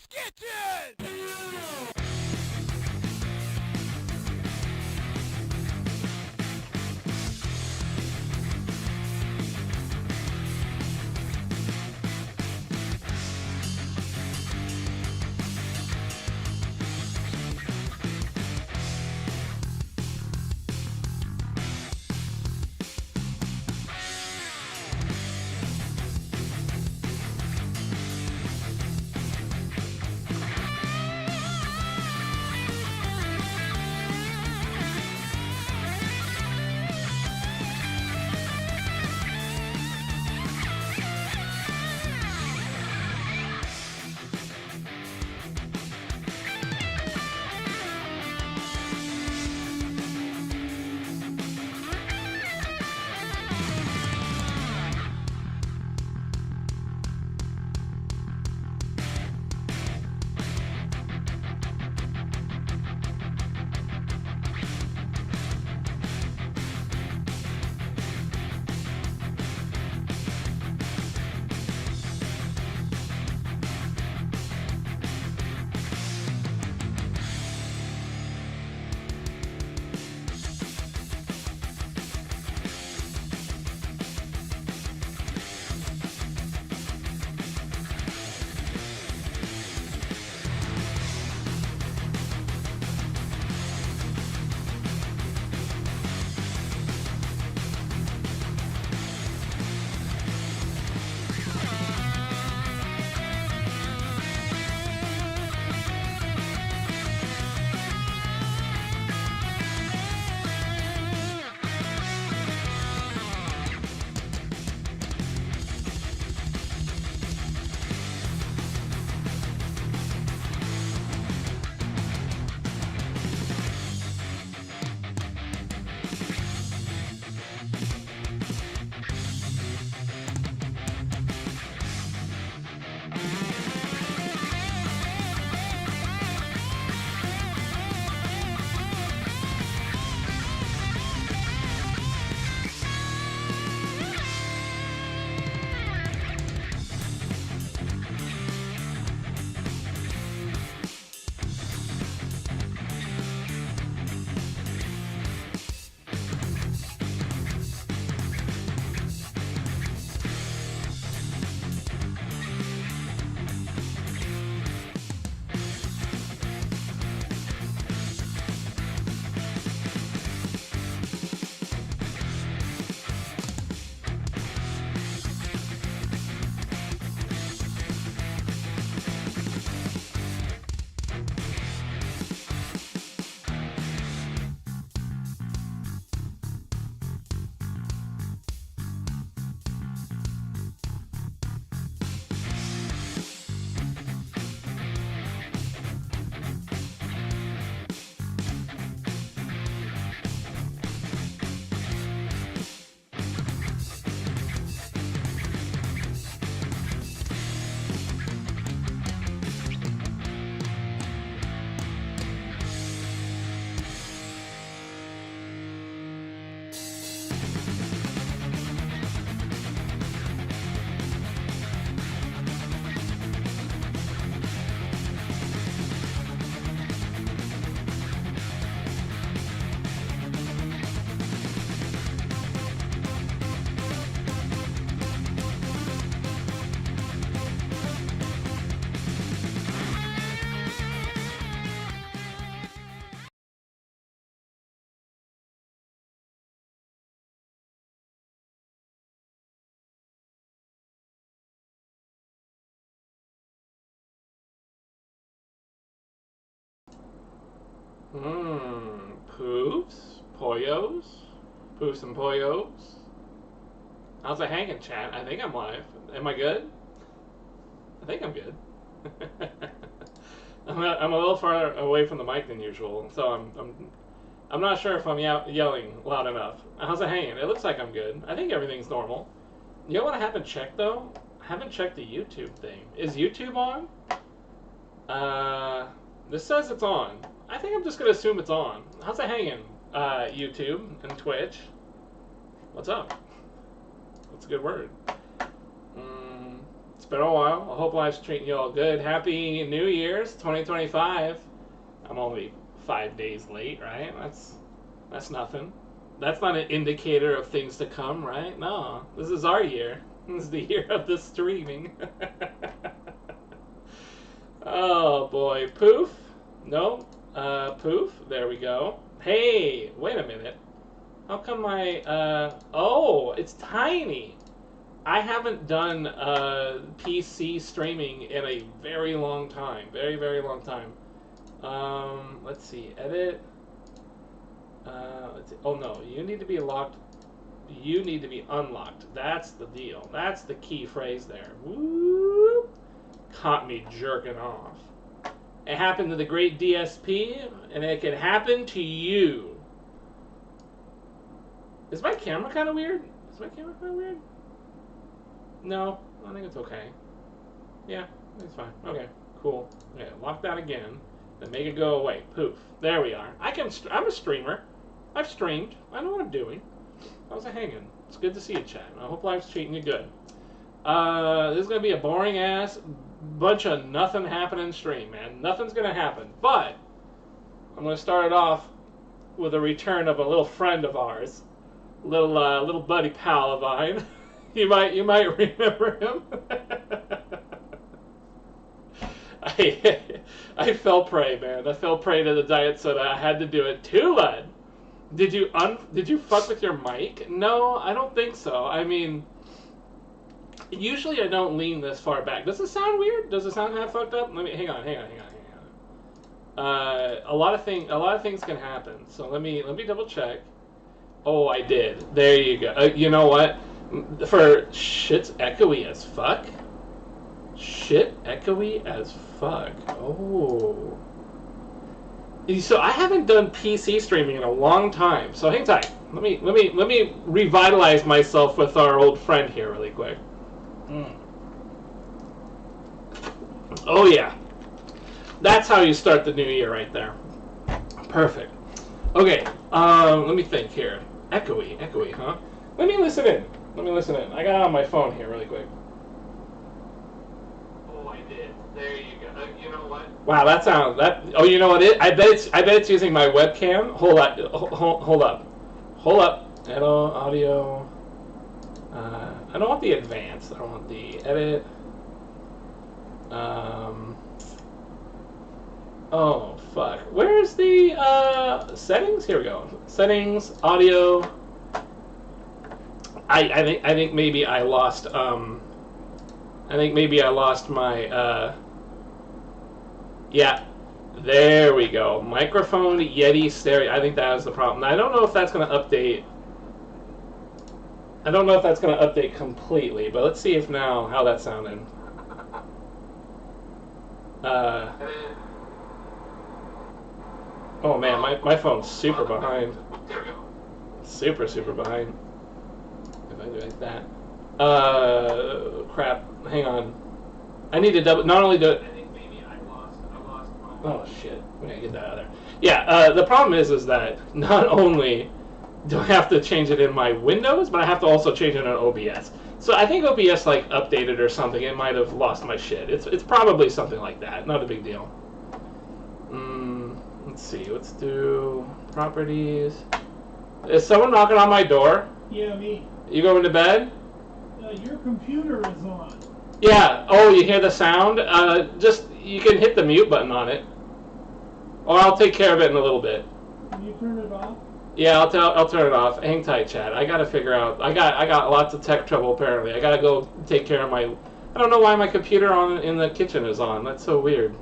Kitchen! Poofs? Poyos? Poofs and Poyos? How's it hanging, chat? I think I'm live. Am I good? I think I'm good. I'm a little farther away from the mic than usual, so I'm not sure if I'm yelling loud enough. How's it hanging? It looks like I'm good. I think everything's normal. You know what I haven't checked though? I haven't checked the YouTube thing. Is YouTube on? Uh, this says it's on. I think I'm just gonna assume it's on. How's it hanging? YouTube and Twitch. What's up? That's a good word. been a while. I hope life's treating you all good. Happy New Year's 2025. I'm only 5 days late, right? That's nothing. That's not an indicator of things to come, right? No, this is our year. This is the year of the streaming. Oh boy, poof. No, poof. There we go. Hey, wait a minute. How come oh, it's tiny. I haven't done PC streaming in a very long time. Very, very long time. Let's see. Edit. Let's see. Oh no, you need to be locked. You need to be unlocked. That's the deal. That's the key phrase there. Whoop. Caught me jerking off. It happened to the great DSP, and it can happen to you. Is my camera kind of weird? Is my camera kind of weird? No, I think it's okay. Yeah, it's fine. Okay, cool. Okay, lock that again, then make it go away. Poof. There we are. I'm a streamer. I've streamed. I know what I'm doing. How's it hanging? It's good to see you, chat. I hope life's treating you good. This is gonna be a boring ass bunch of nothing happening stream, man. Nothing's gonna happen. But I'm gonna start it off with a return of a little friend of ours. Little buddy pal of mine. You might remember him. I fell prey, man. I fell prey to the diet soda. I had to do it. Tulad, did you fuck with your mic? No, I don't think so. I mean, usually I don't lean this far back. Does it sound weird? Does it sound kind of fucked up? Let me hang on. A lot of things can happen. So let me double check. Oh, I did. There you go. You know what? For shit's echoey as fuck. Shit echoey as fuck. Oh. So I haven't done PC streaming in a long time. So hang tight. Let me revitalize myself with our old friend here really quick. Oh yeah. That's how you start the new year right there. Perfect. Okay. Let me think here. Echoey, huh? Let me listen in. I got it on my phone here really quick. Oh, I did. There you go. You know what? Wow, oh, you know what I bet it's using my webcam. Hold up. Hello, audio. I don't want the advanced. I don't want the edit. Oh fuck. Where's the settings? Here we go. Settings, audio. I think maybe I lost my yeah. There we go. Microphone Yeti stereo. I think that was the problem. I don't know if that's going to update. I don't know if that's going to update completely, but let's see if now how that's sounding. Oh man, my phone's super behind. There we go. Super behind. If I do like that. Crap. Hang on. I need to double. Not only do it. I think maybe I lost my. Oh shit. We gotta get that out of there. Yeah. The problem is that not only do I have to change it in my Windows, but I have to also change it in OBS. So I think OBS like updated or something. It might have lost my shit. It's probably something like that. Not a big deal. Let's see. Let's do properties. Is someone knocking on my door? Yeah, me. You going to bed? Your computer is on. Yeah. Oh, you hear the sound? Just you can hit the mute button on it, or I'll take care of it in a little bit. Can you turn it off? Yeah, I'll turn it off. Hang tight, Chad. I gotta figure out. I got lots of tech trouble apparently. I gotta go take care of my. I don't know why my computer in the kitchen is on. That's so weird.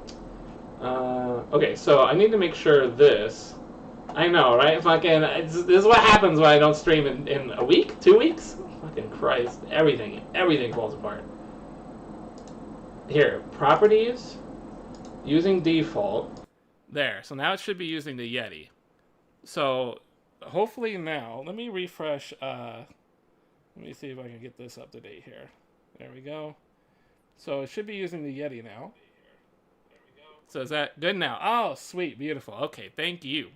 Okay, so I need to make sure this. I know, right? Fucking. This is what happens when I don't stream in a week, 2 weeks. Fucking Christ! Everything falls apart. Here, properties, using default. There. So now it should be using the Yeti. So hopefully now, let me refresh. Let me see if I can get this up to date here. There we go. So it should be using the Yeti now. So is that good now? Oh, sweet, beautiful. Okay, thank you.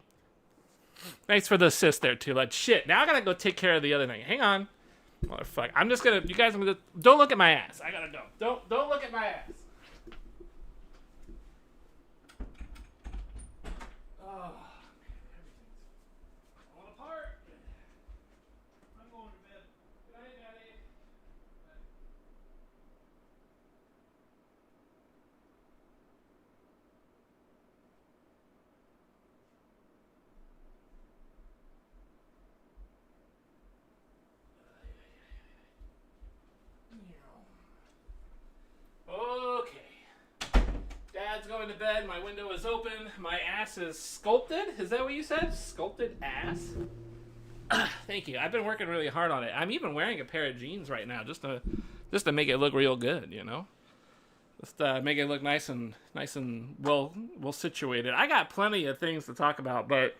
Thanks for the assist there, too. Like shit. Now I gotta go take care of the other thing. Hang on. Motherfucker. I'm just gonna. You guys, don't look at my ass. I gotta go. Don't look at my ass. Oh, everything's falling apart. I'm going to bed. Good night, Daddy. Okay. Dad's going to bed. My window is open. My ass is sculpted. Is that what you said? Sculpted ass? Thank you. I've been working really hard on it. I'm even wearing a pair of jeans right now just to make it look real good, you know? Just make it look nice and well situated. I got plenty of things to talk about, but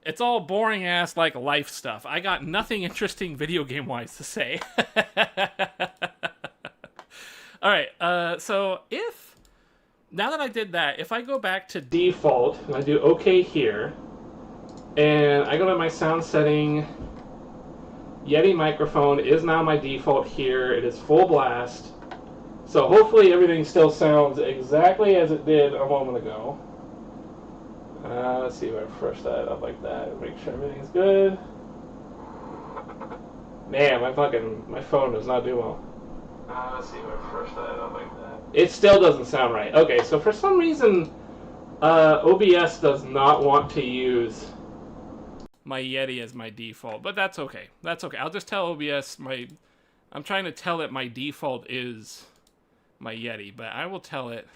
it's all boring ass like life stuff. I got nothing interesting video game wise to say. All right. So now that I did that, if I go back to default and I do OK here, and I go to my sound setting, Yeti microphone is now my default here. It is full blast. So hopefully everything still sounds exactly as it did a moment ago. Let's see if I refresh that up like that. Make sure everything's good. Man, my phone does not do well. Let's see if I refresh that up like that. It still doesn't sound right. Okay, so for some reason, OBS does not want to use my Yeti as my default, but that's okay. That's okay. I'll just tell OBS I'm trying to tell it my default is my Yeti, but I will tell it.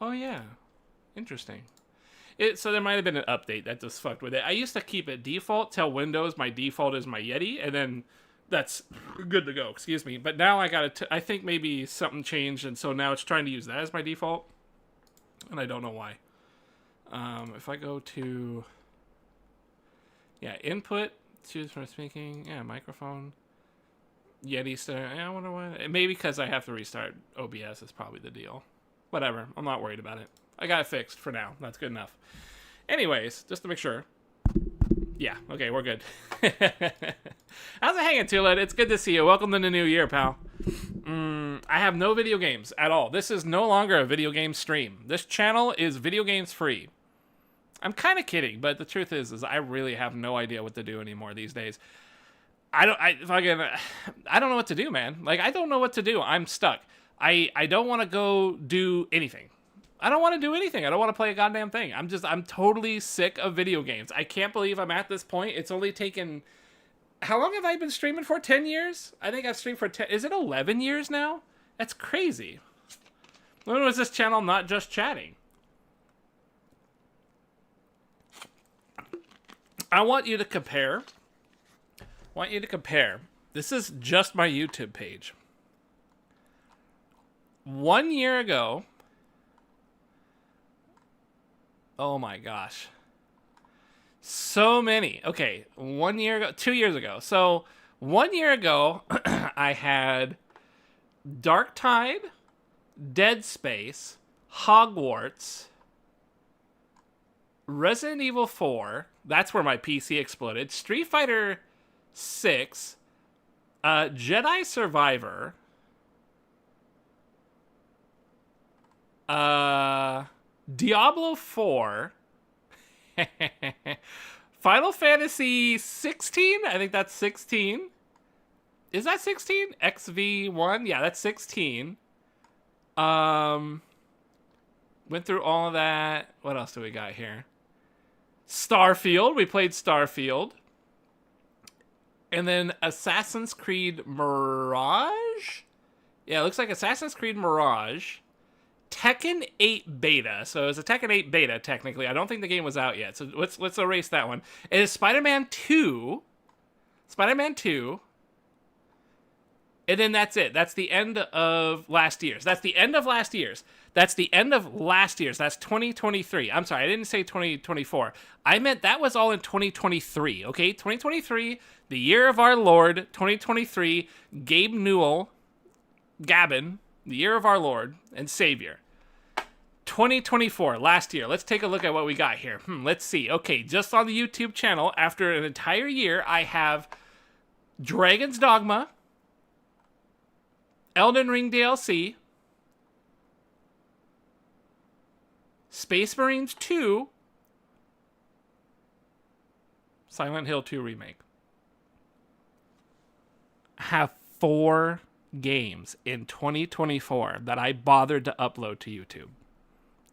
Oh yeah, interesting. So there might have been an update that just fucked with it. I used to keep it default, tell Windows my default is my Yeti, and then that's good to go. Excuse me. But now I think maybe something changed, and so now it's trying to use that as my default, and I don't know why. If I go to input, choose for speaking, microphone, Yeti stereo. I wonder why. Maybe because I have to restart OBS is probably the deal. Whatever. I'm not worried about it. I got it fixed for now. That's good enough. Anyways, just to make sure. Yeah, okay, we're good. How's it hanging, Tulid? It's good to see you. Welcome to the new year, pal. I have no video games at all. This is no longer a video game stream. This channel is video games free. I'm kind of kidding, but the truth is I really have no idea what to do anymore these days. I don't know what to do, man. Like, I don't know what to do. I'm stuck. I don't want to go do anything. I don't want to do anything. I don't want to play a goddamn thing. I'm totally sick of video games. I can't believe I'm at this point. It's only taken... How long have I been streaming for? 10 years? I think I've streamed for 10... Is it 11 years now? That's crazy. When was this channel not just chatting? I want you to compare. This is just my YouTube page. 1 year ago... Oh my gosh. So many. Okay, 1 year ago, 2 years ago. So 1 year ago, I had Darktide, Dead Space, Hogwarts, Resident Evil 4. That's where my PC exploded. Street Fighter 6, Jedi Survivor, Diablo 4, Final Fantasy 16. I think that's 16. Is that 16? XV1? Yeah, that's 16. Went through all of that. What else do we got here? Starfield. We played Starfield. And then Assassin's Creed Mirage? Yeah, it looks like Assassin's Creed Mirage. Tekken 8 beta. So it's a Tekken 8 beta, technically. I don't think the game was out yet. So let's erase that one. It is Spider-Man 2. Spider-Man 2. And then that's it. That's the end of last year's. That's the end of last year's. That's 2023. I'm sorry, I didn't say 2024. I meant that was all in 2023, okay? 2023, the year of our Lord, 2023, Gabe Newell, Gabbin, the year of our Lord and Savior. 2024, last year. Let's take a look at what we got here. Let's see. Okay, just on the YouTube channel, after an entire year, I have Dragon's Dogma, Elden Ring DLC, Space Marines 2, Silent Hill 2 Remake. I have 4 games in 2024 that I bothered to upload to YouTube.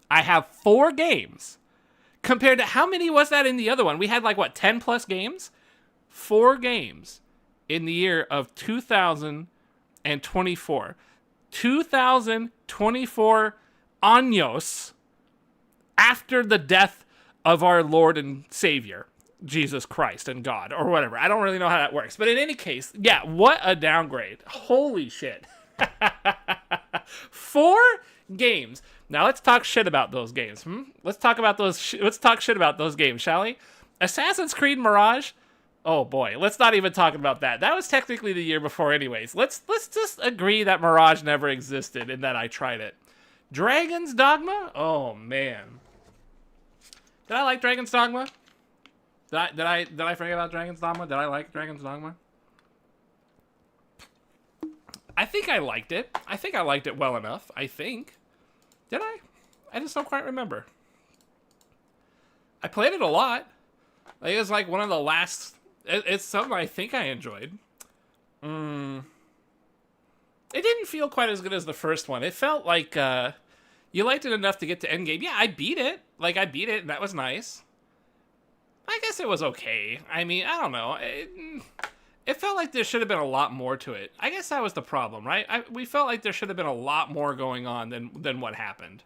I have 4 games. Compared to how many was that in the other one? We had like, what, 10 plus games? 4 games in the year of 2024. 2024 años after the death of our Lord and Savior, Jesus Christ and God, or whatever. I don't really know how that works. But in any case, yeah, what a downgrade. Holy shit. 4 games. Now let's talk shit about those games. Let's talk shit about those games, shall we? Assassin's Creed Mirage. Oh boy, let's not even talk about that. That was technically the year before anyways. Let's just agree that Mirage never existed and that I tried it. Dragon's Dogma? Oh man. Did I like Dragon's Dogma? Did I forget about Dragon's Dogma? Did I like Dragon's Dogma? I think I liked it. I think I liked it well enough. I think. Did I? I just don't quite remember. I played it a lot. Like, it was like one of the last... It's something I think I enjoyed. It didn't feel quite as good as the first one. It felt like you liked it enough to get to endgame. Yeah, I beat it. Like, I beat it, and that was nice. I guess it was okay. I mean, I don't know. It felt like there should have been a lot more to it. I guess that was the problem, right? We felt like there should have been a lot more going on than what happened.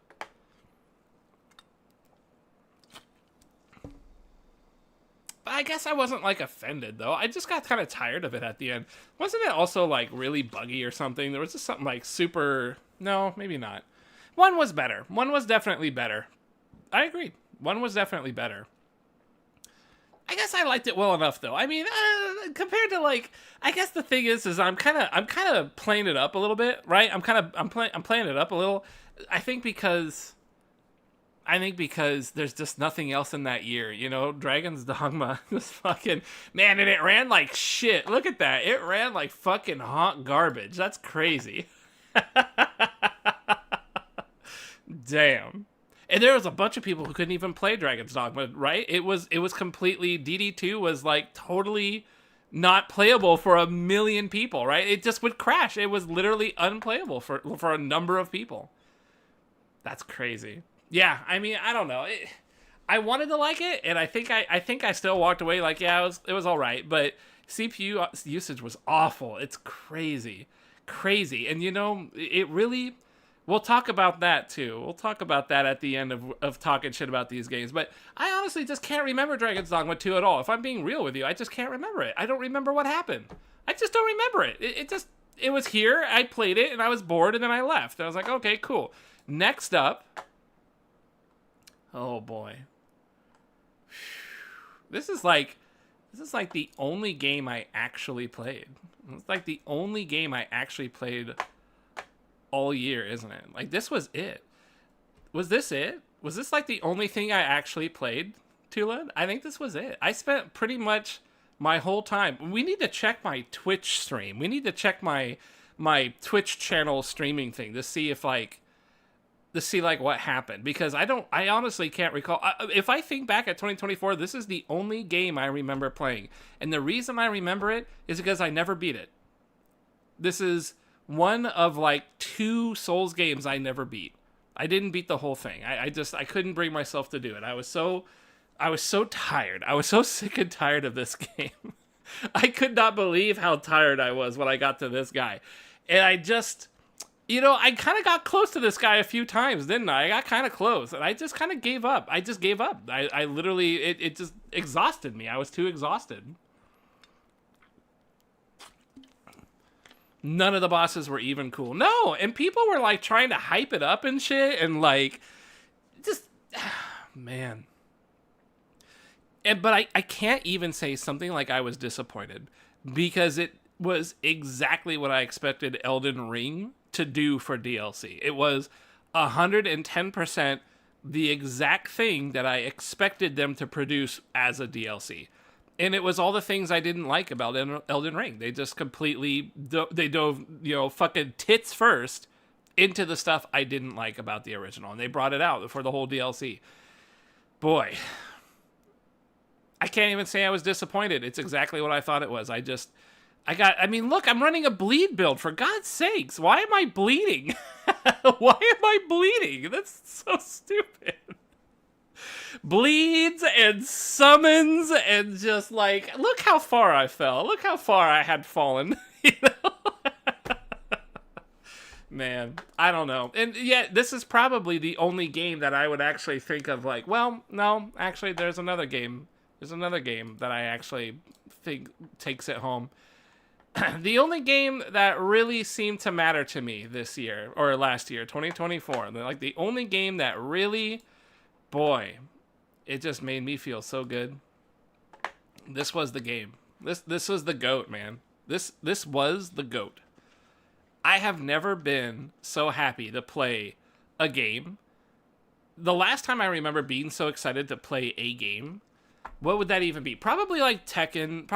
But I guess I wasn't, like, offended, though. I just got kind of tired of it at the end. Wasn't it also, like, really buggy or something? There was just something, like, super... No, maybe not. 1 was better. 1 was definitely better. I agreed. 1 was definitely better. I guess I liked it well enough, though. I mean, compared to, like, I guess the thing is I'm kind of playing it up a little bit, right? I'm playing it up a little. I think because there's just nothing else in that year, you know. Dragon's Dogma was fucking man, and it ran like shit. Look at that, it ran like fucking hot garbage. That's crazy. Damn. And there was a bunch of people who couldn't even play Dragon's Dogma, right? It was completely, DD2 was like totally not playable for a million people, right? It just would crash. It was literally unplayable for a number of people. That's crazy. Yeah, I mean, I don't know. I wanted to like it, and I think I still walked away like, yeah, it was all right, but CPU usage was awful. It's crazy. And you know, it really... We'll talk about that, too. We'll talk about that at the end of talking shit about these games. But I honestly just can't remember Dragon's Dogma 2 at all. If I'm being real with you, I just can't remember it. I don't remember what happened. I just don't remember it. It was here, I played it, and I was bored, and then I left. And I was like, okay, cool. Next up... Oh, boy. This is like the only game I actually played. It's like the only game I actually played... all year, isn't it? Like, this was it. Was this it? Was this like the only thing I actually played, Tula? I think this was it. I spent pretty much my whole time. We need to check my Twitch stream. We need to check my Twitch channel streaming thing to see if what happened, because I honestly can't recall. If I think back at 2024, this is the only game I remember playing. And the reason I remember it is because I never beat it. This is one of like 2 Souls games I never beat. I didn't beat the whole thing. I couldn't bring myself to do it. I was so tired. I was so sick and tired of this game. I could not believe how tired I was when I got to this guy. And I just, you know, I kind of got close to this guy a few times, didn't I? I got kind of close, and I just kind of gave up. I just gave up. I literally, it just exhausted me. I was too exhausted. None of the bosses were even cool. No, and people were like trying to hype it up and shit, and like, just, man. But I can't even say something like I was disappointed, because it was exactly what I expected Elden Ring to do for DLC. It was 110% the exact thing that I expected them to produce as a DLC. And it was all the things I didn't like about Elden Ring. They just completely, they dove, fucking tits first into the stuff I didn't like about the original. And they brought it out for the whole DLC. Boy, I can't even say I was disappointed. It's exactly what I thought it was. Look, I'm running a bleed build, for God's sakes. Why am I bleeding? Why am I bleeding? That's so stupid. Bleeds and summons and just like, look how far I fell. Look how far I had fallen. Man, I don't know. And yet, this is probably the only game that I would actually think of like, well, no, actually, there's another game. There's another game that I actually think takes it home. The only game that really seemed to matter to me this year, or last year, 2024, like the only game that really, boy, it just made me feel so good. This was the game. This was the GOAT, man. This was the GOAT. I have never been so happy to play a game. The last time I remember being so excited to play a game, what would that even be? Probably like Tekken,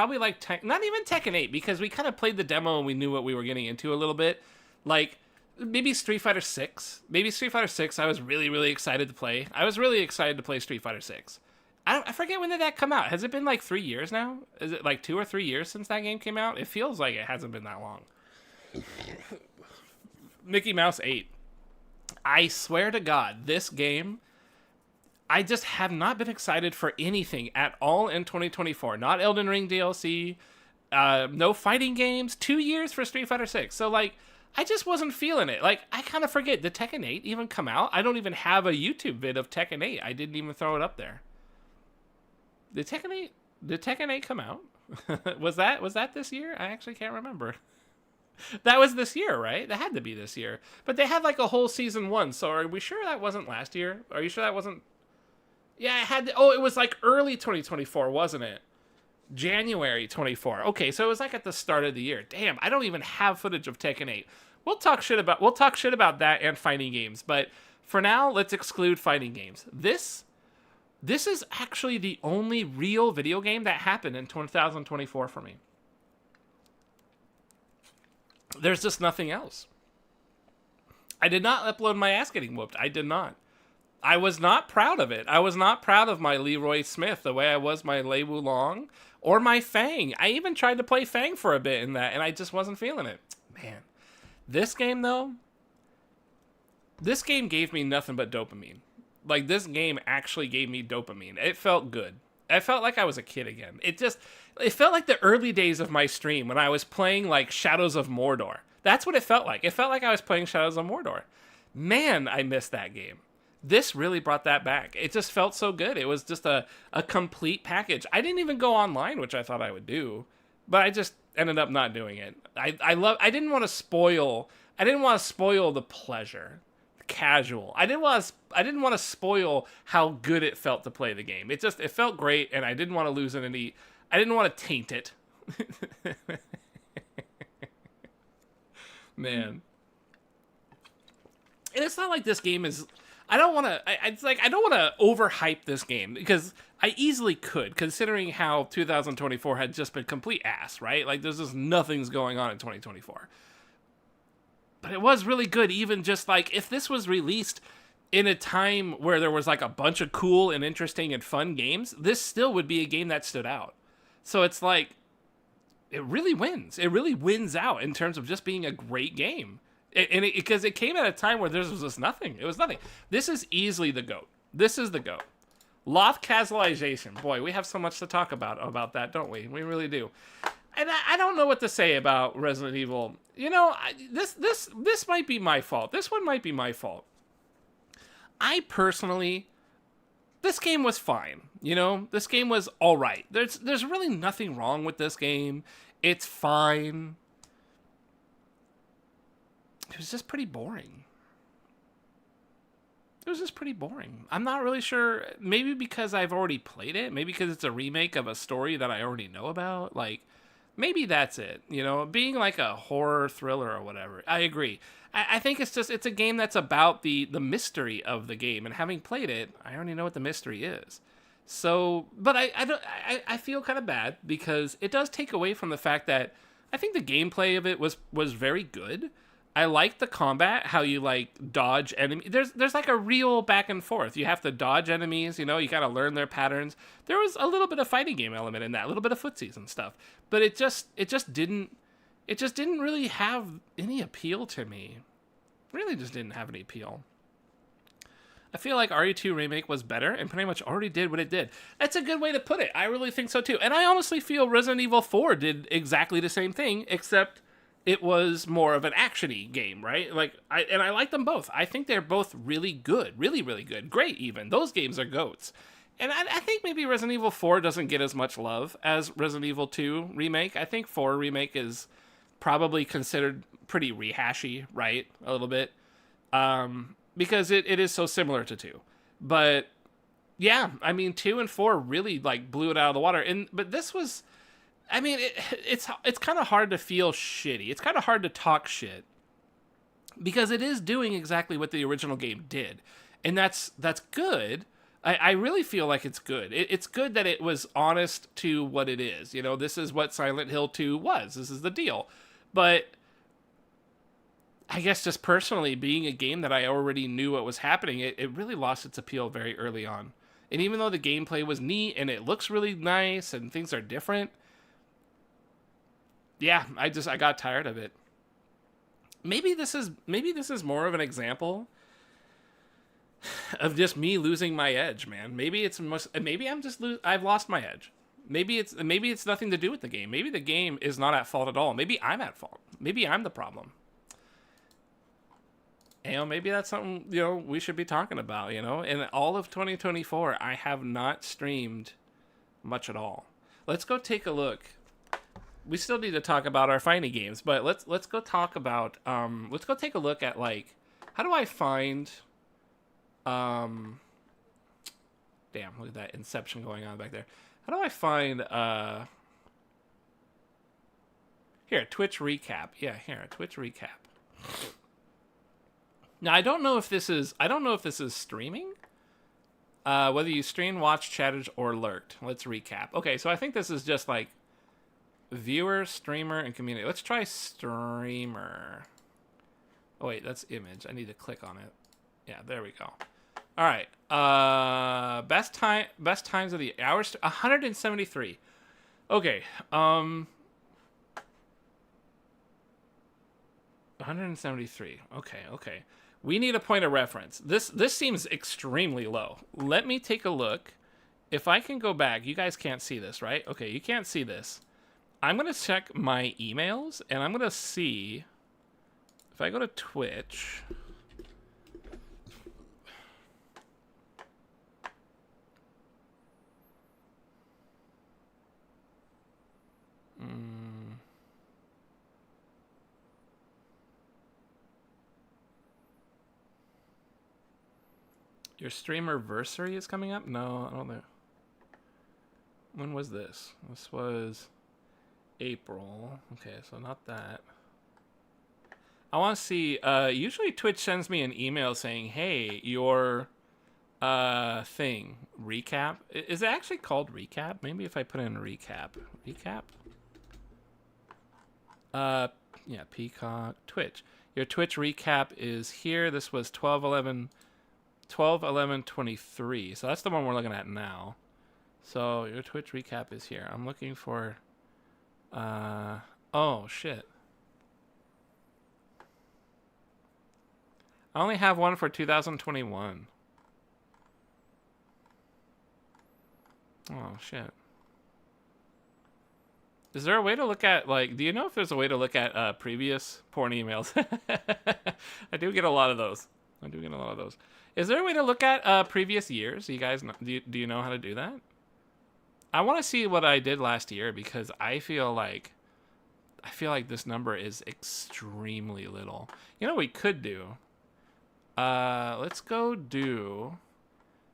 not even Tekken 8, because we kind of played the demo and we knew what we were getting into a little bit. Like, maybe Street Fighter 6. Maybe Street Fighter 6 I was really, really excited to play. I was really excited to play Street Fighter 6. I forget, when did that come out? Has it been like 3 years now? Is it like 2 or 3 years since that game came out? It feels like it hasn't been that long. Mickey Mouse 8. I swear to God, this game, I just have not been excited for anything at all in 2024. Not Elden Ring DLC, no fighting games, 2 years for Street Fighter 6. So, like, I just wasn't feeling it. Like, I kind of forget, did Tekken 8 even come out? I don't even have a YouTube vid of Tekken 8. I didn't even throw it up there. Did Tekken 8 come out? Was that this year? I actually can't remember. That was this year, right? That had to be this year. But they had like a whole season 1, so are we sure that wasn't last year? Are you sure that wasn't... Yeah, it had to... Oh, it was like early 2024, wasn't it? January 24. Okay, so it was like at the start of the year. Damn, I don't even have footage of Tekken 8. We'll talk shit about that and fighting games, but for now, let's exclude fighting games. This is actually the only real video game that happened in 2024 for me. There's just nothing else. I did not upload my ass getting whooped. I did not. I was not proud of it. I was not proud of my Leroy Smith the way I was my Lei Wulong or my Fang. I even tried to play Fang for a bit in that, and I just wasn't feeling it. Man. This game, though, this game gave me nothing but dopamine. Like, this game actually gave me dopamine. It felt good. I felt like I was a kid again. It felt like the early days of my stream when I was playing, like, Shadows of Mordor. That's what it felt like. It felt like I was playing Shadows of Mordor. Man, I missed that game. This really brought that back. It just felt so good. It was just a complete package. I didn't even go online, which I thought I would do, but I just ended up not doing it. I didn't want to spoil the pleasure. Casual. I didn't want to spoil how good it felt to play the game. It felt great, and I didn't want to lose it any. I didn't want to taint it. Man. And it's not like this game is... I don't want to overhype this game, because I easily could, considering how 2024 had just been complete ass, right? Like, there's just nothing's going on in 2024. But it was really good, even just like, if this was released in a time where there was like a bunch of cool and interesting and fun games, this still would be a game that stood out. So it's like, it really wins. It really wins out in terms of just being a great game. Because it came at a time where there was just nothing. It was nothing. This is easily the GOAT. This is the GOAT. Loth casualization. Boy, we have so much to talk about that, don't we? We really do. And I don't know what to say about Resident Evil. You know, this might be my fault. This one might be my fault. I personally, this game was fine. You know, this game was all right. There's really nothing wrong with this game. It's fine. It was just pretty boring. It was just pretty boring. I'm not really sure. Maybe because I've already played it. Maybe because it's a remake of a story that I already know about. Like, Maybe that's it. Being like a horror thriller or whatever. I agree. I think it's a game that's about the mystery of the game, and having played it, I already know what the mystery is. So, but I feel kind of bad because it does take away from the fact that I think the gameplay of it was very good. I like the combat, how you like dodge enemies. There's like a real back and forth. You have to dodge enemies, you gotta learn their patterns. There was a little bit of fighting game element in that, a little bit of footsies and stuff. But it just didn't really have any appeal to me. Really just didn't have any appeal. I feel like RE2 Remake was better and pretty much already did what it did. That's a good way to put it. I really think so too. And I honestly feel Resident Evil 4 did exactly the same thing, except it was more of an action-y game, right? I like them both. I think they're both really good. Really, really good. Great, even. Those games are goats. And I think maybe Resident Evil 4 doesn't get as much love as Resident Evil 2 Remake. I think 4 Remake is probably considered pretty rehashy, right? A little bit. Because it is so similar to 2. But yeah, I mean 2 and 4 really like blew it out of the water. But this was, I mean, it's kind of hard to feel shitty. It's kind of hard to talk shit because it is doing exactly what the original game did. And that's good. I really feel like it's good. It's good that it was honest to what it is. This is what Silent Hill 2 was. This is the deal. But I guess just personally, being a game that I already knew what was happening, it really lost its appeal very early on. And even though the gameplay was neat and it looks really nice and things are different, yeah, I got tired of it. Maybe this is more of an example of just me losing my edge, man. Maybe I've lost my edge. Maybe it's nothing to do with the game. Maybe the game is not at fault at all. Maybe I'm at fault. Maybe I'm the problem. Maybe that's something, we should be talking about, In all of 2024, I have not streamed much at all. Let's go take a look. We still need to talk about our fighting games, but let's go talk about, let's go take a look at, like, how do I find, damn, look at that Inception going on back there. How do I find, here, Twitch recap. Yeah, here, Twitch recap. Now, I don't know if this is streaming. Whether you stream, watch, chatted, or lurked. Let's recap. Okay, so I think this is just like viewer, streamer, and community. Let's try streamer. Oh wait, that's image. I need to click on it. Yeah, there we go. All right. Best times of the hours. 173. Okay. 173. Okay. We need a point of reference. This seems extremely low. Let me take a look. If I can go back, you guys can't see this, right? Okay, you can't see this. I'm going to check my emails, and I'm going to see if I go to Twitch. Your streamerversary is coming up? No, I don't know. When was this? This was April. Okay, so not that. I want to see. Usually Twitch sends me an email saying, hey, your thing, recap. Is it actually called recap? Maybe if I put in recap. Recap? Yeah, Peacock. Twitch. Your Twitch recap is here. This was 12/11/23. So that's the one we're looking at now. So your Twitch recap is here. I'm looking for oh shit. I only have one for 2021. Oh shit. Is there a way to look at, like, do you know if there's a way to look at previous porn emails? I do get a lot of those. Is there a way to look at previous years? You guys, do you know how to do that? I want to see what I did last year because I feel like this number is extremely little. You know what we could do? Let's go do.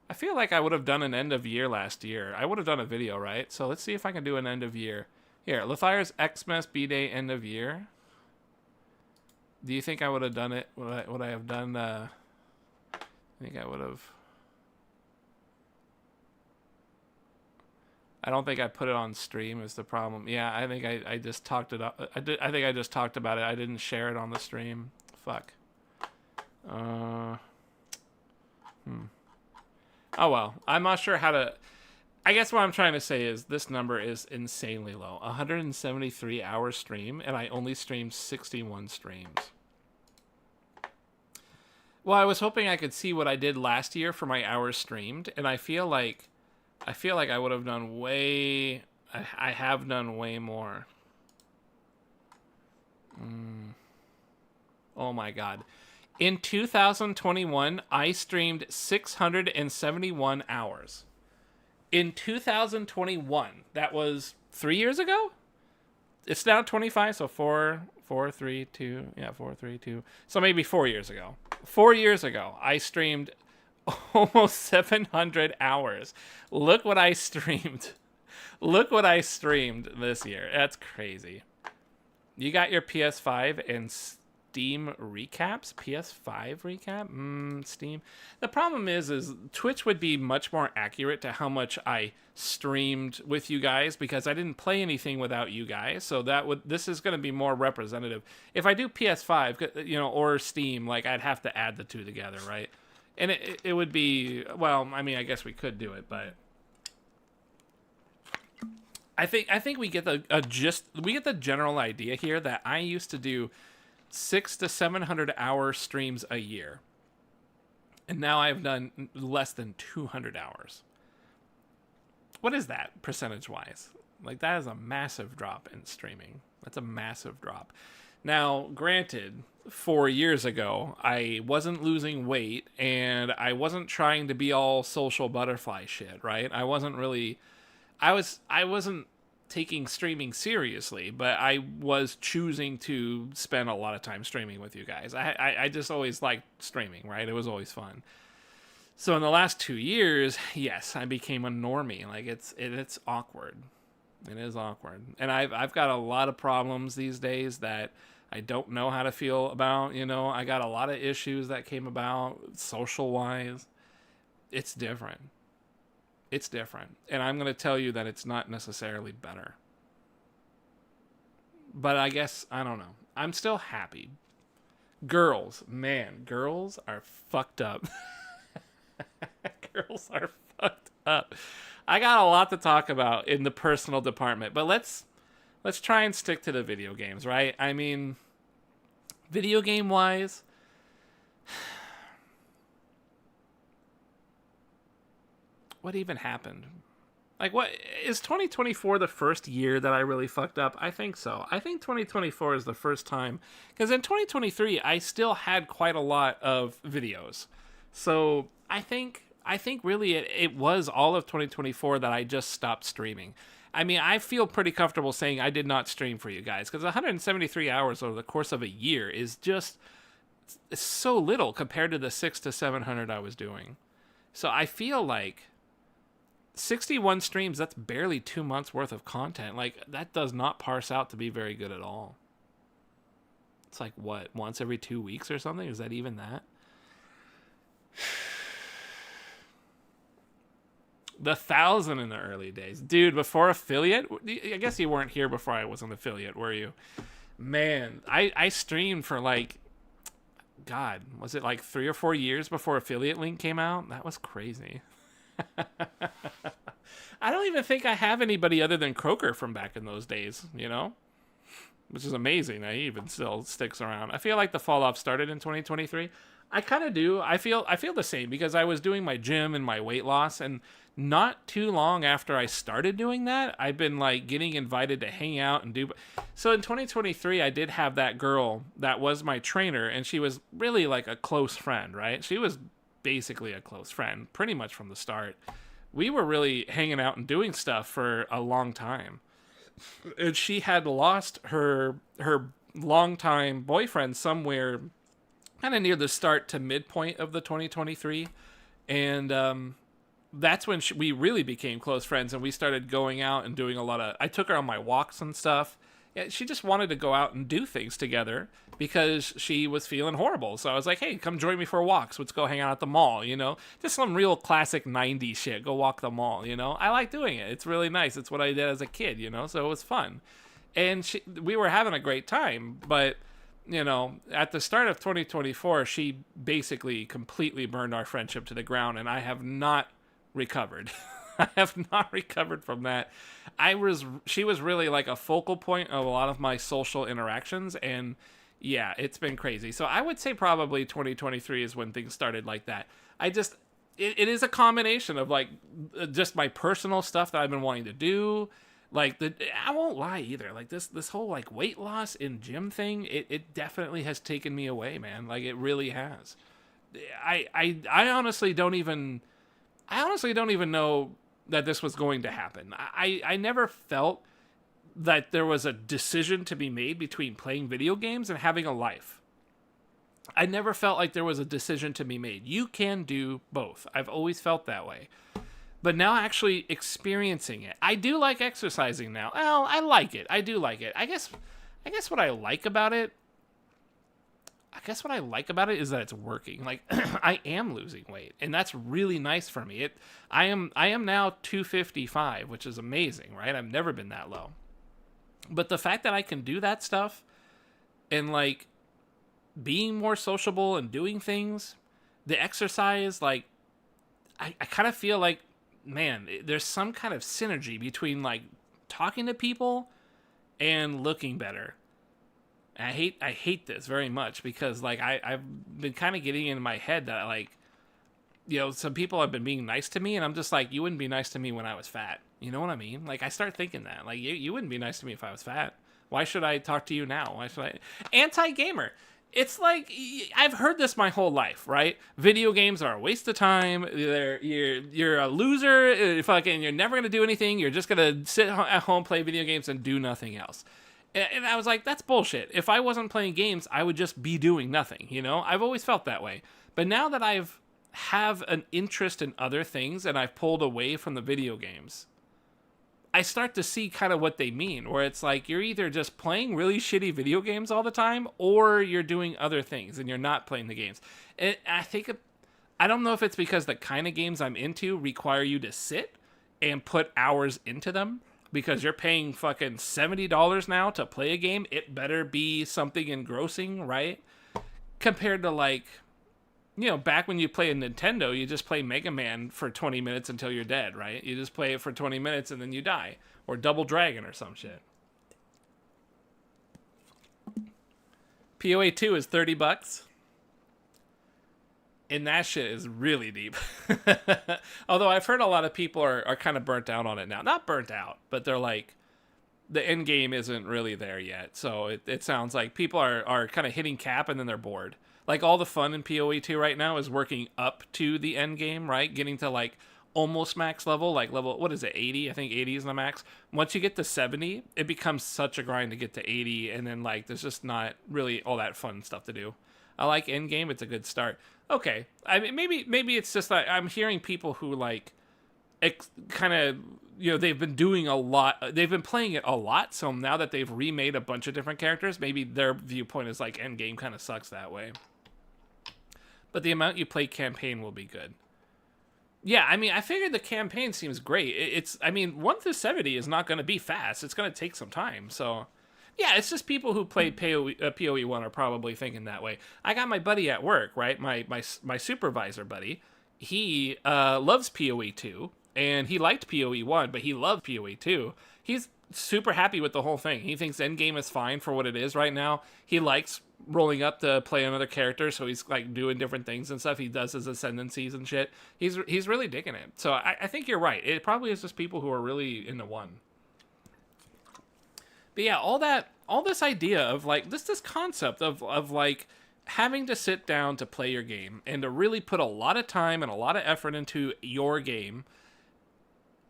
I feel like I would have done an end of year last year. I would have done a video, right? So let's see if I can do an end of year. Here, Lethire's Xmas B-Day end of year. Do you think I would have done it? Would I have done, I think I would have. I don't think I put it on stream is the problem. Yeah, I think I just talked it up. I think I just talked about it. I didn't share it on the stream. Fuck. Oh well. I'm not sure how to... I guess what I'm trying to say is this number is insanely low. 173 hour stream, and I only streamed 61 streams. Well, I was hoping I could see what I did last year for my hours streamed, and I feel like I would have done way... I have done way more. Oh my god. In 2021, I streamed 671 hours. In 2021, that was 3 years ago? It's now 25, so 4, 3, 2. Yeah, 4, 3, 2. So maybe 4 years ago. 4 years ago, I streamed almost 700 hours. Look what I streamed. Look what I streamed this year. That's crazy. You got your PS5 and Steam recaps? PS5 recap? Steam. The problem is Twitch would be much more accurate to how much I streamed with you guys because I didn't play anything without you guys. So this is going to be more representative. If I do PS5, or Steam, like I'd have to add the two together, right? And it would be, well, I mean, I guess we could do it, but I think we get the general idea here that I used to do 600 to 700 hour streams a year, and now I've done less than 200 hours. What is that percentage wise? Like that is a massive drop in streaming. That's a massive drop. Now, granted, 4 years ago, I wasn't losing weight and I wasn't trying to be all social butterfly shit, right? I wasn't taking streaming seriously, but I was choosing to spend a lot of time streaming with you guys. I just always liked streaming, right? It was always fun. So in the last 2 years, yes, I became a normie. Like it's awkward. It is awkward. And I've got a lot of problems these days that I don't know how to feel about, I got a lot of issues that came about social wise. It's different. It's different. And I'm going to tell you that it's not necessarily better. But I guess, I don't know. I'm still happy. Girls are fucked up. Girls are fucked up. I got a lot to talk about in the personal department, but let's try and stick to the video games, right? I mean, video game wise, what even happened? Like, what is 2024 the first year that I really fucked up? I think so. I think 2024 is the first time, because in 2023 I still had quite a lot of videos. So I think really it was all of 2024 that I just stopped streaming. I mean, I feel pretty comfortable saying I did not stream for you guys, because 173 hours over the course of a year is just so little compared to the 600 to 700 I was doing. So I feel like 61 streams, that's barely 2 months worth of content. Like, that does not parse out to be very good at all. It's like, what, once every 2 weeks or something? Is that even that? The 1,000 in the early days. Dude, before affiliate? I guess you weren't here before I was an affiliate, were you? Man, I streamed for like, God, was it like 3 or 4 years before Affiliate Link came out? That was crazy. I don't even think I have anybody other than Croker from back in those days, which is amazing. He even still sticks around. I feel like the fall off started in 2023. I kind of do. I feel the same because I was doing my gym and my weight loss, and not too long after I started doing that, I've been like getting invited to hang out and do. So in 2023, I did have that girl that was my trainer, and she was really like a close friend, right? She was basically a close friend pretty much from the start. We were really hanging out and doing stuff for a long time. And she had lost her longtime boyfriend somewhere kind of near the start to midpoint of the 2023. And that's when we really became close friends, and we started going out and doing a lot of. I took her on my walks and stuff. Yeah, she just wanted to go out and do things together because she was feeling horrible. So I was like, hey, come join me for walks. Let's go hang out at the mall, you know? Just some real classic 90s shit. Go walk the mall, you know? I like doing it. It's really nice. It's what I did as a kid, you know? So it was fun. And we were having a great time, but, you know, at the start of 2024, she basically completely burned our friendship to the ground, and I have not recovered. I have not recovered from that. She was really like a focal point of a lot of my social interactions, and yeah, it's been crazy. So I would say probably 2023 is when things started like that. It is a combination of like just my personal stuff that I've been wanting to do. Like I won't lie either. Like this whole like weight loss in gym thing, it definitely has taken me away, man. Like it really has. I honestly don't even know that this was going to happen. I never felt that there was a decision to be made between playing video games and having a life. I never felt like there was a decision to be made. You can do both. I've always felt that way. But now actually experiencing it. I do like exercising now. Well, I like it. I do like it. I guess what I like about it is that it's working. Like I am losing weight, and that's really nice for me. I am now 255, which is amazing, right? I've never been that low. But the fact that I can do that stuff and like being more sociable and doing things, the exercise, like I kind of feel like, man, there's some kind of synergy between like talking to people and looking better. I hate this very much because like I've been kind of getting in my head that like, you know, some people have been being nice to me, and I'm just like, you wouldn't be nice to me when I was fat. You know what I mean? Like I start thinking that like you wouldn't be nice to me if I was fat. Why should I talk to you now? Why should I? Anti-gamer. It's like I've heard this my whole life, right? Video games are a waste of time. You're a loser. Fucking, you're never gonna do anything. You're just gonna sit at home, play video games, and do nothing else. And I was like, that's bullshit. If I wasn't playing games, I would just be doing nothing, you know? I've always felt that way. But now that have an interest in other things and I've pulled away from the video games, I start to see kind of what they mean, where it's like you're either just playing really shitty video games all the time or you're doing other things and you're not playing the games. And I don't know if it's because the kind of games I'm into require you to sit and put hours into them. Because you're paying fucking $70 now to play a game, it better be something engrossing, right? Compared to like, you know, back when you play a Nintendo, you just play Mega Man for 20 minutes until you're dead, right? You just play it for 20 minutes and then you die. Or Double Dragon or some shit. PoE 2 is $30. And that shit is really deep. Although I've heard a lot of people are kind of burnt out on it now. Not burnt out, but they're like, the end game isn't really there yet. So it sounds like people are kind of hitting cap and then they're bored. Like all the fun in PoE 2 right now is working up to the end game, right? Getting to like almost max level, like level, what is it, 80? I think 80 is the max. Once you get to 70, it becomes such a grind to get to 80. And then like, there's just not really all that fun stuff to do. I like end game. It's a good start. Okay, I mean, maybe it's just that I'm hearing people who like, kind of, you know, they've been doing a lot. They've been playing it a lot. So now that they've remade a bunch of different characters, maybe their viewpoint is like end game kind of sucks that way. But the amount you play campaign will be good. Yeah, I mean, I figured the campaign seems great. I mean, 1 through 70 is not going to be fast. It's going to take some time. So yeah, it's just people who played PoE 1 are probably thinking that way. I got my buddy at work, right? My supervisor buddy. He loves PoE 2, and he liked PoE 1, but he loved PoE 2. He's super happy with the whole thing. He thinks Endgame is fine for what it is right now. He likes rolling up to play another character, so he's like doing different things and stuff. He does his ascendancies and shit. He's really digging it. So I think you're right. It probably is just people who are really into 1. But yeah, all this idea of like this concept of like having to sit down to play your game and to really put a lot of time and a lot of effort into your game,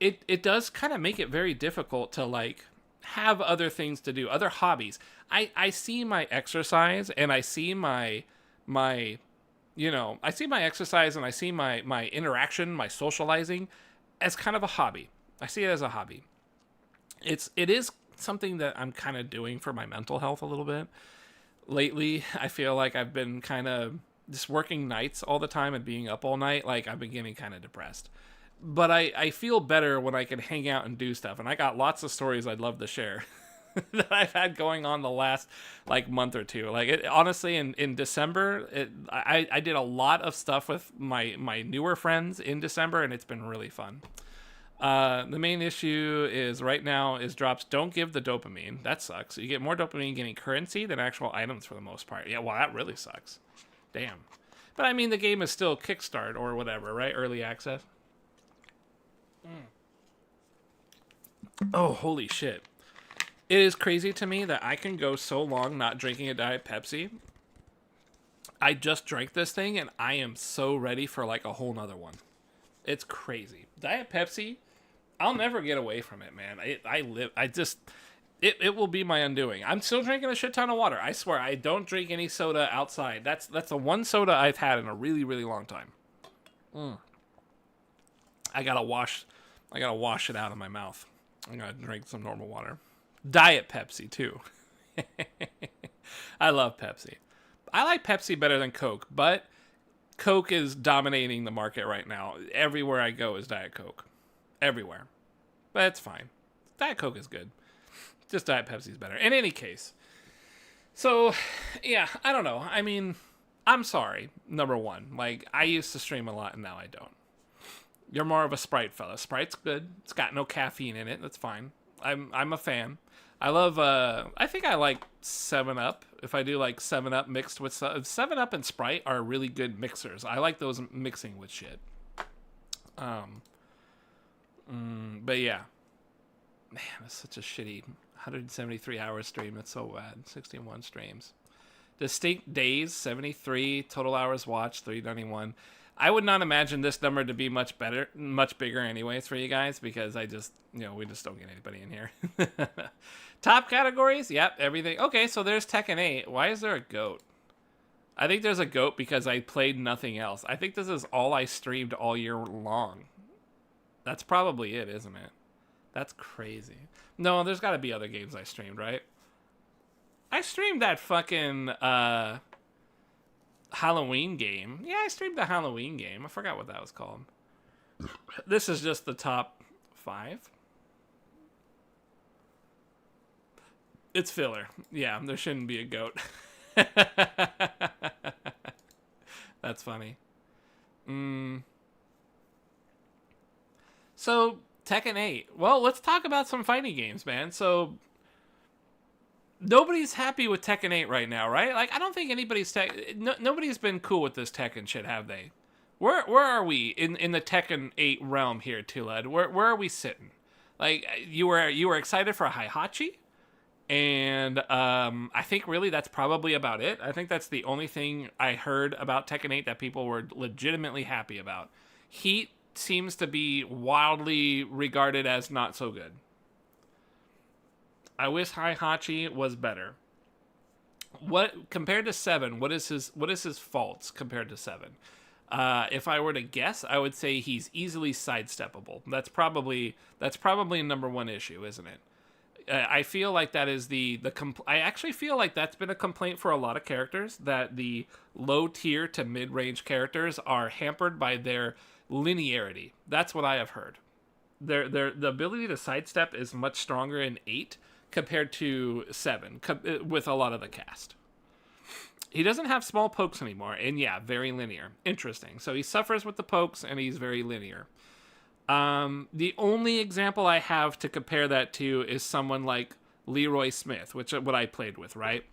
it does kind of make it very difficult to like have other things to do, other hobbies. I see my exercise and I see my You know, I see my exercise and I see my interaction, my socializing as kind of a hobby. I see it as a hobby. It is something that I'm kind of doing for my mental health a little bit. Lately, I feel like I've been kind of just working nights all the time and being up all night. Like, I've been getting kind of depressed. But I feel better when I can hang out and do stuff. And I got lots of stories I'd love to share that I've had going on the last, like, month or two. Like, honestly, in December, I did a lot of stuff with my newer friends in December, and it's been really fun. The main issue is right now is drops don't give the dopamine. That sucks. You get more dopamine getting currency than actual items for the most part. Yeah, well, that really sucks. Damn. But I mean, the game is still Kickstart or whatever, right? Early access. Oh, holy shit. It is crazy to me that I can go so long not drinking a Diet Pepsi. I just drank this thing and I am so ready for like a whole nother one. It's crazy. Diet Pepsi, I'll never get away from it, man. It will be my undoing. I'm still drinking a shit ton of water. I swear, I don't drink any soda outside. That's the one soda I've had in a really, really long time. I gotta wash it out of my mouth. I gotta drink some normal water. Diet Pepsi too. I love Pepsi. I like Pepsi better than Coke, but Coke is dominating the market right now. Everywhere I go is Diet Coke. Everywhere. But it's fine. Diet Coke is good. Just Diet Pepsi is better. In any case. So, yeah, I don't know. I mean, I'm sorry, number one. Like, I used to stream a lot and now I don't. You're more of a Sprite fella. Sprite's good. It's got no caffeine in it. That's fine. I'm a fan. I love, I think I like 7-Up. If I do like 7-Up mixed with 7-Up and Sprite are really good mixers. I like those mixing with shit. But yeah. Man, it's such a shitty 173 hour stream. That's so bad. 61 streams. Distinct days, 73. Total hours watched, 391. I would not imagine this number to be much bigger anyways for you guys because we just don't get anybody in here. Top categories? Yep, everything. Okay, so there's Tekken 8. Why is there a goat? I think there's a goat because I played nothing else. I think this is all I streamed all year long. That's probably it, isn't it? That's crazy. No, there's got to be other games I streamed, right? I streamed that fucking Halloween game. Yeah, I streamed the Halloween game. I forgot what that was called. This is just the top 5. It's filler. Yeah, there shouldn't be a goat. That's funny. So, Tekken 8. Well, let's talk about some fighting games, man. So, nobody's happy with Tekken 8 right now, right? Like, I don't think anybody's... nobody's been cool with this Tekken shit, have they? Where are we in the Tekken 8 realm here, Tulad? Where are we sitting? Like, you were excited for Heihachi? And I think really that's probably about it. I think that's the only thing I heard about Tekken 8 that people were legitimately happy about. Heat seems to be wildly regarded as not so good. I wish Heihachi was better. What compared to 7? What is his faults compared to 7? If I were to guess, I would say he's easily sidesteppable. That's probably number one issue, isn't it? I feel like that is I actually feel like that's been a complaint for a lot of characters, that the low tier to mid range characters are hampered by their linearity. That's what I have heard. The ability to sidestep is much stronger in 8 compared to 7 with a lot of the cast. He doesn't have small pokes anymore, and yeah, very linear. Interesting. So he suffers with the pokes, and he's very linear. The only example I have to compare that to is someone like Leroy Smith, which is what I played with, right?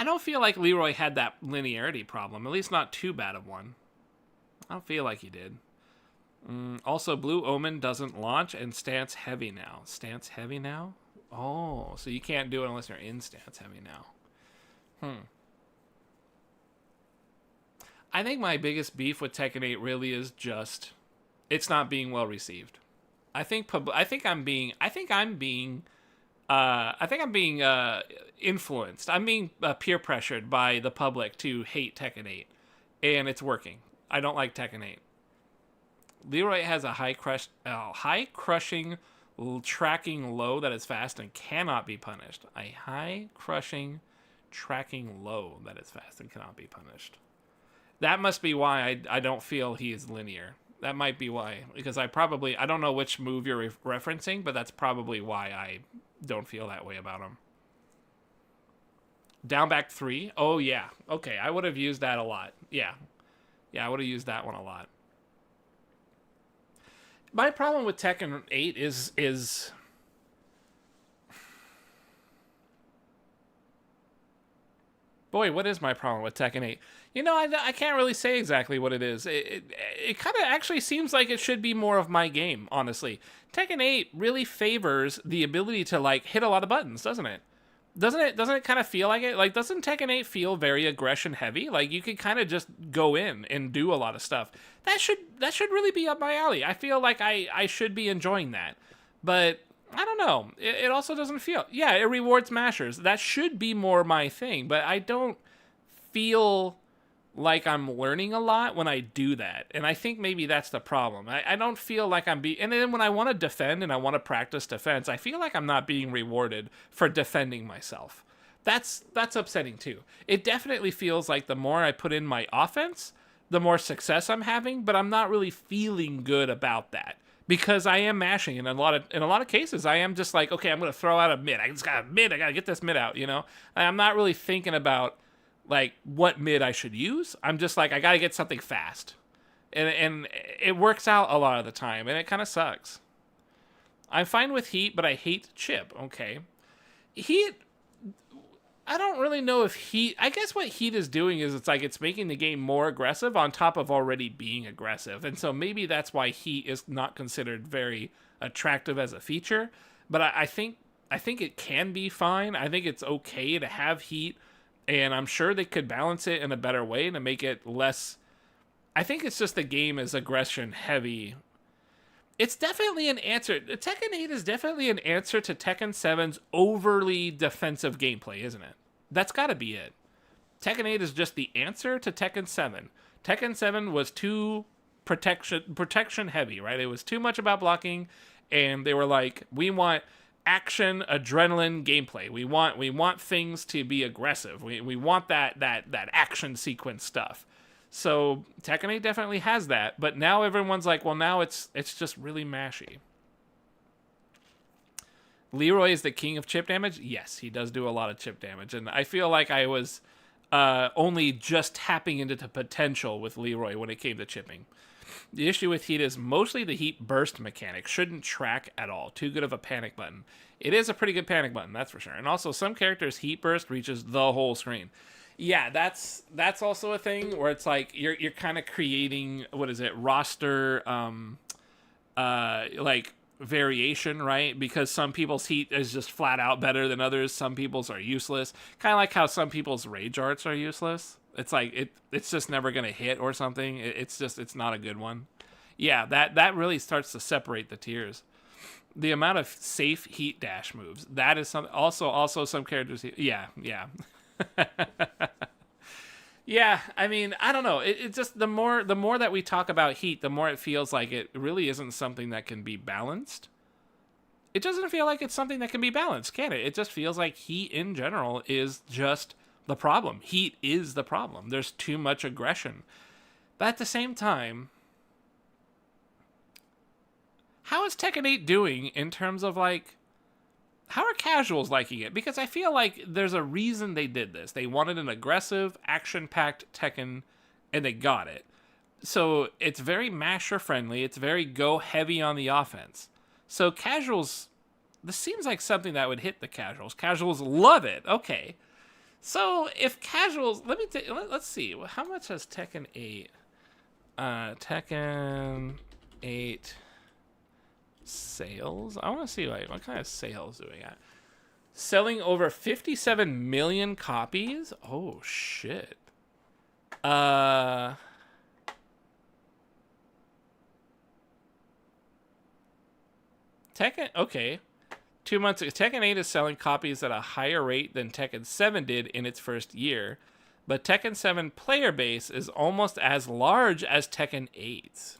I don't feel like Leroy had that linearity problem, at least not too bad of one. I don't feel like he did. Also, Blue Omen doesn't launch and stance heavy now. Stance heavy now? Oh, so you can't do it unless you're in stance heavy now. I think my biggest beef with Tekken 8 really is just it's not being well received. I think I'm being I think I'm being influenced. I'm being peer pressured by the public to hate Tekken 8, and it's working. I don't like Tekken 8. Leroy has a high crushing tracking low that is fast and cannot be punished. A high crushing tracking low that is fast and cannot be punished. That must be why I don't feel he is linear. That might be why, because I don't know which move you're referencing, but that's probably why I don't feel that way about him. Down back 3? Oh, yeah. Okay, I would have used that a lot. Yeah. Yeah, I would have used that one a lot. My problem with Tekken 8 is boy, what is my problem with Tekken 8? You know, I can't really say exactly what it is. It kind of actually seems like it should be more of my game, honestly. Tekken 8 really favors the ability to, like, hit a lot of buttons, doesn't it? Doesn't it kind of feel like it? Like, doesn't Tekken 8 feel very aggression heavy? Like, you could kind of just go in and do a lot of stuff. That should really be up my alley. I feel like I should be enjoying that. But I don't know. It also doesn't feel... Yeah, it rewards mashers. That should be more my thing, but I don't feel like I'm learning a lot when I do that. And I think maybe that's the problem. I don't feel like I'm being... And then when I want to defend and I want to practice defense, I feel like I'm not being rewarded for defending myself. That's upsetting too. It definitely feels like the more I put in my offense, the more success I'm having, but I'm not really feeling good about that. Because I am mashing in a lot of cases. I am just like, okay, I'm gonna throw out a mid. I gotta get this mid out, you know? And I'm not really thinking about like what mid I should use. I'm just like, I gotta get something fast. And it works out a lot of the time, and it kinda sucks. I'm fine with Heat, but I hate Chip. Okay. Heat, I don't really know if Heat... I guess what Heat is doing is it's making the game more aggressive on top of already being aggressive. And so maybe that's why Heat is not considered very attractive as a feature. But I think it can be fine. I think it's okay to have Heat. And I'm sure they could balance it in a better way to make it less... I think it's just the game is aggression heavy. It's definitely an answer. Tekken 8 is definitely an answer to Tekken 7's overly defensive gameplay, isn't it? That's got to be it. Tekken 8 is just the answer to Tekken 7. Tekken 7 was too protection heavy, right? It was too much about blocking, and they were like, we want action, adrenaline gameplay. We want things to be aggressive. We want that action sequence stuff. So Tekken 8 definitely has that, but now everyone's like, well, now it's just really mashy. Leroy is the king of chip damage? Yes, he does do a lot of chip damage, and I feel like I was only just tapping into the potential with Leroy when it came to chipping. The issue with Heat is mostly the Heat burst mechanic shouldn't track at all. Too good of a panic button. It is a pretty good panic button, that's for sure. And also, some characters' Heat burst reaches the whole screen. Yeah, that's also a thing where it's like you're kind of creating, what is it, roster like variation, right? Because some people's Heat is just flat out better than others. Some people's are useless. Kind of like how some people's rage arts are useless. It's like it's just never gonna hit or something. It's not a good one. Yeah, that really starts to separate the tiers. The amount of safe Heat dash moves, that is some also some characters. Yeah. Yeah, I mean, I don't know. It just the more that we talk about Heat, the more it feels like it really isn't something that can be balanced. It doesn't feel like it's something that can be balanced, can it? It just feels like Heat in general is just the problem. Heat is the problem. There's too much aggression. But at the same time, how is Tekken 8 doing in terms of like, how are casuals liking it? Because I feel like there's a reason they did this. They wanted an aggressive, action-packed Tekken, and they got it. So it's very masher-friendly. It's very go heavy on the offense. So casuals, this seems like something that would hit the casuals. Casuals love it. Okay. So if casuals, let's see. How much has Tekken 8? Tekken 8... sales. I want to see what kind of sales doing at. Selling over 57 million copies. Oh shit. Tekken. Okay. 2 months ago, Tekken 8 is selling copies at a higher rate than Tekken 7 did in its first year, but Tekken 7 player base is almost as large as Tekken 8's.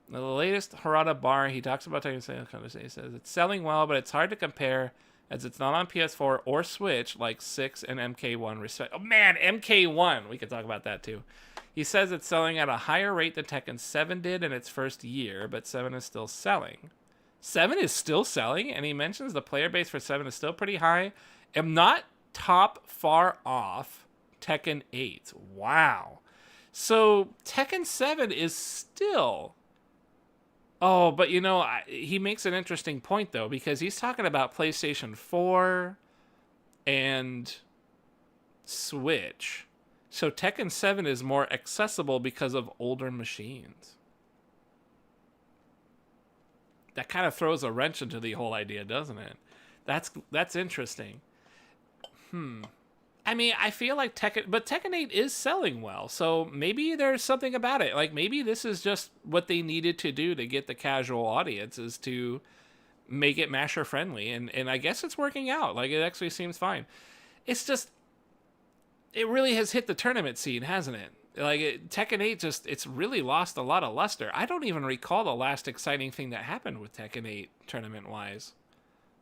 Now, the latest Harada bar, he talks about Tekken 7, he says, it's selling well, but it's hard to compare as it's not on PS4 or Switch like 6 and MK1 respect. Oh man, MK1! We could talk about that too. He says it's selling at a higher rate than Tekken 7 did in its first year, but 7 is still selling. 7 is still selling, and he mentions the player base for 7 is still pretty high. Am not top far off Tekken 8. Wow. So Tekken 7 is still... Oh, but you know, he makes an interesting point, though, because he's talking about PlayStation 4 and Switch. So Tekken 7 is more accessible because of older machines. That kind of throws a wrench into the whole idea, doesn't it? That's interesting. I mean, I feel like Tekken 8 is selling well, so maybe there's something about it. Like, maybe this is just what they needed to do to get the casual audience, is to make it Masher friendly, and I guess it's working out. Like, it actually seems fine. It's just, it really has hit the tournament scene, hasn't it? Like, Tekken 8 it's really lost a lot of luster. I don't even recall the last exciting thing that happened with Tekken 8 tournament-wise.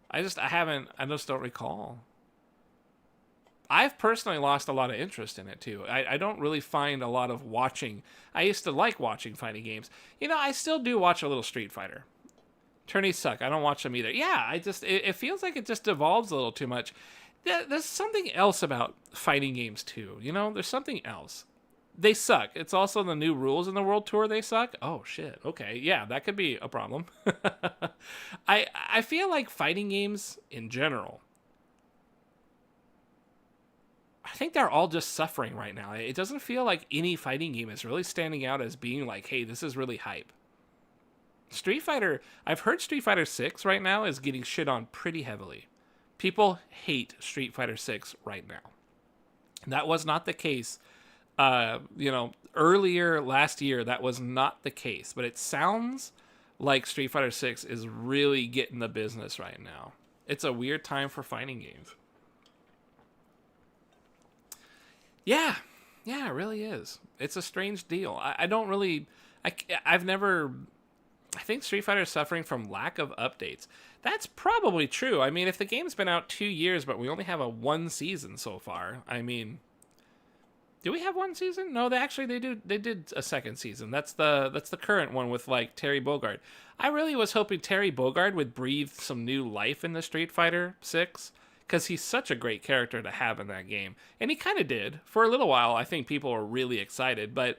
I just don't recall. I've personally lost a lot of interest in it, too. I don't really find a lot of watching. I used to like watching fighting games. You know, I still do watch a little Street Fighter. Tourneys suck. I don't watch them either. Yeah, it feels like it just devolves a little too much. There's something else about fighting games, too. You know, there's something else. They suck. It's also the new rules in the World Tour, they suck. Oh, shit. Okay, yeah, that could be a problem. I feel like fighting games in general, I think they're all just suffering right now. It doesn't feel like any fighting game is really standing out as being like, hey, this is really hype. Street Fighter, I've heard Street Fighter 6 right now is getting shit on pretty heavily. People hate Street Fighter 6 right now. That was not the case. Earlier last year, that was not the case. But it sounds like Street Fighter 6 is really getting the business right now. It's a weird time for fighting games. Yeah, it really is. It's a strange deal. I think Street Fighter is suffering from lack of updates. That's probably true. I mean, if the game's been out 2 years, but we only have a 1 season so far, I mean, do we have 1 season? No, they did a 2nd season. That's the current one with, like, Terry Bogard. I really was hoping Terry Bogard would breathe some new life into Street Fighter 6. Because he's such a great character to have in that game. And he kind of did. For a little while, I think people were really excited. But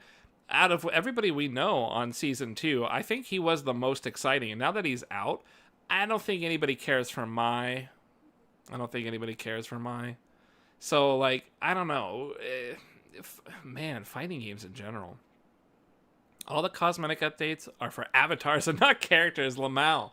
out of everybody we know on Season 2, I think he was the most exciting. And now that he's out, I don't think anybody cares for Mai. So, like, I don't know. Man, fighting games in general. All the cosmetic updates are for avatars and not characters, Lamau.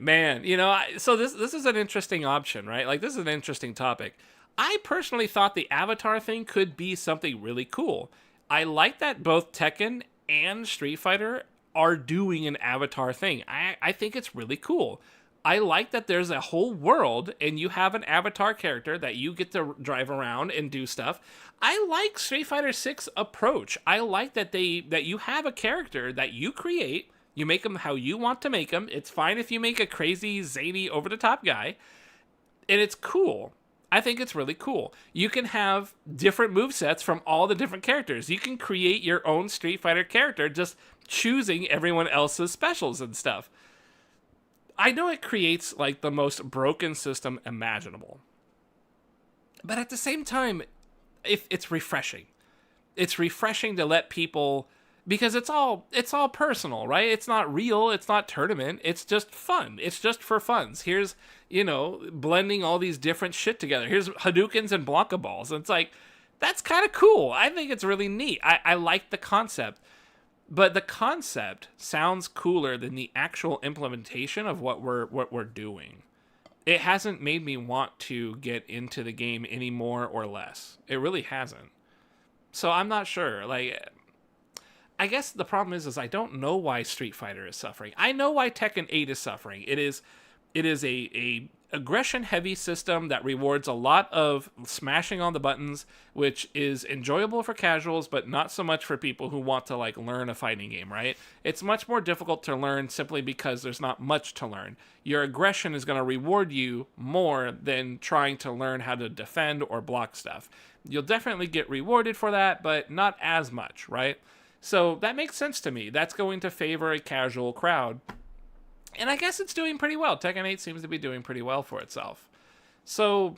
Man, you know, so this is an interesting option, right? Like, this is an interesting topic. I personally thought the avatar thing could be something really cool. I like that both Tekken and Street Fighter are doing an avatar thing. I think it's really cool. I like that there's a whole world and you have an avatar character that you get to drive around and do stuff. I like Street Fighter 6 approach. I like that you have a character that you create. You make them how you want to make them. It's fine if you make a crazy, zany, over-the-top guy. And it's cool. I think it's really cool. You can have different movesets from all the different characters. You can create your own Street Fighter character, just choosing everyone else's specials and stuff. I know it creates, like, the most broken system imaginable. But at the same time, it's refreshing. It's refreshing to let people... Because it's all personal, right? It's not real. It's not tournament. It's just fun. It's just for funs. Here's, blending all these different shit together. Here's Hadoukens and Blanca balls. And it's like, that's kind of cool. I think it's really neat. I like the concept. But the concept sounds cooler than the actual implementation of what we're doing. It hasn't made me want to get into the game any more or less. It really hasn't. So I'm not sure. Like... I guess the problem is I don't know why Street Fighter is suffering. I know why Tekken 8 is suffering. It is It is a aggression heavy system that rewards a lot of smashing on the buttons, which is enjoyable for casuals, but not so much for people who want to like learn a fighting game, right? It's much more difficult to learn simply because there's not much to learn. Your aggression is going to reward you more than trying to learn how to defend or block stuff. You'll definitely get rewarded for that, but not as much, right? So that makes sense to me. That's going to favor a casual crowd. And I guess it's doing pretty well. Tekken 8 seems to be doing pretty well for itself. So,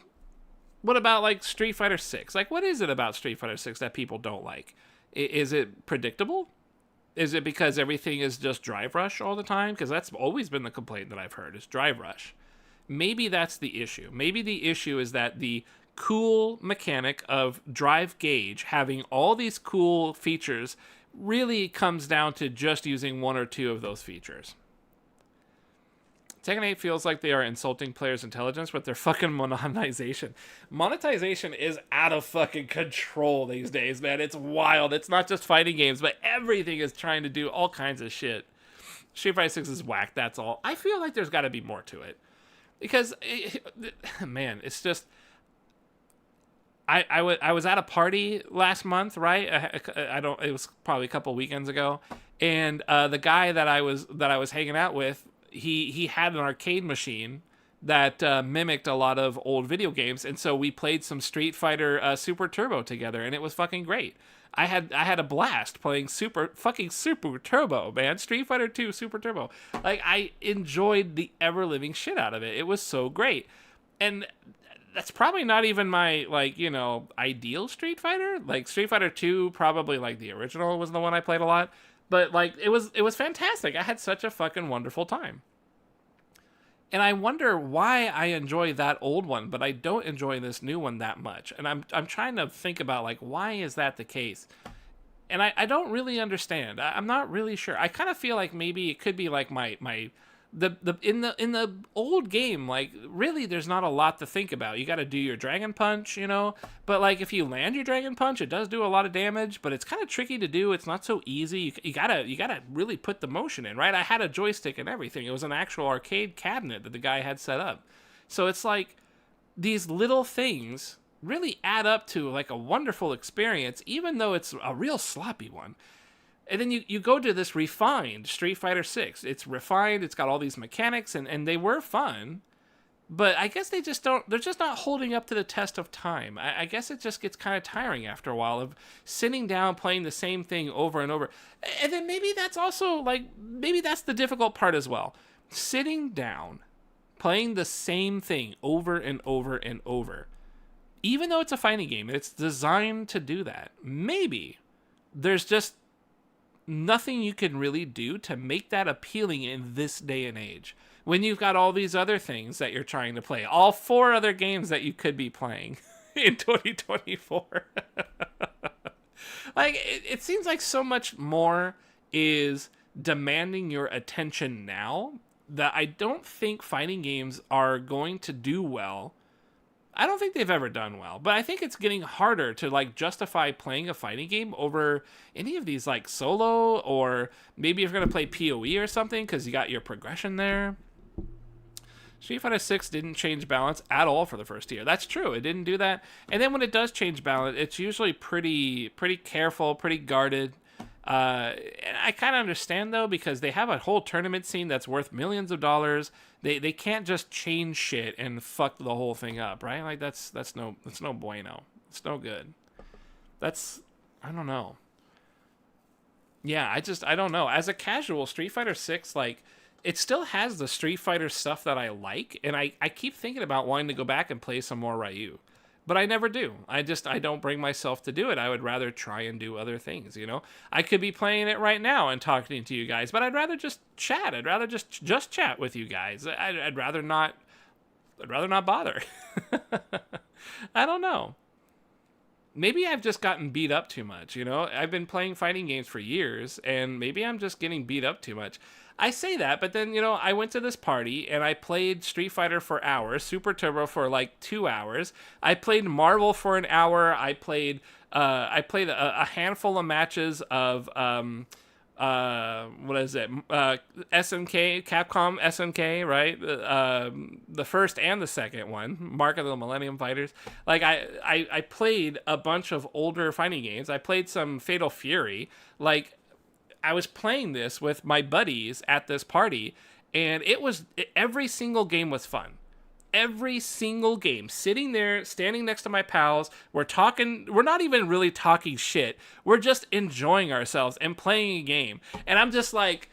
what about, like, Street Fighter 6? Like, what is it about Street Fighter 6 that people don't like? Is it predictable? Is it because everything is just drive rush all the time? Because that's always been the complaint that I've heard, is drive rush. Maybe that's the issue. Maybe the issue is that the cool mechanic of drive gauge, having all these cool features, really comes down to just using one or two of those features. Tekken 8 feels like they are insulting players' intelligence with their fucking monetization. Monetization is out of fucking control these days, man. It's wild. It's not just fighting games, but everything is trying to do all kinds of shit. Street Fighter 6 is whack, that's all. I feel like there's got to be more to it. Because, man, it's just... I was at a party last month, right? It was probably a couple weekends ago, and the guy that I was hanging out with, he had an arcade machine that mimicked a lot of old video games, and so we played some Street Fighter Super Turbo together, and it was fucking great. I had a blast playing Super Turbo, man. Street Fighter 2 Super Turbo. Like, I enjoyed the ever living shit out of it. It was so great, and that's probably not even my, like, you know, ideal Street Fighter. Like, Street Fighter 2, probably, like, the original was the one I played a lot. But, like, it was fantastic. I had such a fucking wonderful time. And I wonder why I enjoy that old one, but I don't enjoy this new one that much. And I'm trying to think about, like, why is that the case? And I don't really understand. I'm not really sure. I kind of feel like maybe it could be, like, in the old game, like, really there's not a lot to think about. You got to do your Dragon Punch, you know, but like if you land your Dragon Punch, it does do a lot of damage, but it's kind of tricky to do. It's not so easy. You gotta really put the motion in, right? I had a joystick and everything. It was an actual arcade cabinet that the guy had set up. So it's like these little things really add up to like a wonderful experience, even though it's a real sloppy one. And then you go to this refined Street Fighter 6. It's refined, it's got all these mechanics, and they were fun. But I guess they're just not holding up to the test of time. I guess it just gets kind of tiring after a while of sitting down playing the same thing over and over. And then maybe that's also, like, maybe that's the difficult part as well. Sitting down, playing the same thing over and over and over. Even though it's a fighting game, and it's designed to do that. Maybe there's just nothing you can really do to make that appealing in this day and age, when you've got all these other things that you're trying to play, all 4 other games that you could be playing in 2024. Like, it seems like so much more is demanding your attention now that I don't think fighting games are going to do well. I don't think they've ever done well, but I think it's getting harder to, like, justify playing a fighting game over any of these, like, solo, or maybe if you're going to play PoE or something, because you got your progression there. Street Fighter 6 didn't change balance at all for the first year. That's true. It didn't do that. And then when it does change balance, it's usually pretty careful, pretty guarded. And I kind of understand, though, because they have a whole tournament scene that's worth millions of dollars. They can't just change shit and fuck the whole thing up, right? Like, that's no bueno. It's no good. I don't know. Yeah, I don't know. As a casual, Street Fighter 6, like, it still has the Street Fighter stuff that I like, and I keep thinking about wanting to go back and play some more Ryu. But I never do. I don't bring myself to do it. I would rather try and do other things, you know? I could be playing it right now and talking to you guys, but I'd rather just chat. I'd rather just chat with you guys. I'd rather not bother. I don't know. Maybe I've just gotten beat up too much, you know? I've been playing fighting games for years, and maybe I'm just getting beat up too much. I say that, but then, you know, I went to this party and I played Street Fighter for hours, Super Turbo for like 2 hours. I played Marvel for an hour. I played a handful of matches of what is it? SNK, Capcom SNK, right? The first and the second one, Mark of the Millennium Fighters. Like I played a bunch of older fighting games. I played some Fatal Fury. Like I was playing this with my buddies at this party, and every single game was fun. Every single game, sitting there, standing next to my pals, we're talking, we're not even really talking shit. We're just enjoying ourselves and playing a game. And I'm just like,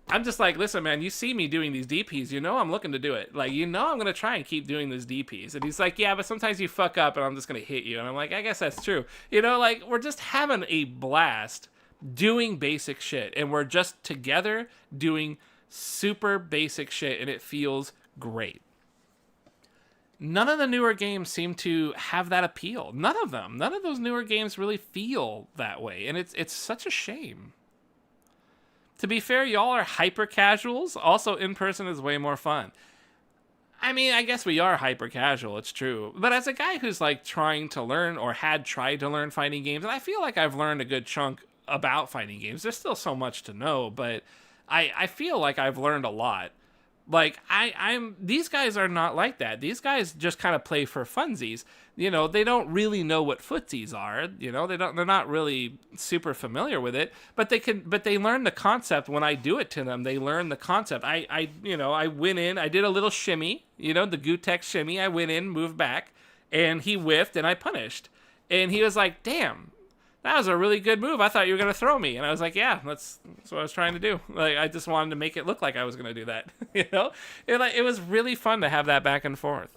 listen, man, you see me doing these DPs, you know I'm looking to do it. Like, you know I'm going to try and keep doing these DPs. And he's like, yeah, but sometimes you fuck up and I'm just going to hit you. And I'm like, I guess that's true. You know, like, we're just having a blast doing basic shit. And we're just together doing super basic shit, and it feels great. None of the newer games seem to have that appeal. None of them. None of those newer games really feel that way. And it's such a shame. To be fair, y'all are hyper casuals. Also, in person is way more fun. I mean, I guess we are hyper casual. It's true. But as a guy who's like trying to learn or had tried to learn fighting games, and I feel like I've learned a good chunk about fighting games. There's still so much to know, but I feel like I've learned a lot. Like, these guys are not like that. These guys just kind of play for funsies. You know, they don't really know what footsies are. You know, they're not really super familiar with it, but they learn the concept when I do it to them. They learn the concept. I went in, I did a little shimmy, the Gootech shimmy. I went in, moved back, and he whiffed, and I punished. And he was like, damn, that was a really good move. I thought you were going to throw me. And I was like, yeah, that's what I was trying to do. Like, I just wanted to make it look like I was going to do that. It was really fun to have that back and forth.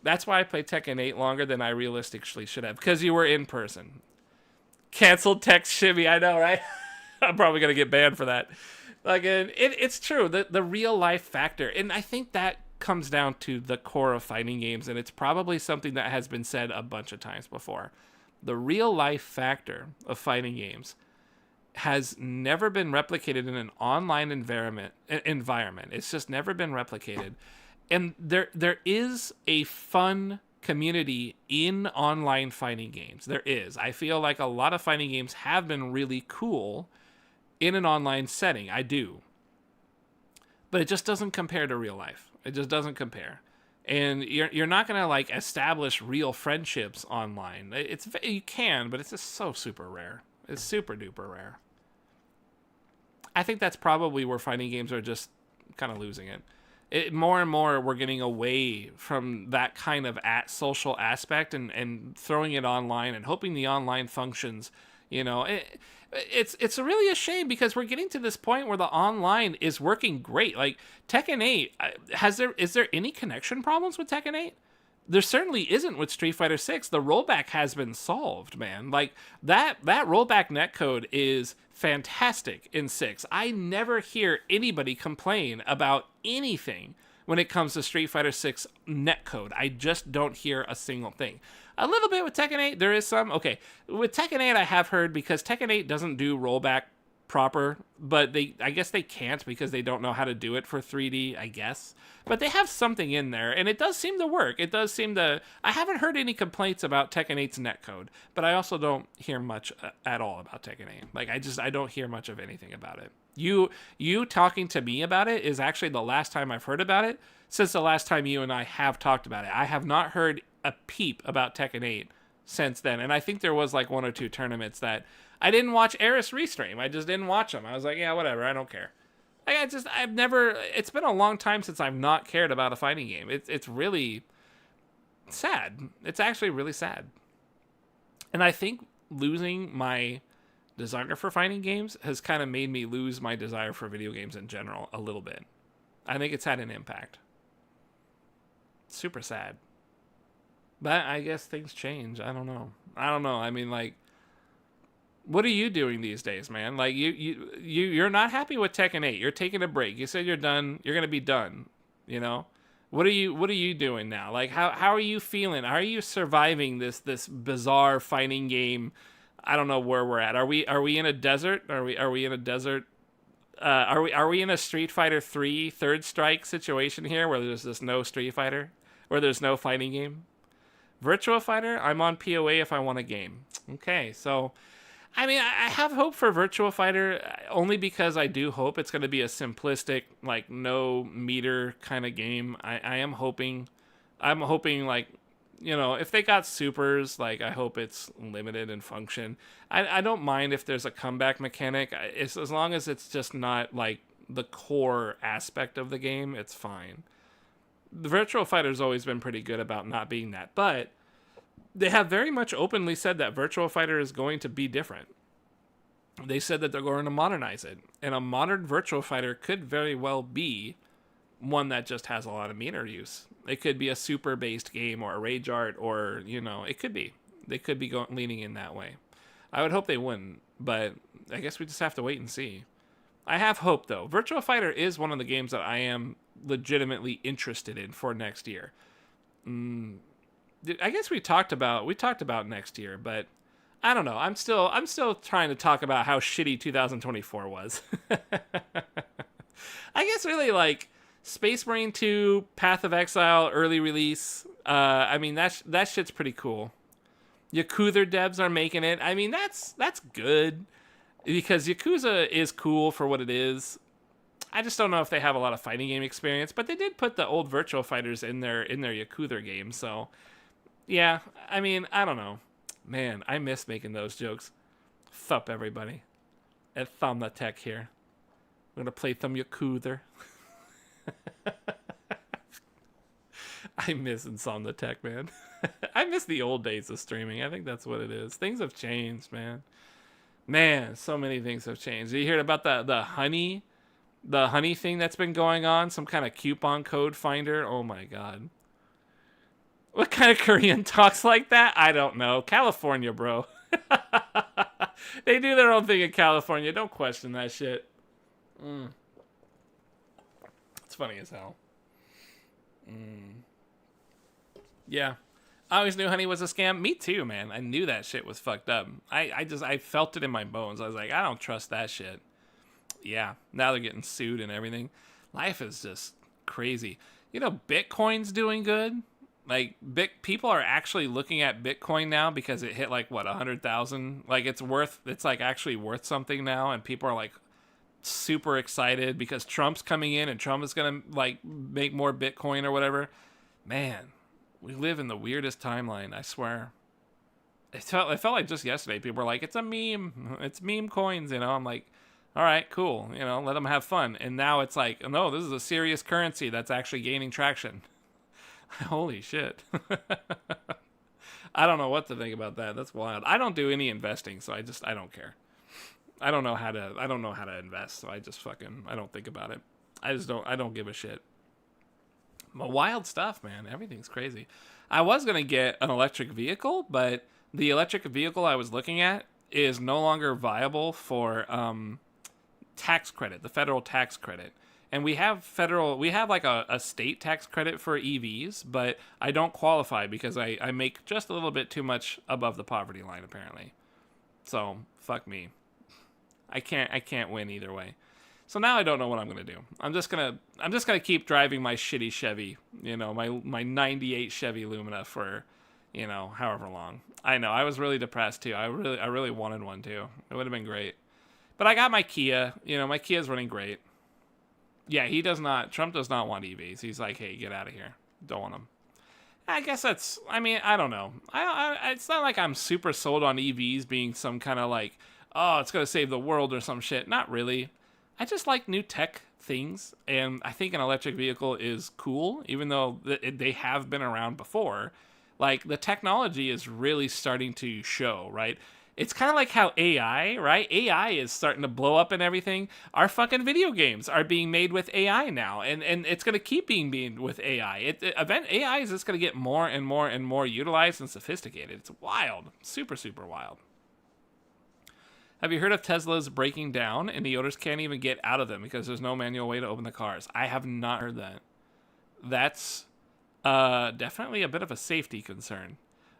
That's why I played Tekken 8 longer than I realistically should have, because you were in person. Canceled text shimmy, I know, right? I'm probably going to get banned for that. Like, it's true, the real life factor. And I think that comes down to the core of fighting games, and it's probably something that has been said a bunch of times before. The real life factor of fighting games has never been replicated in an online environment. It's just never been replicated. And there is a fun community in online fighting games. There is. I feel like a lot of fighting games have been really cool in an online setting. I do. But it just doesn't compare to real life. It just doesn't compare. And you're not going to like establish real friendships online. You can, but it's just so super rare. It's super duper rare. I think that's probably where fighting games are just kind of losing it. More and more we're getting away from that kind of social aspect and throwing it online and hoping the online functions. It's really a shame, because we're getting to this point where the online is working great. Like Tekken 8, is there any connection problems with Tekken 8? There certainly isn't with Street Fighter 6. The rollback has been solved, man. Like that rollback netcode is fantastic in 6. I never hear anybody complain about anything when it comes to Street Fighter 6 netcode. I just don't hear a single thing. A little bit with Tekken 8, there is some. Okay, with Tekken 8 I have heard, because Tekken 8 doesn't do rollback proper, but I guess they can't because they don't know how to do it for 3D, I guess. But they have something in there, and it does seem to work. It does seem to... I haven't heard any complaints about Tekken 8's netcode, but I also don't hear much at all about Tekken 8. Like, I don't hear much of anything about it. You talking to me about it is actually the last time I've heard about it since the last time you and I have talked about it. I have not heard a peep about Tekken 8 since then, and I think there was like 1 or 2 tournaments that I didn't watch Eris restream. I just didn't watch them. I was like, yeah, whatever, I don't care. Like, it's been a long time since I've not cared about a fighting game. It's really sad. It's actually really sad. And I think losing my desire for fighting games has kind of made me lose my desire for video games in general a little bit. I think it's had an impact. Super sad. But I guess things change. I don't know. I mean, like, what are you doing these days, man? Like, you're not happy with Tekken 8. You're taking a break. You said you're done. You're gonna be done. What are you doing now? Like, how are you feeling? How are you surviving this bizarre fighting game? I don't know where we're at. Are we in a desert? Are we in a desert? Are we in a Street Fighter 3 Third Strike situation here, where there's just no Street Fighter, where there's no fighting game? Virtua Fighter, I'm on PoA if I want a game. Okay, so I mean, I have hope for Virtua Fighter only because I do hope it's going to be a simplistic, like no meter kind of game. I am hoping, like, you know, if they got supers, like I hope it's limited in function. I don't mind if there's a comeback mechanic. It's as long as it's just not like the core aspect of the game, it's fine. The Virtua Fighter's always been pretty good about not being that, but they have very much openly said that Virtua Fighter is going to be different. They said that they're going to modernize it, and a modern Virtua Fighter could very well be one that just has a lot of meter use. It could be a super based game or a rage art, or you know, it could be. They could be leaning in that way. I would hope they wouldn't, but I guess we just have to wait and see. I have hope though. Virtua Fighter is one of the games that I am legitimately interested in for next year. I guess we talked about next year, but I don't know. I'm still trying to talk about how shitty 2024 was. I guess really like Space Marine 2, Path of Exile early release. I mean that shit's pretty cool. Yakuza devs are making it. I mean that's good because Yakuza is cool for what it is. I just don't know if they have a lot of fighting game experience, but they did put the old Virtua Fighters in their Yakuza game, so yeah, I mean, I don't know. Man, I miss making those jokes. Thup everybody. At Thumb the Tech here. We're gonna play some Yakuza. I miss Insomnitech, man. I miss the old days of streaming. I think that's what it is. Things have changed, man. Man, so many things have changed. You heard about the honey thing that's been going on? Some kind of coupon code finder? Oh my god. What kind of Korean talks like that? I don't know. California, bro. They do their own thing in California. Don't question that shit. It's funny as hell. Yeah. I always knew honey was a scam. Me too, man. I knew that shit was fucked up. I felt it in my bones. I was like, I don't trust that shit. Yeah. Now they're getting sued and everything. Life is just crazy. You know, Bitcoin's doing good. Like, people are actually looking at Bitcoin now because it hit like what 100,000. Like it's like actually worth something now, and people are like super excited because Trump's coming in and Trump is gonna like make more Bitcoin or whatever. Man, we live in the weirdest timeline. I swear. It felt like just yesterday people were like, it's a meme. It's meme coins. You know, I'm like, all right, cool. You know, let them have fun. And now it's like, no, this is a serious currency that's actually gaining traction. Holy shit. I don't know what to think about that. That's wild. I don't do any investing, so I don't care. I don't know how to invest, so I don't think about it. I don't give a shit. But wild stuff, man. Everything's crazy. I was going to get an electric vehicle, but the electric vehicle I was looking at is no longer viable for tax credit, the federal tax credit. And we have like a state tax credit for EVs, but I don't qualify because I make just a little bit too much above the poverty line, apparently. So, fuck me. I can't win either way. So now I don't know what I'm gonna do. I'm just gonna keep driving my shitty Chevy, you know, my 98 Chevy Lumina for, you know, however long. I know, I was really depressed too. I really wanted one too. It would have been great. But I got my Kia, you know, my Kia's running great. Yeah, Trump does not want EVs. He's like, hey, get out of here. Don't want them. I guess I don't know. It's not like I'm super sold on EVs being some kind of like, oh, it's going to save the world or some shit. Not really. I just like new tech things, and I think an electric vehicle is cool, even though they have been around before. Like, the technology is really starting to show, right? It's kind of like how AI, right? AI is starting to blow up and everything. Our fucking video games are being made with AI now, and it's going to keep being made with AI. AI is just going to get more and more and more utilized and sophisticated. It's wild. Super, super wild. Have you heard of Teslas breaking down and the owners can't even get out of them because there's no manual way to open the cars? I have not heard that. That's definitely a bit of a safety concern.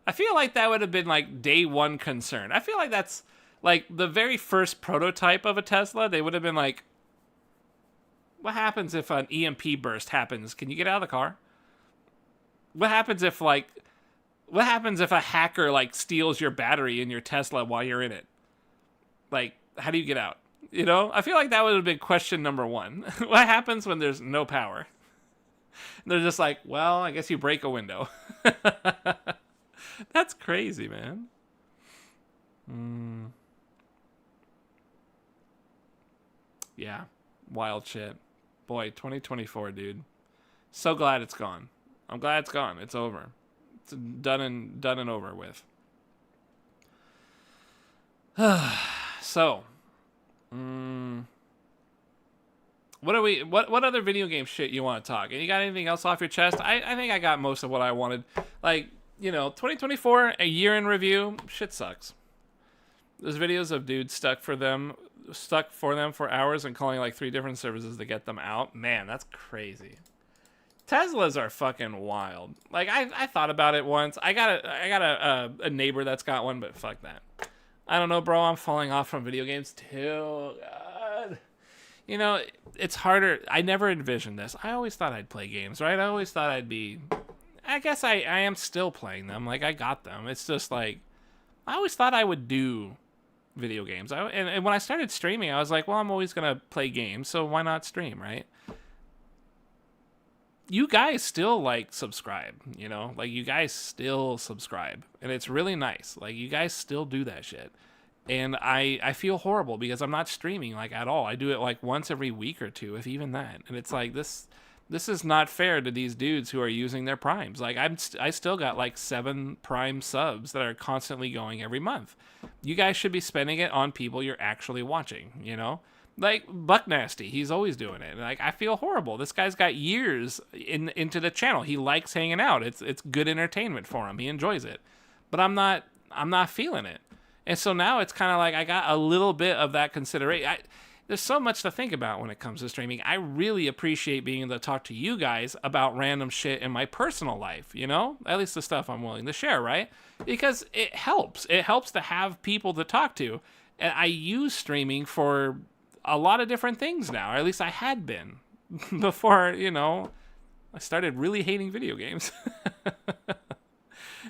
I feel like that would have been like day one concern. I feel like that's like the very first prototype of a Tesla. They would have been like, what happens if an EMP burst happens? Can you get out of the car? What happens if a hacker like steals your battery in your Tesla while you're in it? Like, how do you get out? You know, I feel like that would have been question number one. What happens when there's no power? They're just like, well, I guess you break a window. That's crazy, man. Yeah, wild shit. Boy, 2024, dude. So glad it's gone. I'm glad it's gone. It's over. It's done and over with. So, what other video game shit you want to talk? And you got anything else off your chest? I think I got most of what I wanted. Like, 2024, a year in review, shit sucks. There's videos of dudes stuck for them for hours and calling like 3 different services to get them out. Man, that's crazy. Teslas are fucking wild. Like, I thought about it once. I got a neighbor that's got one, but fuck that. I don't know, bro. I'm falling off from video games too. God. It's harder. I never envisioned this. I always thought I'd play games, right? I always thought I guess I am still playing them. Like, I got them. It's just like, I always thought I would do video games. And when I started streaming, I was like, well, I'm always going to play games, so why not stream, right? You guys still, like, subscribe, Like, you guys still subscribe. And it's really nice. Like, you guys still do that shit. And I feel horrible because I'm not streaming, like, at all. I do it, like, once every week or two, if even that. And it's like, this is not fair to these dudes who are using their primes. Like, I still got, like, 7 prime subs that are constantly going every month. You guys should be spending it on people you're actually watching, Like, Buck Nasty, he's always doing it. Like, I feel horrible. This guy's got years into the channel. He likes hanging out. It's good entertainment for him. He enjoys it. But I'm not feeling it. And so now it's kind of like I got a little bit of that consideration. There's so much to think about when it comes to streaming. I really appreciate being able to talk to you guys about random shit in my personal life, At least the stuff I'm willing to share, right? Because it helps. It helps to have people to talk to. And I use streaming for a lot of different things now, or at least I had been before, I started really hating video games.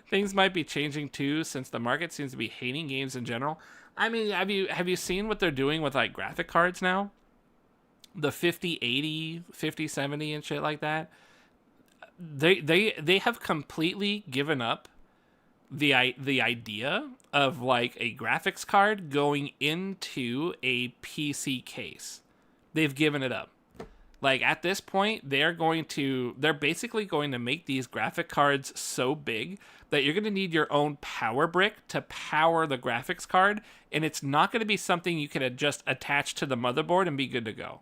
Things might be changing too, since the market seems to be hating games in general. I mean, have you seen what they're doing with like graphic cards now? The 5080, 5070 and shit like that. They have completely given up the idea of like a graphics card going into a PC case. They've given it up. Like, at this point, they're basically going to make these graphic cards so big that you're going to need your own power brick to power the graphics card, and it's not going to be something you can just attach to the motherboard and be good to go.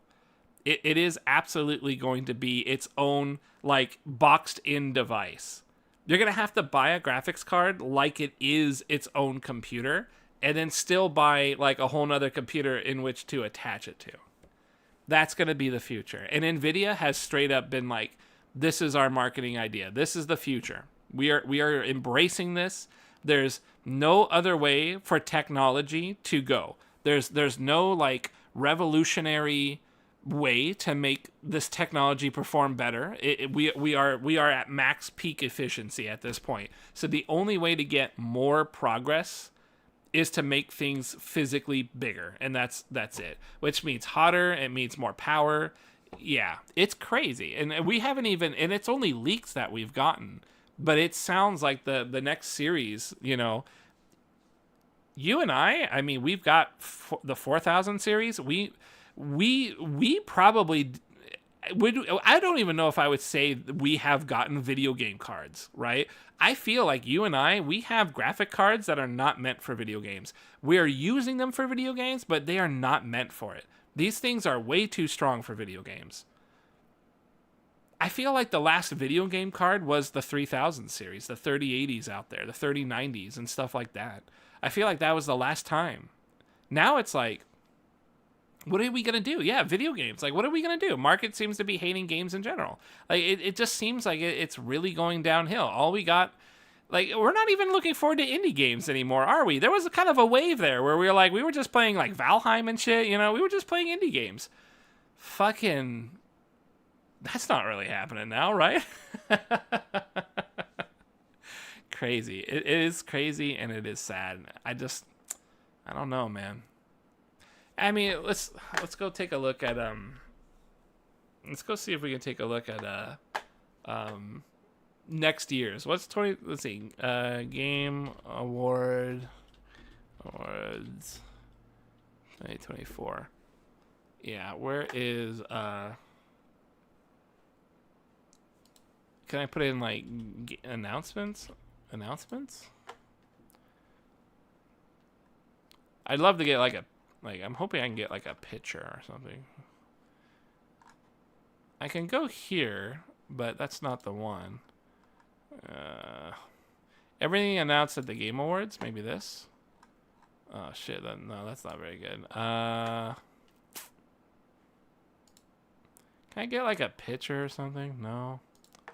It is absolutely going to be its own, like, boxed-in device. You're going to have to buy a graphics card like it is its own computer, and then still buy, like, a whole nother computer in which to attach it to. That's going to be the future. And NVIDIA has straight up been like, this is our marketing idea. This is the future. We are embracing this. There's no other way for technology to go. There's no like revolutionary way to make this technology perform better. We are at max peak efficiency at this point. So the only way to get more progress is to make things physically bigger, and that's it. Which means hotter, it means more power. Yeah, it's crazy. And we haven't even, and it's only leaks that we've gotten, but it sounds like the next series, you and I mean, we've got the 4000 series. We probably I don't even know if I would say we have gotten video game cards, right? I feel like you and I, we have graphic cards that are not meant for video games. We are using them for video games, but they are not meant for it. These things are way too strong for video games. I feel like the last video game card was the 3000 series, the 3080s out there, the 3090s and stuff like that. I feel like that was the last time. Now it's like, what are we going to do? Yeah, video games. Like, what are we going to do? Market seems to be hating games in general. Like, it just seems like it's really going downhill. All we got, like, we're not even looking forward to indie games anymore, are we? There was a kind of a wave there where we were just playing, like, Valheim and shit, we were just playing indie games. Fucking, that's not really happening now, right? Crazy. It is crazy and it is sad. I don't know, man. I mean, let's go take a look at let's go see if we can take a look at next year's. What's 20? Let's see. Game awards 2024. Yeah, where is can I put in like announcements? Announcements? I'd love to get like I'm hoping I can get like a picture or something. I can go here, but that's not the one. Everything announced at the Game Awards. Maybe this. Oh shit! No, that's not very good. Can I get like a picture or something? No.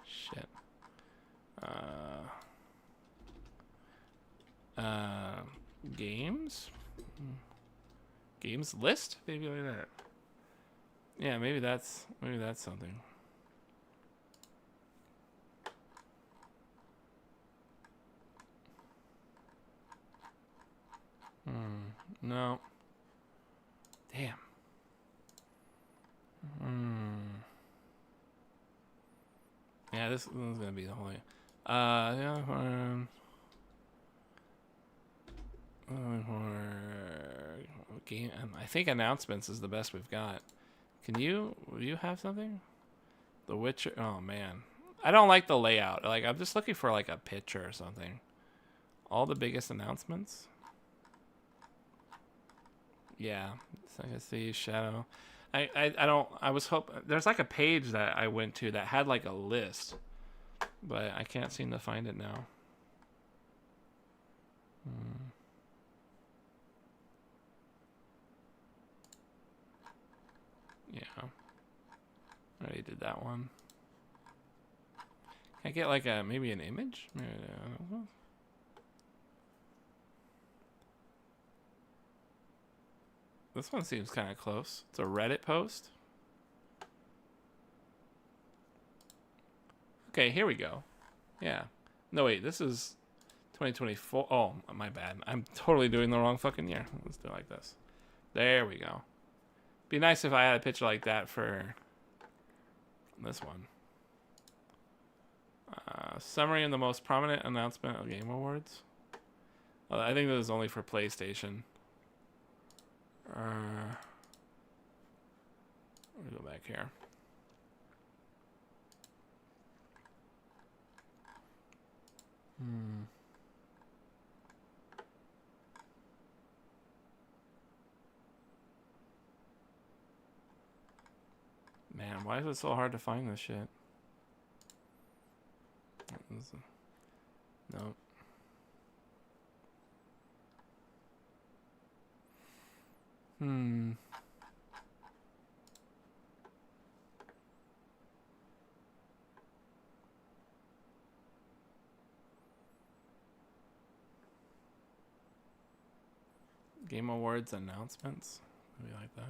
Shit. Games. Games list. Maybe like that. Yeah, maybe that's something. No. Damn. Yeah, this one's gonna be the whole thing. Yeah, game. I think announcements is the best we've got. Will you have something? The Witcher. Oh man, I don't like the layout. Like I'm just looking for like a picture or something. All the biggest announcements. Yeah, so I can see Shadow. I was hoping there's like a page that I went to that had like a list, but I can't seem to find it now. Yeah, I already did that one. Can I get like maybe an image? Maybe, I don't know. This one seems kind of close. It's a Reddit post. Okay, here we go. Yeah. No, wait, this is 2024. Oh, my bad. I'm totally doing the wrong fucking year. Let's do it like this. There we go. Be nice if I had a picture like that for this one. Summary and the most prominent announcement of Game Awards. I think this is only for PlayStation. Let me go back here. Man, why is it so hard to find this shit? Nope. Game Awards announcements. Maybe like that.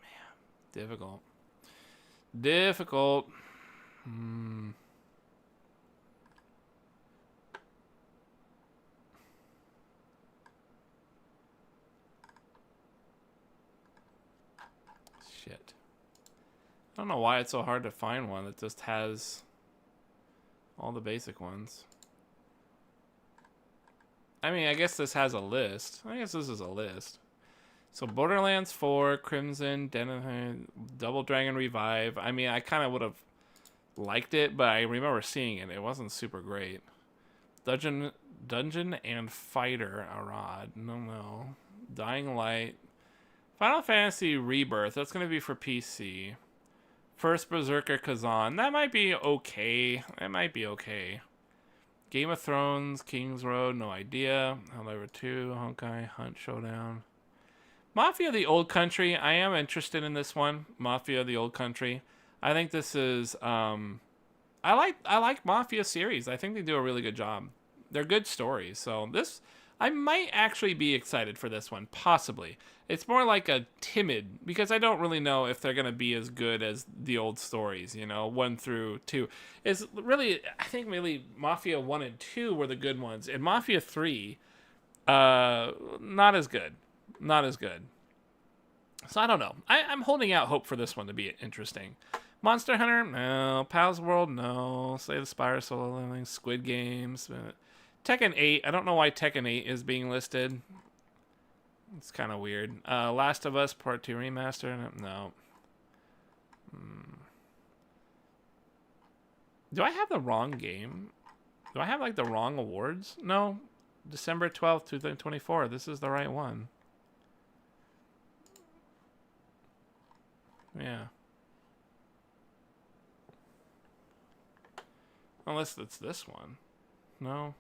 Man, difficult. Difficult. Shit. I don't know why it's so hard to find one that just has all the basic ones. I mean, I guess this has a list. I guess this is a list. So Borderlands 4, Crimson, Double Dragon Revive. I mean, I kind of would have liked it, but I remember seeing it. It wasn't super great. Dungeon and Fighter Arad. No. Dying Light. Final Fantasy Rebirth. That's going to be for PC. First Berserker Kazan. That might be okay. It might be okay. Game of Thrones, King's Road, no idea. Helldivers 2, Honkai, Hunt Showdown. Mafia the Old Country, I am interested in this one. Mafia the Old Country. I think this is I like Mafia series. I think they do a really good job. They're good stories. So this I might actually be excited for this one, possibly. It's more like a timid, because I don't really know if they're going to be as good as the old stories, 1 through 2. Is really, I think really Mafia 1 and 2 were the good ones. And Mafia 3, Not as good. Not as good. So I don't know. I'm holding out hope for this one to be interesting. Monster Hunter, no. Pal's World, no. Slay the Spire, Solo Leveling, Squid Games. Tekken 8, I don't know why Tekken 8 is being listed. It's kind of weird. Last of Us Part 2 Remaster, no. Do I have the wrong game? Do I have, like, the wrong awards? No. December 12th, 2024. This is the right one. Yeah. Unless it's this one. No.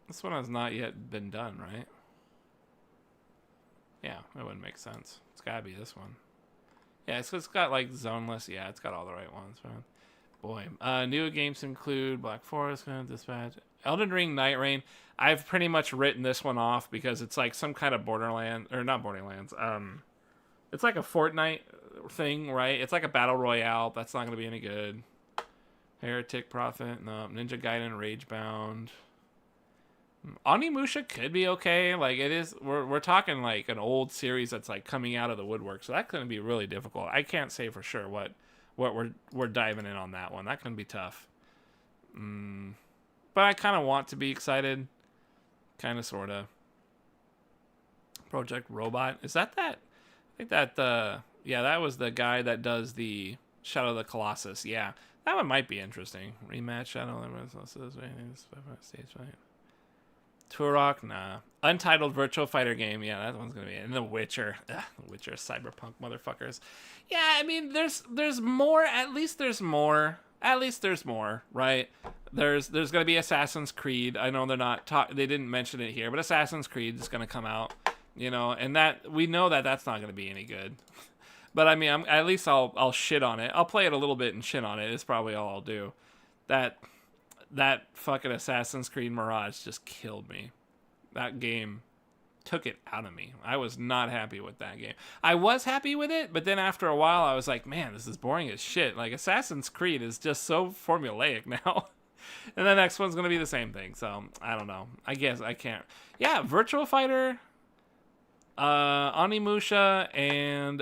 This one has not yet been done, right? Yeah, that wouldn't make sense. It's gotta be this one. Yeah, it's got like zoneless. Yeah, it's got all the right ones, man. Boy. New games include Black Forest, Dispatch, Elden Ring, Night Rain. I've pretty much written this one off because it's like some kind of Borderlands, or not Borderlands. It's like a Fortnite thing, right? It's like a battle royale. That's not gonna be any good. Heretic Prophet, no. Ninja Gaiden, Ragebound. Onimusha could be okay. Like it is, we're talking like an old series that's like coming out of the woodwork, so that's gonna be really difficult. I can't say for sure what we're diving in on that one. That can be tough. But I kind of want to be excited, kind of, sorta. Project Robot, is that? I think that yeah, that was the guy that does the Shadow of the Colossus. Yeah, that one might be interesting. Rematch Shadow of the Colossus. Stage fight. Turok, nah. Untitled Virtual Fighter game, yeah, that one's gonna be it. And The Witcher, The Witcher, cyberpunk motherfuckers. Yeah, I mean, there's more. At least there's more. At least there's more, right? There's gonna be Assassin's Creed. I know they didn't mention it here, but Assassin's Creed is gonna come out, you know, and that we know that that's not gonna be any good. But I mean, at least I'll shit on it. I'll play it a little bit and shit on it. It's probably all I'll do. That fucking Assassin's Creed Mirage just killed me. That game took it out of me. I was not happy with that game. I was happy with it, but then after a while I was like, man, this is boring as shit. Like, Assassin's Creed is just so formulaic now. And the next one's going to be the same thing. So, I don't know. I guess I can't. Yeah, Virtual Fighter, Onimusha, and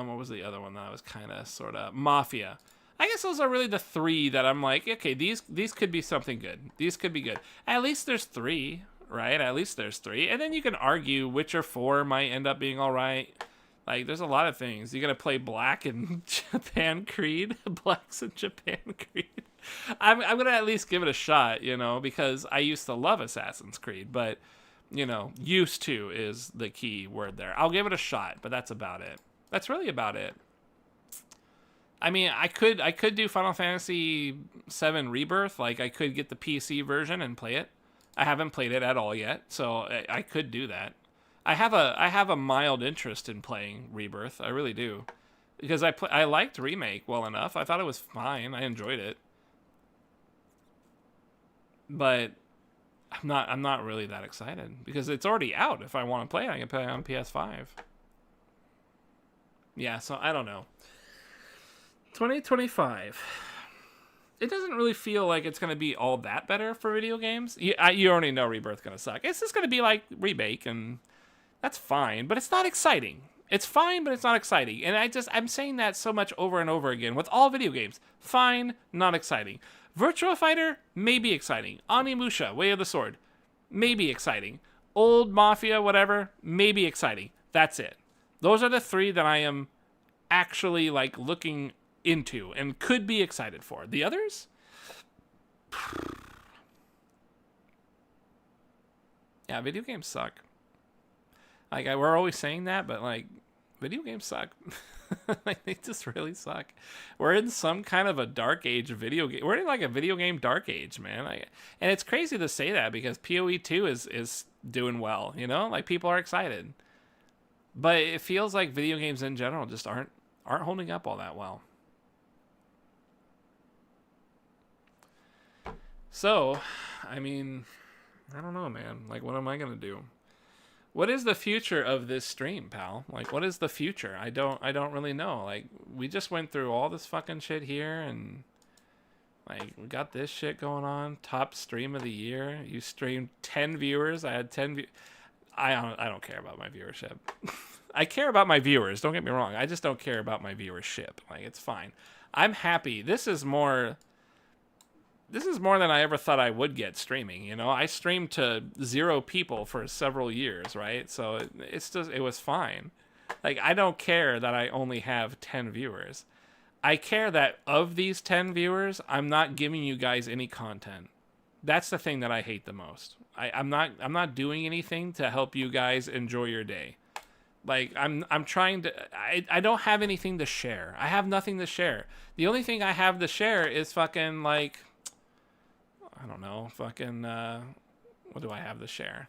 what was the other one that I was kind of sort of... Mafia. I guess those are really the three that I'm like, okay, these could be something good. These could be good. At least there's three, right? At least there's three. And then you can argue Witcher 4 might end up being all right. Like, there's a lot of things. You're going to play Black in Japan Creed? Blacks in Japan Creed? I'm going to at least give it a shot, you know, because I used to love Assassin's Creed. But, you know, used to is the key word there. I'll give it a shot, but that's about it. That's really about it. I mean, I could do Final Fantasy VII Rebirth. Like, I could get the PC version and play it. I haven't played it at all yet, so I could do that. I have a mild interest in playing Rebirth. I really do, because I liked Remake well enough. I thought it was fine. I enjoyed it, but I'm not really that excited because it's already out. If I want to play it, I can play it on PS5. Yeah, so I don't know. 2025. It doesn't really feel like it's going to be all that better for video games. You already know Rebirth's going to suck. It's just going to be like Remake, and that's fine, but it's not exciting. It's fine, but it's not exciting. And I'm saying that so much over and over again with all video games. Fine, not exciting. Virtua Fighter, maybe exciting. Onimusha, Way of the Sword, maybe exciting. Old Mafia, whatever, maybe exciting. That's it. Those are the three that I am actually like looking into and could be excited for. The others, yeah, video games suck. Like, we're always saying that, but like, video games suck. Like, they just really suck. We're in some kind of a dark age of video game. We're in like a video game dark age, man. And it's crazy to say that because PoE 2 is doing well, you know, like people are excited, but it feels like video games in general just aren't holding up all that well. So, I mean, I don't know, man. Like, what am I going to do? What is the future of this stream, pal? Like, what is the future? I don't really know. Like, we just went through all this fucking shit here, and Like, we got this shit going on. Top stream of the year. You streamed 10 viewers. I had 10 I don't care about my viewership. I care about my viewers. Don't get me wrong. I just don't care about my viewership. Like, it's fine. I'm happy. This is more than I ever thought I would get streaming. You know, I streamed to 0 people for several years, right? So it was fine. Like, I don't care that I only have 10 viewers. I care that of these 10 viewers, I'm not giving you guys any content. That's the thing that I hate the most. I'm not doing anything to help you guys enjoy your day. Like, I'm trying to, I don't have anything to share. I have nothing to share. The only thing I have to share is fucking, like, I don't know, fucking, what do I have to share?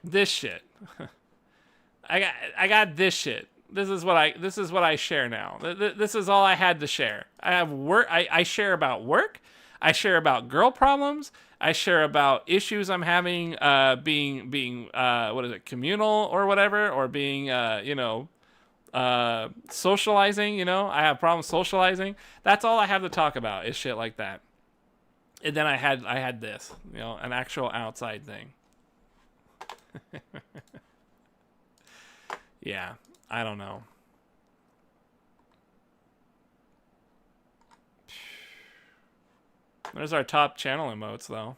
This shit. I got this shit. This is what I share now. This is all I had to share. I have work. I share about work. I share about girl problems. I share about issues I'm having, being what is it, communal or whatever, or being socializing. You know, I have problems socializing. That's all I have to talk about is shit like that. And then I had this, you know, an actual outside thing. Yeah, I don't know. There's our top channel emotes, though.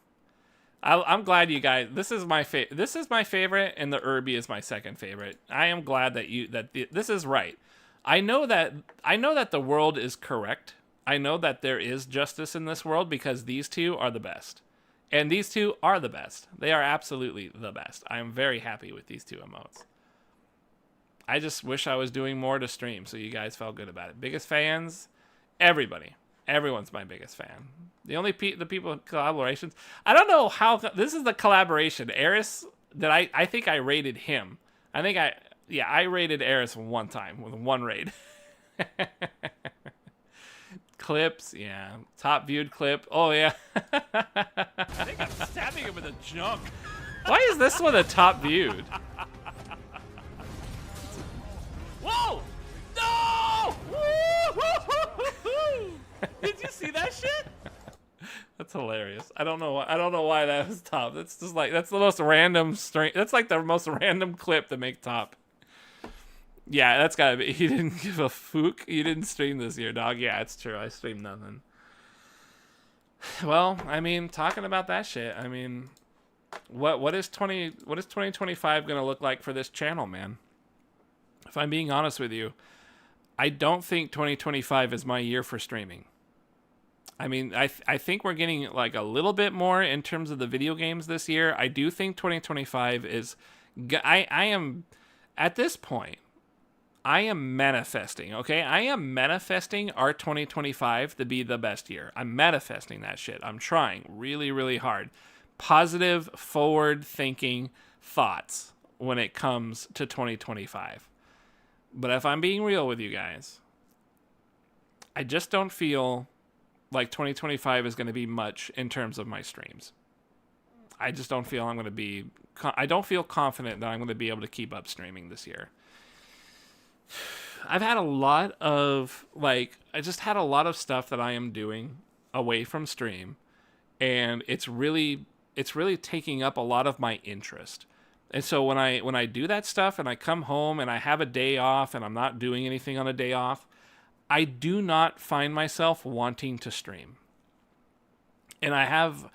I'm glad you guys. This is my favorite, and the Irby is my second favorite. I am glad that this is right. I know that the world is correct. I know that there is justice in this world because these two are the best, and these two are the best. They are absolutely the best. I am very happy with these two emotes. I just wish I was doing more to stream so you guys felt good about it. Biggest fans, everybody. Everyone's my biggest fan. The people in collaborations. I don't know how this is the collaboration. Eris, that I think I rated him. I rated Eris one time with one raid. Clips, yeah. Top viewed clip. Oh yeah. I think I'm stabbing him with a junk. Why is this one a top viewed? Whoa! No! Did you see that shit? That's hilarious. I don't know why that was top. That's just like that's the most random string. That's like the most random clip to make top. Yeah, that's gotta be. He didn't give a fuck. You didn't stream this year, dog. Yeah, it's true. I streamed nothing. Well, I mean, talking about that shit. I mean, what is 2025 gonna look like for this channel, man? If I'm being honest with you, I don't think 2025 is my year for streaming. I mean, I think we're getting like a little bit more in terms of the video games this year. I do think 2025 is... I am... At this point, I am manifesting, okay? I am manifesting our 2025 to be the best year. I'm manifesting that shit. I'm trying really, really hard. Positive, forward-thinking thoughts when it comes to 2025. But if I'm being real with you guys, I just don't feel like 2025 is going to be much in terms of my streams. I just don't feel I'm going to be... I don't feel confident that I'm going to be able to keep up streaming this year. I've had a lot of... I just had a lot of stuff that I am doing away from stream, and it's really taking up a lot of my interest. And so when I do that stuff and I come home and I have a day off and I'm not doing anything on a day off, I do not find myself wanting to stream. And I have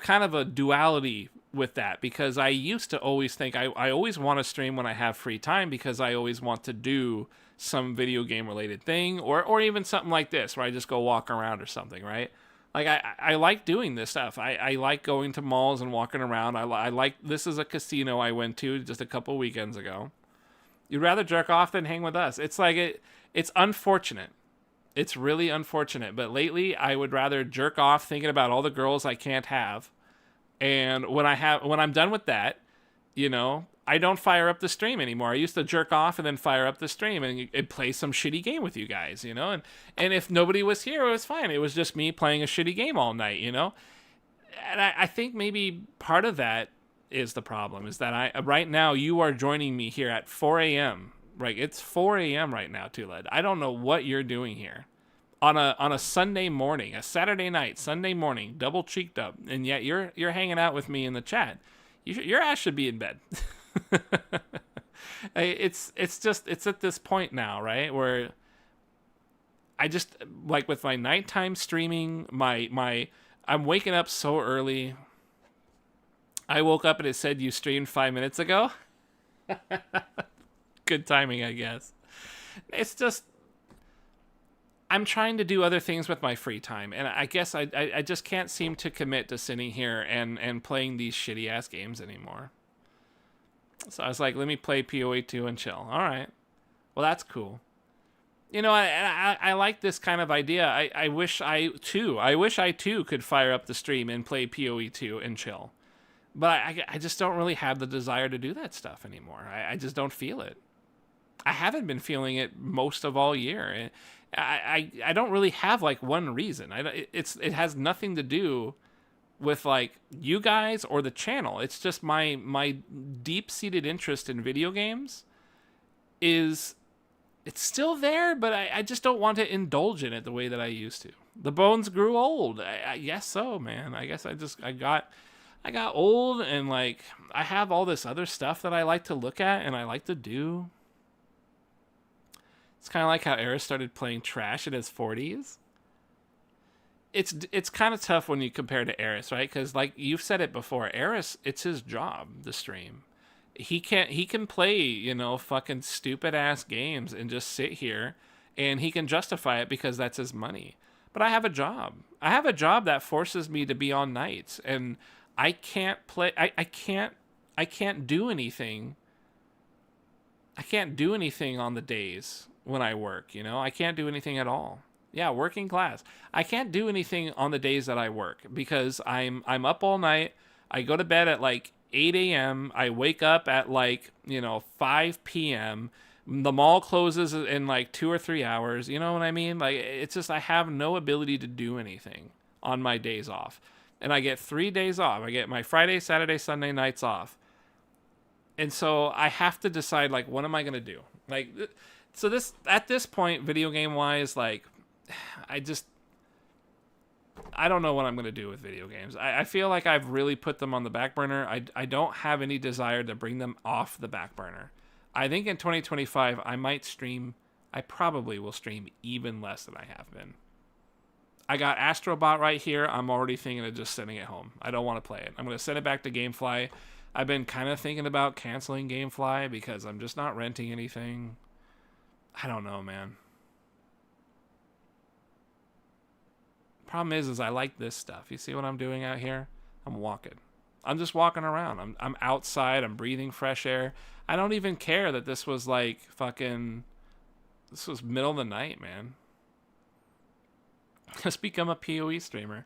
kind of a duality with that because I used to always think I always want to stream when I have free time because I always want to do some video game related thing or even something like this where I just go walk around or something, right? Like, I like doing this stuff. I like going to malls and walking around. I like... This is a casino I went to just a couple weekends ago. You'd rather jerk off than hang with us. It's like... It's unfortunate. It's really unfortunate. But lately, I would rather jerk off thinking about all the girls I can't have. And when I'm done with that, you know, I don't fire up the stream anymore. I used to jerk off and then fire up the stream and play some shitty game with you guys, you know? And if nobody was here, it was fine. It was just me playing a shitty game all night, you know? And I think maybe part of that is the problem, is that right now you are joining me here at 4 a.m. Like, it's 4 a.m. right now, Tuled. I don't know what you're doing here. On a Sunday morning, a Saturday night, Sunday morning, double cheeked up, and yet you're hanging out with me in the chat. Your ass should be in bed. It's at this point now, right, where I just, like, with my nighttime streaming, I'm waking up so early. I woke up and it said you streamed 5 minutes ago. Good timing, I guess. It's just, I'm trying to do other things with my free time, and I guess I just can't seem to commit to sitting here and playing these shitty ass games anymore. So I was like, let me play PoE 2 and chill. All right, well, that's cool. You know, I like this kind of idea. I wish I too could fire up the stream and play PoE 2 and chill, but I just don't really have the desire to do that stuff anymore. I just don't feel it. I haven't been feeling it most of all year. I don't really have like one reason. It has nothing to do with like you guys or the channel. It's just my deep-seated interest in video games it's still there, but I just don't want to indulge in it the way that I used to. The bones grew old. I guess so, man. I guess I got old, and like I have all this other stuff that I like to look at and I like to do. It's kind of like how Eris started playing trash in his 40s. It's kind of tough when you compare to Eris, right? Because like you've said it before, Eris, it's his job to stream. He can play, you know, fucking stupid ass games and just sit here, and he can justify it because that's his money. But I have a job. I have a job that forces me to be on nights, and I can't play. I can't do anything. I can't do anything on the days when I work, you know? I can't do anything at all. Yeah, working class. I can't do anything on the days that I work because I'm up all night. I go to bed at like 8 a.m. I wake up at like, you know, 5 p.m. The mall closes in like 2 or 3 hours. You know what I mean? Like, it's just, I have no ability to do anything on my days off. And I get 3 days off. I get my Friday, Saturday, Sunday nights off. And so I have to decide, like, what am I going to do? Like, so this, at this point, video game wise, like, I don't know what I'm going to do with video games. I feel like I've really put them on the back burner. I don't have any desire to bring them off the back burner. I think in 2025, I might stream. I probably will stream even less than I have been. I got Astrobot right here. I'm already thinking of just sending it home. I don't want to play it. I'm going to send it back to Gamefly. I've been kind of thinking about canceling Gamefly because I'm just not renting anything. I don't know, man. Problem is I like this stuff. You see what I'm doing out here? I'm walking. I'm just walking around. I'm outside. I'm breathing fresh air. I don't even care that this was like fucking... This was middle of the night, man. Just become a PoE streamer.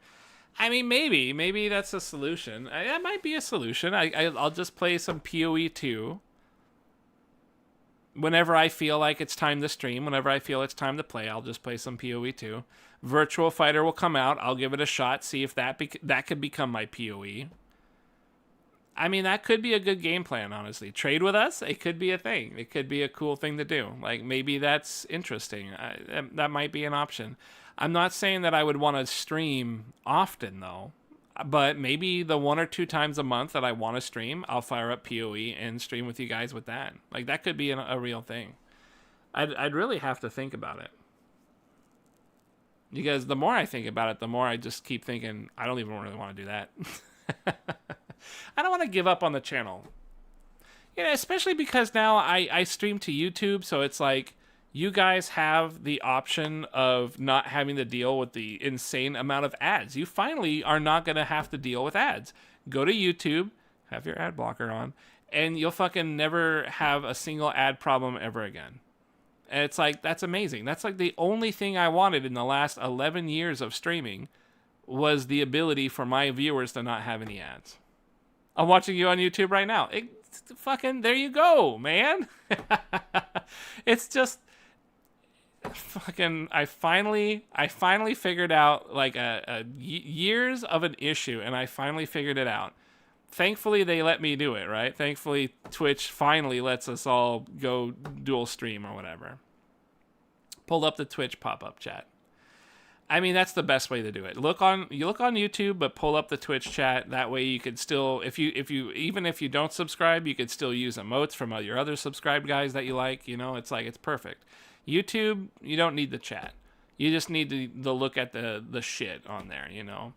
I mean, maybe that's a solution. That might be a solution. I'll just play some PoE 2 whenever I feel like it's time to stream. Whenever I feel it's time to play, I'll just play some PoE 2. Virtual Fighter will come out. I'll give it a shot. See if that could become my PoE. I mean, that could be a good game plan, honestly. Trade with us? It could be a thing. It could be a cool thing to do. Like, maybe that's interesting. That might be an option. I'm not saying that I would want to stream often, though. But maybe the 1 or 2 times a month that I want to stream, I'll fire up PoE and stream with you guys with that. Like, that could be a real thing. I'd really have to think about it. Because the more I think about it, the more I just keep thinking, I don't even really want to do that. I don't want to give up on the channel. You know, especially because now I stream to YouTube, so it's like you guys have the option of not having to deal with the insane amount of ads. You finally are not going to have to deal with ads. Go to YouTube, have your ad blocker on, and you'll fucking never have a single ad problem ever again. And it's like, that's amazing. That's like the only thing I wanted in the last 11 years of streaming was the ability for my viewers to not have any ads. I'm watching you on YouTube right now. Fucking, there you go, man. It's just fucking, I finally figured out like a years of an issue, and I finally figured it out. thankfully they let me do it, right? Thankfully Twitch finally lets us all go dual stream or whatever. Pulled up the Twitch pop-up chat. I mean, that's the best way to do it. You look on YouTube, but pull up the Twitch chat. That way you could still, even if you don't subscribe, you could still use emotes from your other subscribed guys that you like. You know, it's perfect. YouTube, you don't need the chat. You just need to look at the shit on there, you know.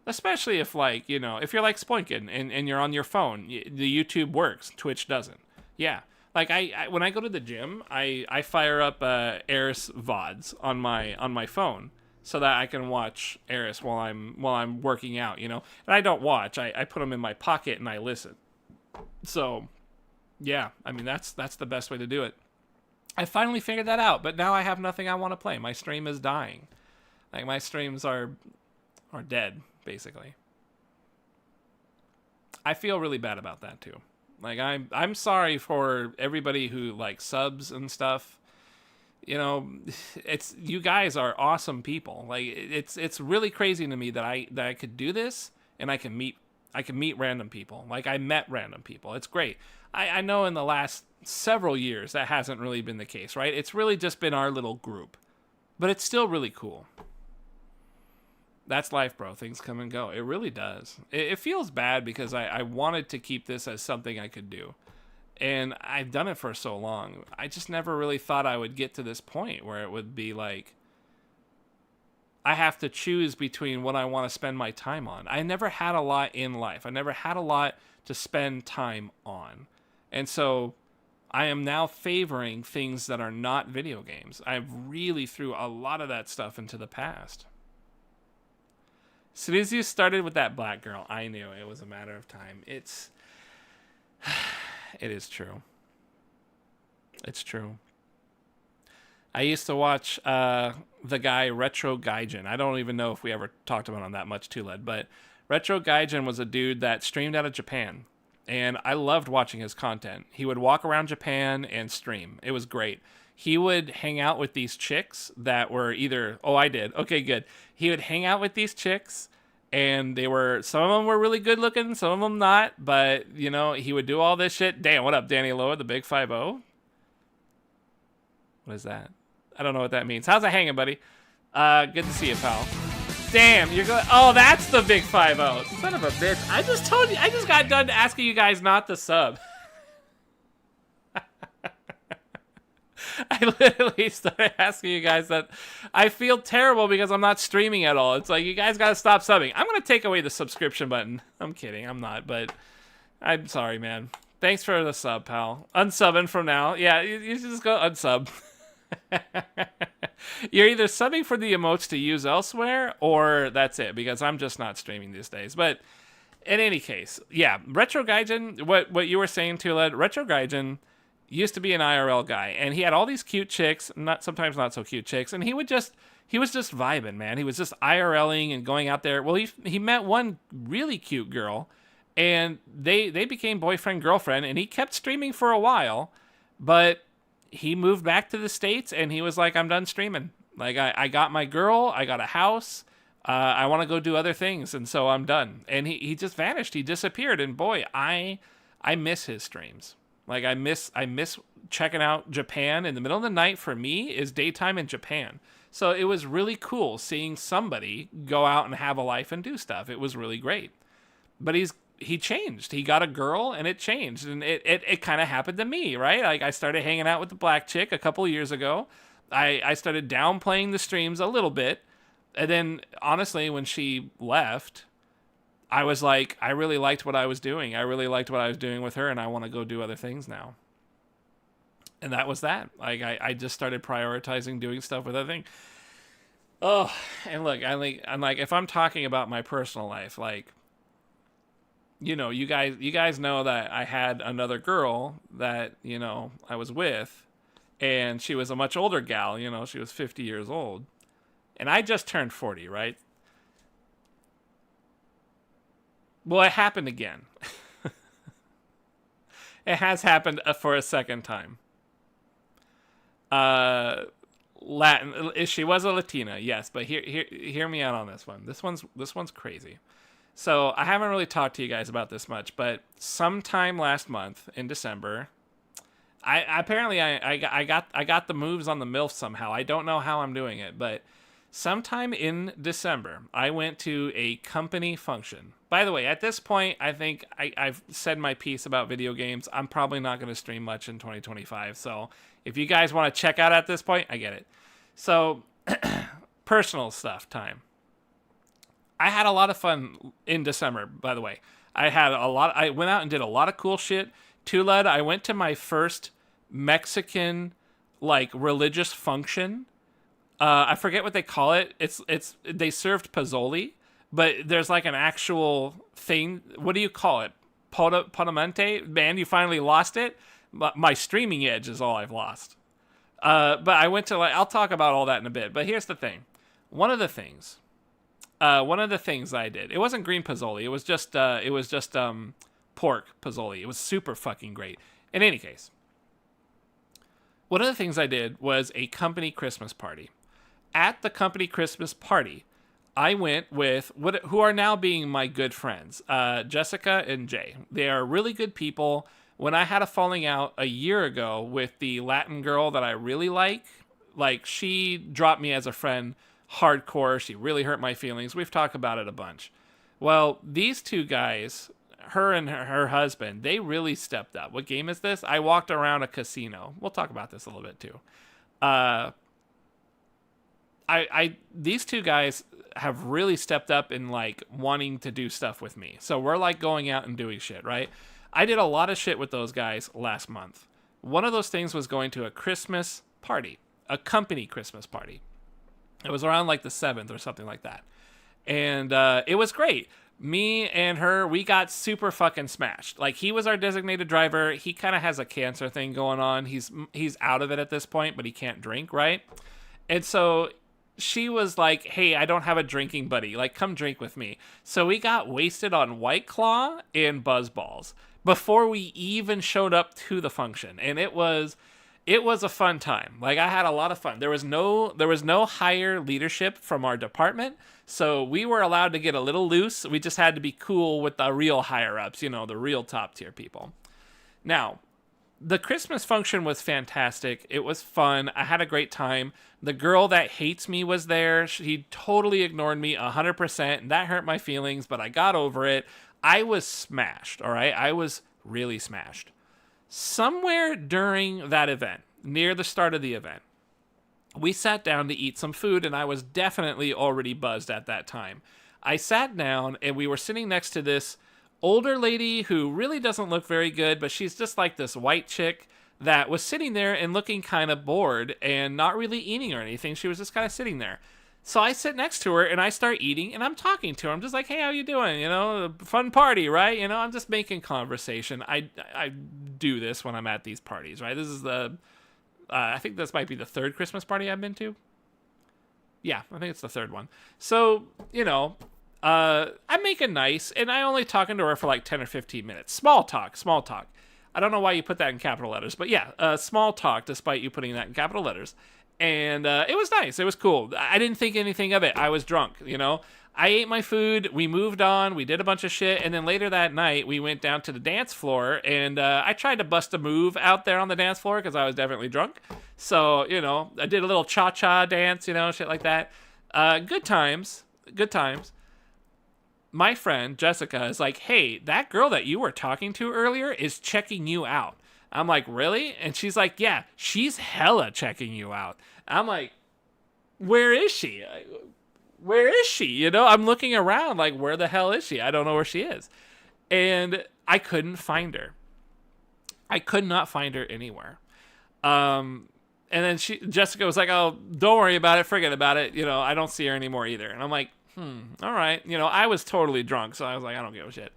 Especially if, like, you know, if you're like Spoinkin and you're on your phone, the YouTube works, Twitch doesn't. Yeah. Like, I when I go to the gym, I fire up Eris VODs on my phone, so that I can watch Eris while I'm working out, you know. And I don't watch. I put them in my pocket and I listen. So, yeah, I mean that's the best way to do it. I finally figured that out, but now I have nothing I want to play. My stream is dying. Like, my streams are dead, basically. I feel really bad about that too. Like, I'm sorry for everybody who like subs and stuff. You know, it's, you guys are awesome people. Like, it's really crazy to me that I could do this and I can meet random people. Like, I met random people. It's great. I know in the last several years that hasn't really been the case, right? It's really just been our little group. But it's still really cool. That's life, bro. Things come and go. It really does. It feels bad because I wanted to keep this as something I could do. And I've done it for so long. I just never really thought I would get to this point where it would be like, I have to choose between what I want to spend my time on. I never had a lot in life. I never had a lot to spend time on. And so I am now favoring things that are not video games. I've really threw a lot of that stuff into the past. As soon as you started with that black girl, I knew it was a matter of time. It is true. It's true. I used to watch the guy Retro Gaijin. I don't even know if we ever talked about him that much, Tuled, but Retro Gaijin was a dude that streamed out of Japan, and I loved watching his content. He would walk around Japan and stream. It was great. He would hang out with these chicks that were either... Oh, I did. Okay, good. He would hang out with these chicks, and some of them were really good looking, some of them not, but, you know, he would do all this shit. Damn, what up, Danny Loa, the Big 5-0? What is that? I don't know what that means. How's it hanging, buddy? Good to see you, pal. Damn, you're going... Oh, that's the Big 5-0. Son of a bitch. I just told you... I just got done asking you guys not to sub. I literally started asking you guys that. I feel terrible because I'm not streaming at all. It's like, you guys gotta stop subbing. I'm gonna take away the subscription button. I'm kidding, I'm not, but I'm sorry, man. Thanks for the sub, pal. Unsubbing from now. Yeah, you just go unsub. You're either subbing for the emotes to use elsewhere, or that's it, because I'm just not streaming these days. But in any case, yeah, Retro Gaijin, what you were saying, Tuled, Retro Gaijin used to be an IRL guy, and he had all these cute chicks, sometimes not so cute chicks, and he was just vibing, man. He was just IRLing and going out there. Well, he met one really cute girl, and they became boyfriend girlfriend, and he kept streaming for a while, but he moved back to the States, and he was like, I'm done streaming. Like, I got my girl, I got a house, I want to go do other things, and so I'm done. And he just vanished. He disappeared, and boy, I miss his streams. Like, I miss checking out Japan in the middle of the night. For me, is daytime in Japan. So it was really cool seeing somebody go out and have a life and do stuff. It was really great. But he changed. He got a girl, and it changed. And it kind of happened to me, right? Like, I started hanging out with the black chick a couple years ago. I started downplaying the streams a little bit. And then, honestly, when she left, I was like, I really liked what I was doing. I really liked what I was doing with her, and I want to go do other things now. And that was that. Like, I just started prioritizing doing stuff with other things. Oh, and look, I'm like, if I'm talking about my personal life, like, you know, you guys know that I had another girl that, you know, I was with, and she was a much older gal, you know, she was 50 years old. And I just turned 40, right? Well, it happened again. It has happened for a second time. Latin. She was a Latina, yes, but hear me out on this one. This one's crazy. So I haven't really talked to you guys about this much, but sometime last month in December, I got the moves on the MILF somehow. I don't know how I'm doing it, but sometime in December, I went to a company function. By the way, at this point, I think I've said my piece about video games. I'm probably not going to stream much in 2025. So if you guys want to check out at this point, I get it. So personal stuff time. I had a lot of fun in December, by the way. I went out and did a lot of cool shit. Tulad, I went to my first Mexican like religious function. I forget what they call it. It's they served pozole, but there's like an actual thing. What do you call it? Podamente? Man, you finally lost it. My streaming edge is all I've lost. But I went to I'll talk about all that in a bit. But here's the thing. One of the things I did. It wasn't green pozole. It was just pork pozole. It was super fucking great. In any case, one of the things I did was a company Christmas party. At the company Christmas party, I went with who are now being my good friends, Jessica and Jay. They are really good people. When I had a falling out a year ago with the Latin girl that I really like she dropped me as a friend hardcore. She really hurt my feelings. We've talked about it a bunch. Well, these two guys, her and her husband, they really stepped up. What game is this? I walked around a casino. We'll talk about this a little bit too. These two guys have really stepped up in like wanting to do stuff with me. So we're like going out and doing shit, right? I did a lot of shit with those guys last month. One of those things was going to a Christmas party, a company Christmas party. It was around like the 7th or something like that. And it was great. Me and her, we got super fucking smashed. Like, he was our designated driver. He kind of has a cancer thing going on. He's out of it at this point, but he can't drink, right? And so she was like, hey, I don't have a drinking buddy. Like, come drink with me. So we got wasted on White Claw and Buzzballs before we even showed up to the function. And it was a fun time. Like, I had a lot of fun. There was no higher leadership from our department, so we were allowed to get a little loose. We just had to be cool with the real higher ups, the real top tier people. Now, the Christmas function was fantastic. It was fun. I had a great time. The girl that hates me was there. She totally ignored me 100%, and that hurt my feelings, but I got over it. I was smashed, all right? I was really smashed. Somewhere during that event, near the start of the event, we sat down to eat some food, and I was definitely already buzzed at that time. I sat down, and we were sitting next to this older lady who really doesn't look very good, but she's just like this white chick that was sitting there and looking kind of bored and not really eating or anything. She was just kind of sitting there. So I sit next to her and I start eating and I'm talking to her. I'm just like, hey, how you doing? Fun party, right? I'm just making conversation. I do this when I'm at these parties, right? This is I think this might be the third Christmas party I've been to. Yeah, I think it's the third one. So, I'm making nice and I only talking to her for like 10 or 15 minutes. Small talk. I don't know why you put that in capital letters, but yeah, small talk despite you putting that in capital letters. And it was nice. It was cool. I didn't think anything of it. I was drunk, I ate my food. We moved on. We did a bunch of shit. And then later that night, we went down to the dance floor. And I tried to bust a move out there on the dance floor because I was definitely drunk. So, I did a little cha-cha dance, shit like that. Good times. My friend, Jessica, is like, hey, that girl that you were talking to earlier is checking you out. I'm like, really? And she's like, yeah, she's hella checking you out. I'm like, where is she? I'm looking around like, where the hell is she? I don't know where she is. And I couldn't find her. I could not find her anywhere. And then Jessica was like, oh, don't worry about it. Forget about it. I don't see her anymore either. And I'm like, all right. I was totally drunk. So I was like, I don't give a shit.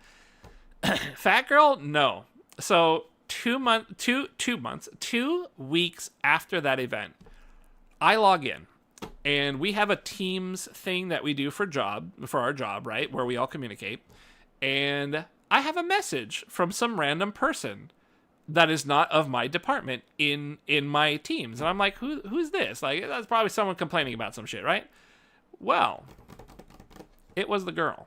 Fat girl? No. So 2 weeks after that event, I log in and we have a Teams thing that we do for our job, right? Where we all communicate. And I have a message from some random person that is not of my department in my Teams. And I'm like, who's this? Like, that's probably someone complaining about some shit, right? Well, it was the girl.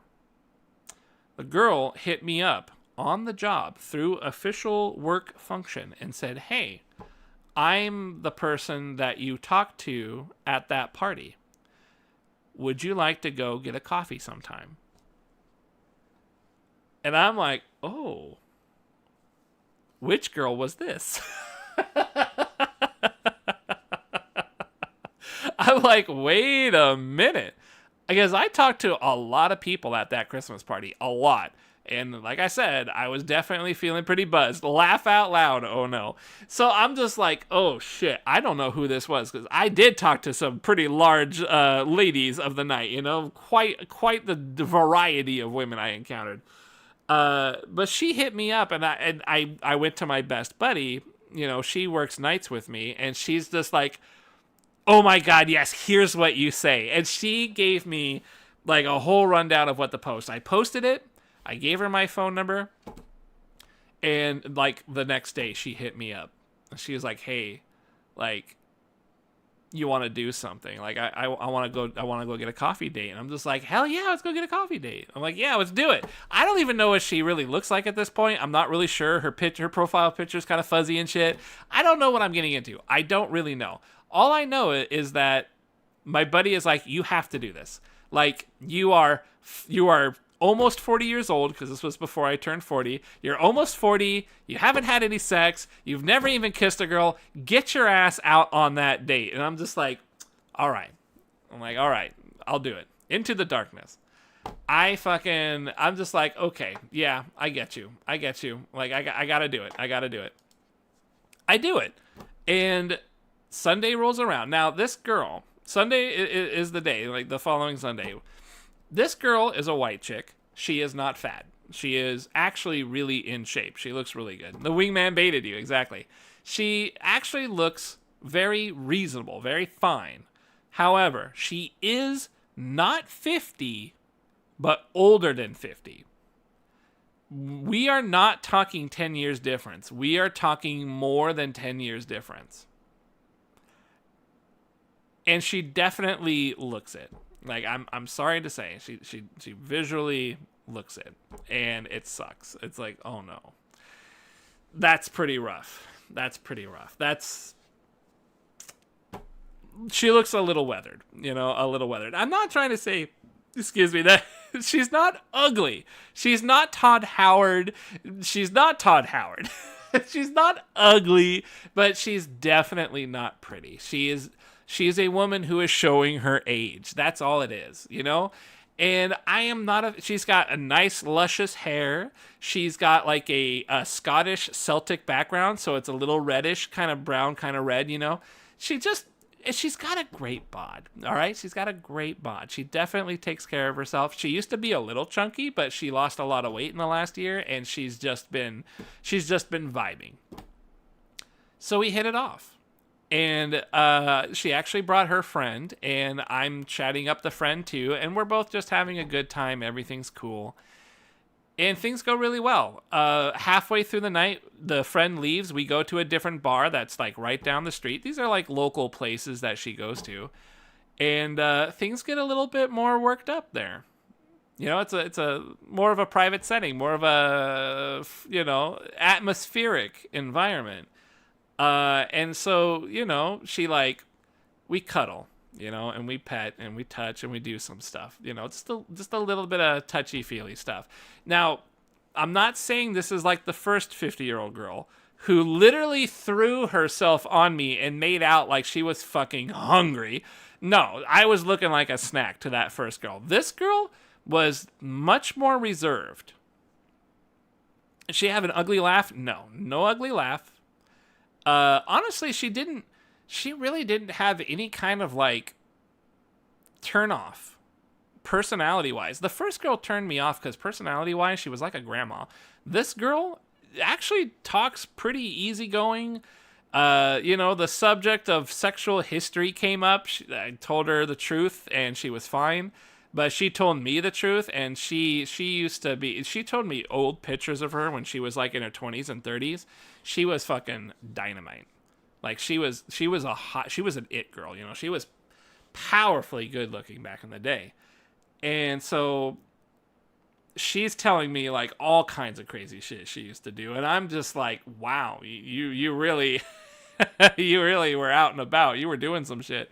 The girl hit me up on the job through official work function and said, "Hey, I'm the person that you talked to at that party. Would you like to go get a coffee sometime?" And I'm like, "Oh, which girl was this?" I'm like, wait a minute. Because I talked to a lot of people at that Christmas party. A lot. And like I said, I was definitely feeling pretty buzzed. Laugh out loud. Oh no. So I'm just like, oh shit. I don't know who this was. Because I did talk to some pretty large ladies of the night. You know, quite the variety of women I encountered. But she hit me up, and I went to my best buddy. You know, she works nights with me, and she's just like, "Oh my God, yes, here's what you say." And she gave me like a whole rundown of what to post. I posted it. I gave her my phone number. And like the next day she hit me up. She was like, "Hey, like, you want to do something? Like, I want to go get a coffee date." And I'm just like, "Hell yeah, let's go get a coffee date." I'm like, "Yeah, let's do it." I don't even know what she really looks like at this point. I'm not really sure. Her profile picture is kind of fuzzy and shit. I don't know what I'm getting into. I don't really know. All I know is that my buddy is like, "You have to do this. Like, you are almost 40 years old," because this was before I turned 40. "You're almost 40. You haven't had any sex. You've never even kissed a girl. Get your ass out on that date." And I'm just like, all right. I'm like, all right, I'll do it. Into the darkness. I'm just like, okay, yeah, I get you. Like, I gotta do it. I do it. And Sunday rolls around. Now, this girl, Sunday is the day, like the following Sunday. This girl is a white chick. She is not fat. She is actually really in shape. She looks really good. The wingman baited you, exactly. She actually looks very reasonable, very fine. However, she is not 50, but older than 50. We are not talking 10 years difference. We are talking more than 10 years difference. And she definitely looks it. Like, I'm sorry to say, she Visually looks it, and it sucks. It's like, oh no, that's pretty rough. She looks a little weathered, I'm not trying to say, excuse me, that she's not ugly. She's not Todd Howard. She's not ugly, but she's definitely not pretty. She's a woman who is showing her age. That's all it is, And I am not she's got a nice luscious hair. She's got like a Scottish Celtic background, so it's a little reddish, kind of brown, kind of red, She's got a great bod, all right? She's got a great bod. She definitely takes care of herself. She used to be a little chunky, but she lost a lot of weight in the last year, and she's just been vibing. So we hit it off. And she actually brought her friend, and I'm chatting up the friend too, and we're both just having a good time. Everything's cool. And things go really well. Halfway through the night, the friend leaves. We go to a different bar that's like right down the street. These are like local places that she goes to. And things get a little bit more worked up there. It's a more of a private setting, more of a, atmospheric environment. And so, we cuddle, and we pet and we touch and we do some stuff, just a little bit of touchy-feely stuff. Now, I'm not saying this is like the first 50-year-old girl who literally threw herself on me and made out like she was fucking hungry. No, I was looking like a snack to that first girl. This girl was much more reserved. Did she have an ugly laugh? No ugly laugh. Honestly, she really didn't have any kind of like turn off personality wise. The first girl turned me off because personality wise, she was like a grandma. This girl actually talks pretty easygoing. The subject of sexual history came up. I told her the truth and she was fine. But she told me the truth, and she told me old pictures of her when she was like in her 20s and 30s. She was fucking dynamite. Like she was an it girl, She was powerfully good looking back in the day. And so she's telling me like all kinds of crazy shit she used to do, and I'm just like, wow, you really you really were out and about. You were doing some shit.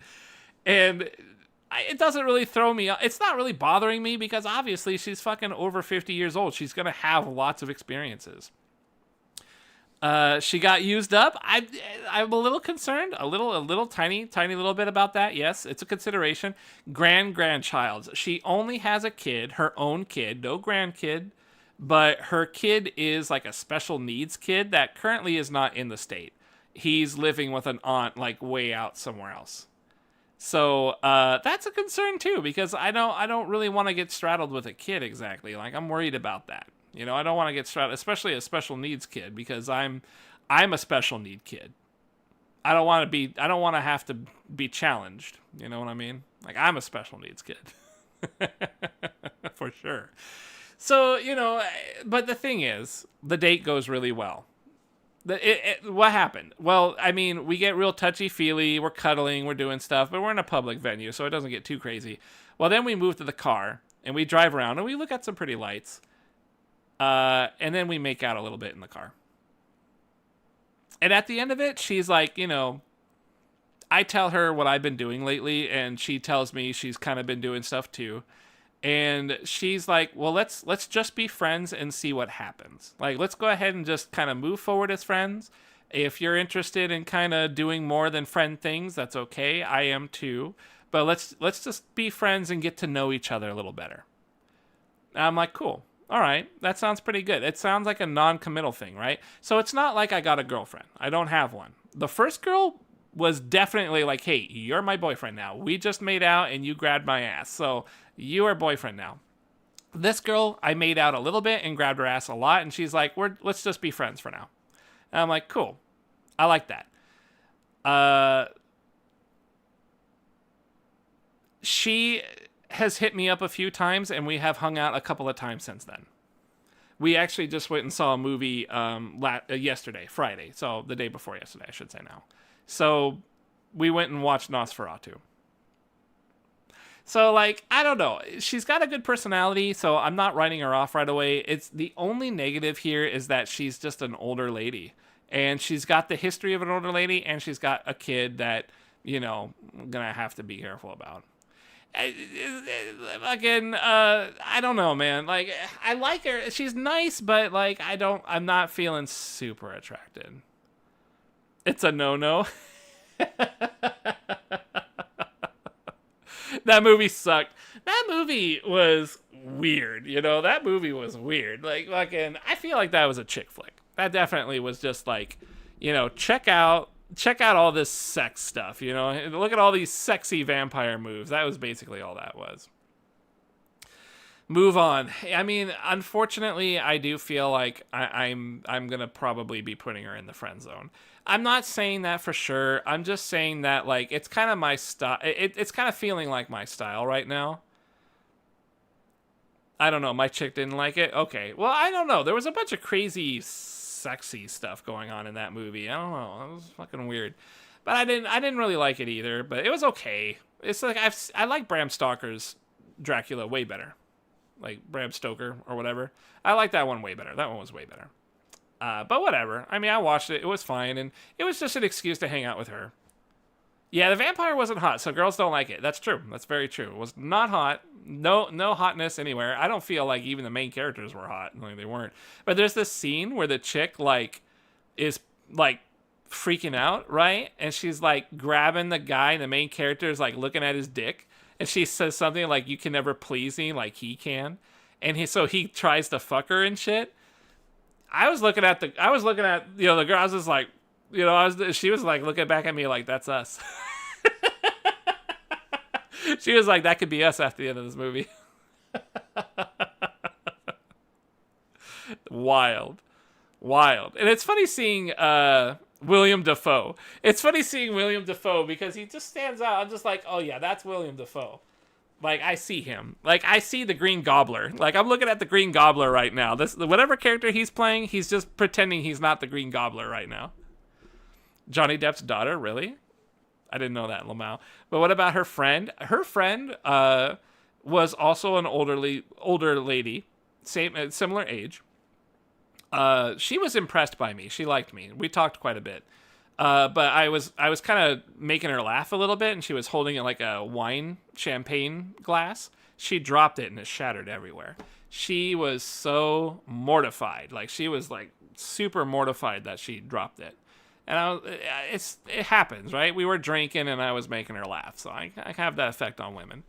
And it doesn't really throw me. It's not really bothering me because obviously she's fucking over 50 years old. She's going to have lots of experiences. She got used up. I'm a little concerned, a little tiny little bit about that. Yes, it's a consideration. Grandchild. She only has a kid, her own kid, no grandkid, but her kid is like a special needs kid that currently is not in the state. He's living with an aunt like way out somewhere else. So that's a concern too, because I don't really want to get straddled with a kid exactly. Like I'm worried about that. You know, I don't want to get straddled, especially a special needs kid, because I'm a special need kid. I don't want to have to be challenged. You know what I mean? Like I'm a special needs kid. For sure. So, you know, but the thing is, the date goes really well. What happened? Well, I mean, we get real touchy-feely, we're cuddling, we're doing stuff, but we're in a public venue, so it doesn't get too crazy. Well, then we move to the car, and we drive around, and we look at some pretty lights, and then we make out a little bit in the car. And at the end of it, she's like, you know, I tell her what I've been doing lately, and she tells me she's kind of been doing stuff too. And she's like, well, let's just be friends and see what happens. Like, let's go ahead and just kind of move forward as friends. If you're interested in kind of doing more than friend things, that's okay. I am too. But let's just be friends and get to know each other a little better. And I'm like, cool. All right. That sounds pretty good. It sounds like a non-committal thing, right? So it's not like I got a girlfriend. I don't have one. The first girl was definitely like, hey, you're my boyfriend now. We just made out and you grabbed my ass. So you are boyfriend now. This girl, I made out a little bit and grabbed her ass a lot. And she's like, let's just be friends for now. And I'm like, cool. I like that. She has hit me up a few times and we have hung out a couple of times since then. We actually just went and saw a movie yesterday, Friday. So the day before yesterday, I should say now. So we went and watched Nosferatu. So, like, I don't know. She's got a good personality, so I'm not writing her off right away. It's the only negative here is that she's just an older lady. And she's got the history of an older lady, and she's got a kid that, you know, I'm going to have to be careful about. Again, I don't know, man. Like, I like her. She's nice, but, like, I'm not feeling super attracted. It's a no-no. That movie sucked. That movie was weird, you know? That movie was weird. Like, fucking, I feel like that was a chick flick. That definitely was just like, you know, check out all this sex stuff, you know? Look at all these sexy vampire moves. That was basically all that was. Move on. I mean, unfortunately, I do feel like I'm gonna probably be putting her in the friend zone. I'm not saying that for sure. I'm just saying that, like, it's kind of my style. It's kind of feeling like my style right now. I don't know. My chick didn't like it. Okay. Well, I don't know. There was a bunch of crazy, sexy stuff going on in that movie. I don't know. It was fucking weird. But I didn't really like it either. But it was okay. It's like I like Bram Stoker's Dracula way better. Like Bram Stoker or whatever. I like that one way better. That one was way better. But whatever. I mean, I watched it. It was fine. And it was just an excuse to hang out with her. Yeah, the vampire wasn't hot, so girls don't like it. That's true. That's very true. It was not hot. No hotness anywhere. I don't feel like even the main characters were hot. Like, they weren't. But there's this scene where the chick, like, is, like, freaking out, right? And she's, like, grabbing the guy, and the main character is, like, looking at his dick. And she says something like, you can never please me like he can. And so he tries to fuck her and shit. I was looking at, you know, the girl. I was just like, you know, she was like looking back at me like, that's us. She was like, that could be us after the end of this movie. Wild. And it's funny seeing William Dafoe. It's funny seeing William Dafoe because he just stands out. I'm just like, oh yeah, that's William Dafoe. Like, I see him. Like, I see the Green Gobbler. Like, I'm looking at the Green Gobbler right now. Whatever character he's playing, he's just pretending he's not the Green Gobbler right now. Johnny Depp's daughter, really? I didn't know that, Lamau. But what about her friend? Her friend was also an older lady. similar age. She was impressed by me. She liked me. We talked quite a bit. But I was kind of making her laugh a little bit, and she was holding it like a champagne glass. She dropped it and it shattered everywhere. She was so mortified. Like, she was like super mortified that she dropped it. And it happens, right? We were drinking and I was making her laugh. So I have that effect on women.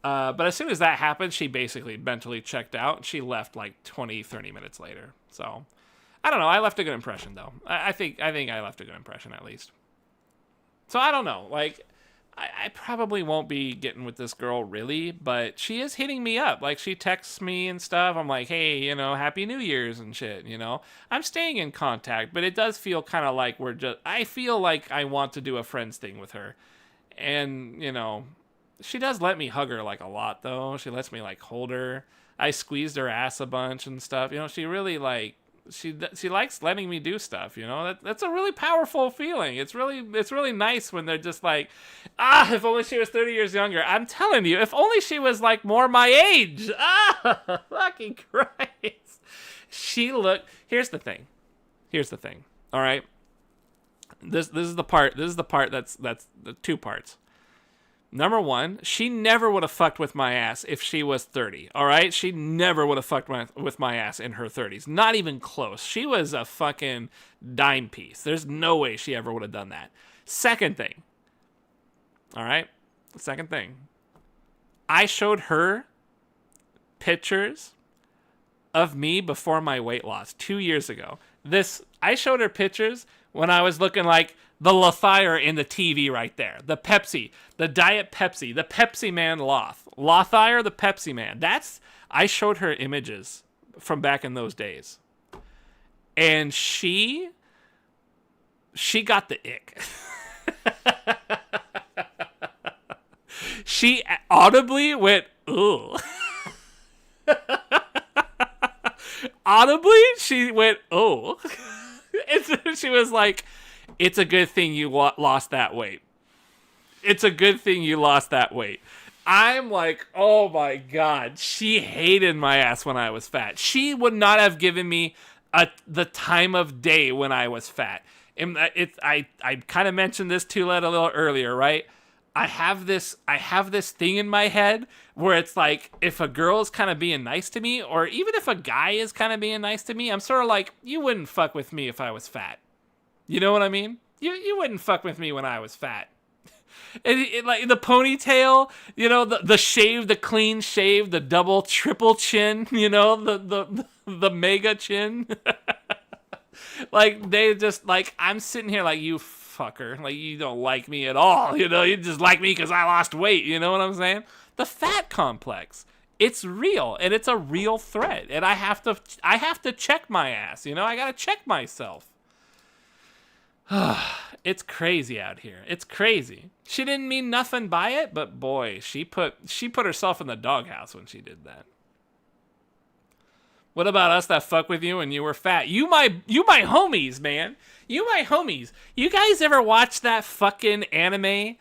But as soon as that happened, she basically mentally checked out and she left like 20, 30 minutes later. So I don't know. I left a good impression though. I think I left a good impression at least. So I don't know. Like, I probably won't be getting with this girl really, but she is hitting me up. Like, she texts me and stuff. I'm like, hey, you know, Happy New Year's and shit, you know. I'm staying in contact, but it does feel kind of like I feel like I want to do a friends thing with her. And, you know, she does let me hug her like a lot though. She lets me like hold her. I squeezed her ass a bunch and stuff. You know, she really like, she likes letting me do stuff, you know. That's a really powerful feeling. It's really nice when they're just like, if only she was 30 years younger. I'm telling you, if only she was like more my age. Fucking Christ. Here's the thing. All right. This is the part that's the two parts. Number one, she never would have fucked with my ass if she was 30, all right? She never would have fucked with my ass in her 30s. Not even close. She was a fucking dime piece. There's no way she ever would have done that. Second thing, all right? Second thing, I showed her pictures of me before my weight loss 2 years ago. I showed her pictures when I was looking like the Lothair in the TV right there. The Pepsi. The Diet Pepsi. The Pepsi Man Lothair, the Pepsi Man. I showed her images from back in those days. And she got the ick. She audibly went, ooh. Audibly, she went, oh. She was like, it's a good thing you lost that weight. It's a good thing you lost that weight. I'm like, oh my God. She hated my ass when I was fat. She would not have given me the time of day when I was fat. And I kind of mentioned this to Let a little earlier, right? I have this thing in my head where it's like, if a girl's kind of being nice to me, or even if a guy is kind of being nice to me, I'm sort of like, you wouldn't fuck with me if I was fat. You know what I mean? You wouldn't fuck with me when I was fat. Like the ponytail, you know, the shave, the clean shave, the double, triple chin, you know, the mega chin. Like, they just, like, I'm sitting here like, you fucker, like, you don't like me at all, you know, you just like me because I lost weight, you know what I'm saying? The fat complex, it's real, and it's a real threat, and I have to check my ass, you know, I gotta check myself. It's crazy out here. It's crazy. She didn't mean nothing by it, but boy, she put herself in the doghouse when she did that. What about us that fuck with you when you were fat? You my homies, man. You my homies. You guys ever watch that fucking anime?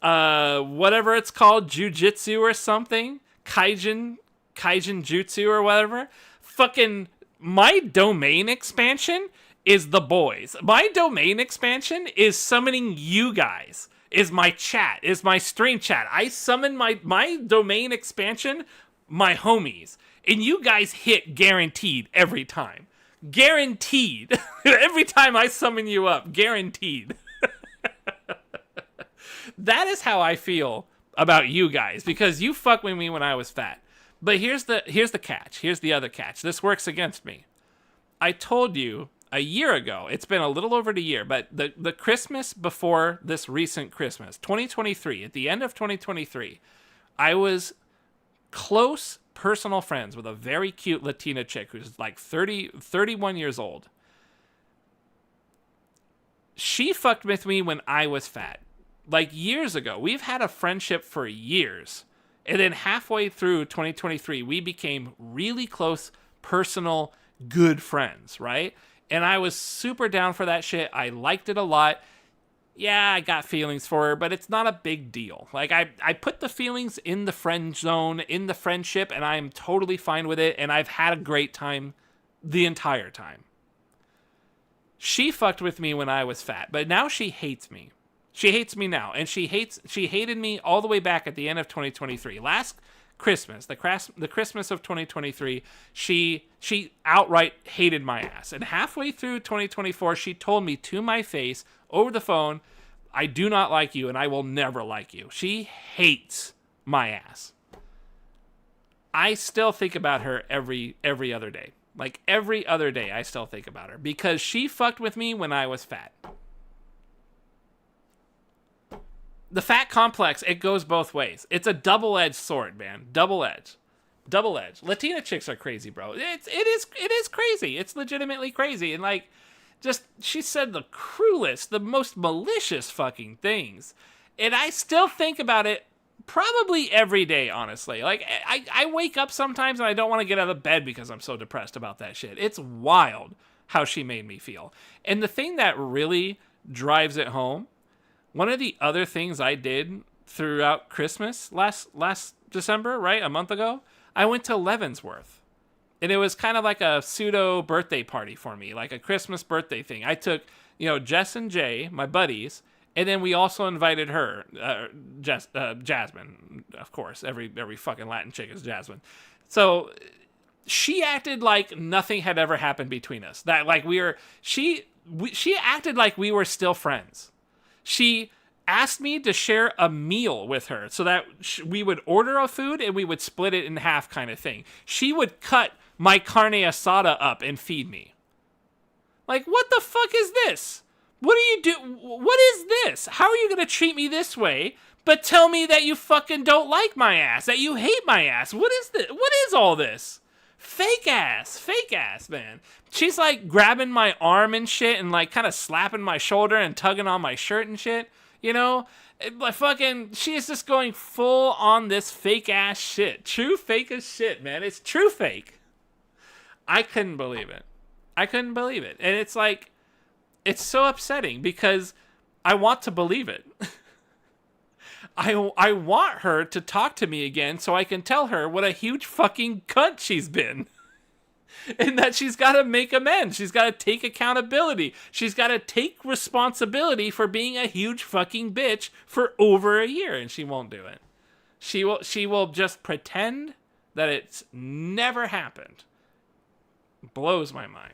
Whatever it's called, Jujitsu or something? Kaijin Jutsu or whatever? Fucking my domain expansion is the boys. My domain expansion is summoning you guys. Is my chat. Is my stream chat. I summon my domain expansion, my homies. And you guys hit guaranteed every time. Guaranteed. Every time I summon you up. Guaranteed. That is how I feel about you guys. Because you fucked with me when I was fat. But here's the catch. Here's the other catch. This works against me. I told you a year ago, it's been a little over a year, but the Christmas before this recent Christmas, 2023, at the end of 2023, I was close personal friends with a very cute Latina chick who's like 31 years old. She fucked with me when I was fat. Like years ago. We've had a friendship for years. And then halfway through 2023, we became really close, personal, good friends, right? And I was super down for that shit. I liked it a lot. yeah, I got feelings for her, but it's not a big deal. Like, I put the feelings in the friend zone, in the friendship, and I'm totally fine with it, and I've had a great time the entire time. She fucked with me when I was fat, but now she hates me. She hates me now, and she hated me all the way back at the end of 2023. Last Christmas, the Christmas of 2023, she outright hated my ass. And halfway through 2024, she told me to my face over the phone, I do not like you and I will never like you. She hates my ass. I still think about her every other day. Like every other day I still think about her because she fucked with me when I was fat. The fat complex, it goes both ways. It's a double-edged sword, man. Double-edged. Latina chicks are crazy, bro. It is crazy. It's legitimately crazy. And like, just, she said the cruelest, the most malicious fucking things. And I still think about it probably every day, honestly. Like, I wake up sometimes and I don't want to get out of bed because I'm so depressed about that shit. It's wild how she made me feel. And the thing that really drives it home, one of the other things I did throughout Christmas last December, right, a month ago, I went to Leavenworth. And it was kind of like a pseudo birthday party for me, like a Christmas birthday thing. I took, Jess and Jay, my buddies, and then we also invited her, Jasmine, of course. Every fucking Latin chick is Jasmine. So she acted like nothing had ever happened between us. That like she acted like we were still friends. She asked me to share a meal with her so that we would order a food and we would split it in half kind of thing. She would cut my carne asada up and feed me. Like, what the fuck is this? What do you do? What is this? How are you going to treat me this way, but tell me that you fucking don't like my ass, that you hate my ass? What is this? What is all this? Fake ass, man. She's like grabbing my arm and shit and like kind of slapping my shoulder and tugging on my shirt and shit, Like fucking, she is just going full on this fake ass shit. True fake as shit, man. It's true fake. I couldn't believe it. And it's like, it's so upsetting because I want to believe it. I want her to talk to me again so I can tell her what a huge fucking cunt she's been. And that she's got to make amends. She's got to take accountability. She's got to take responsibility for being a huge fucking bitch for over a year. And she won't do it. She will just pretend that it's never happened. Blows my mind.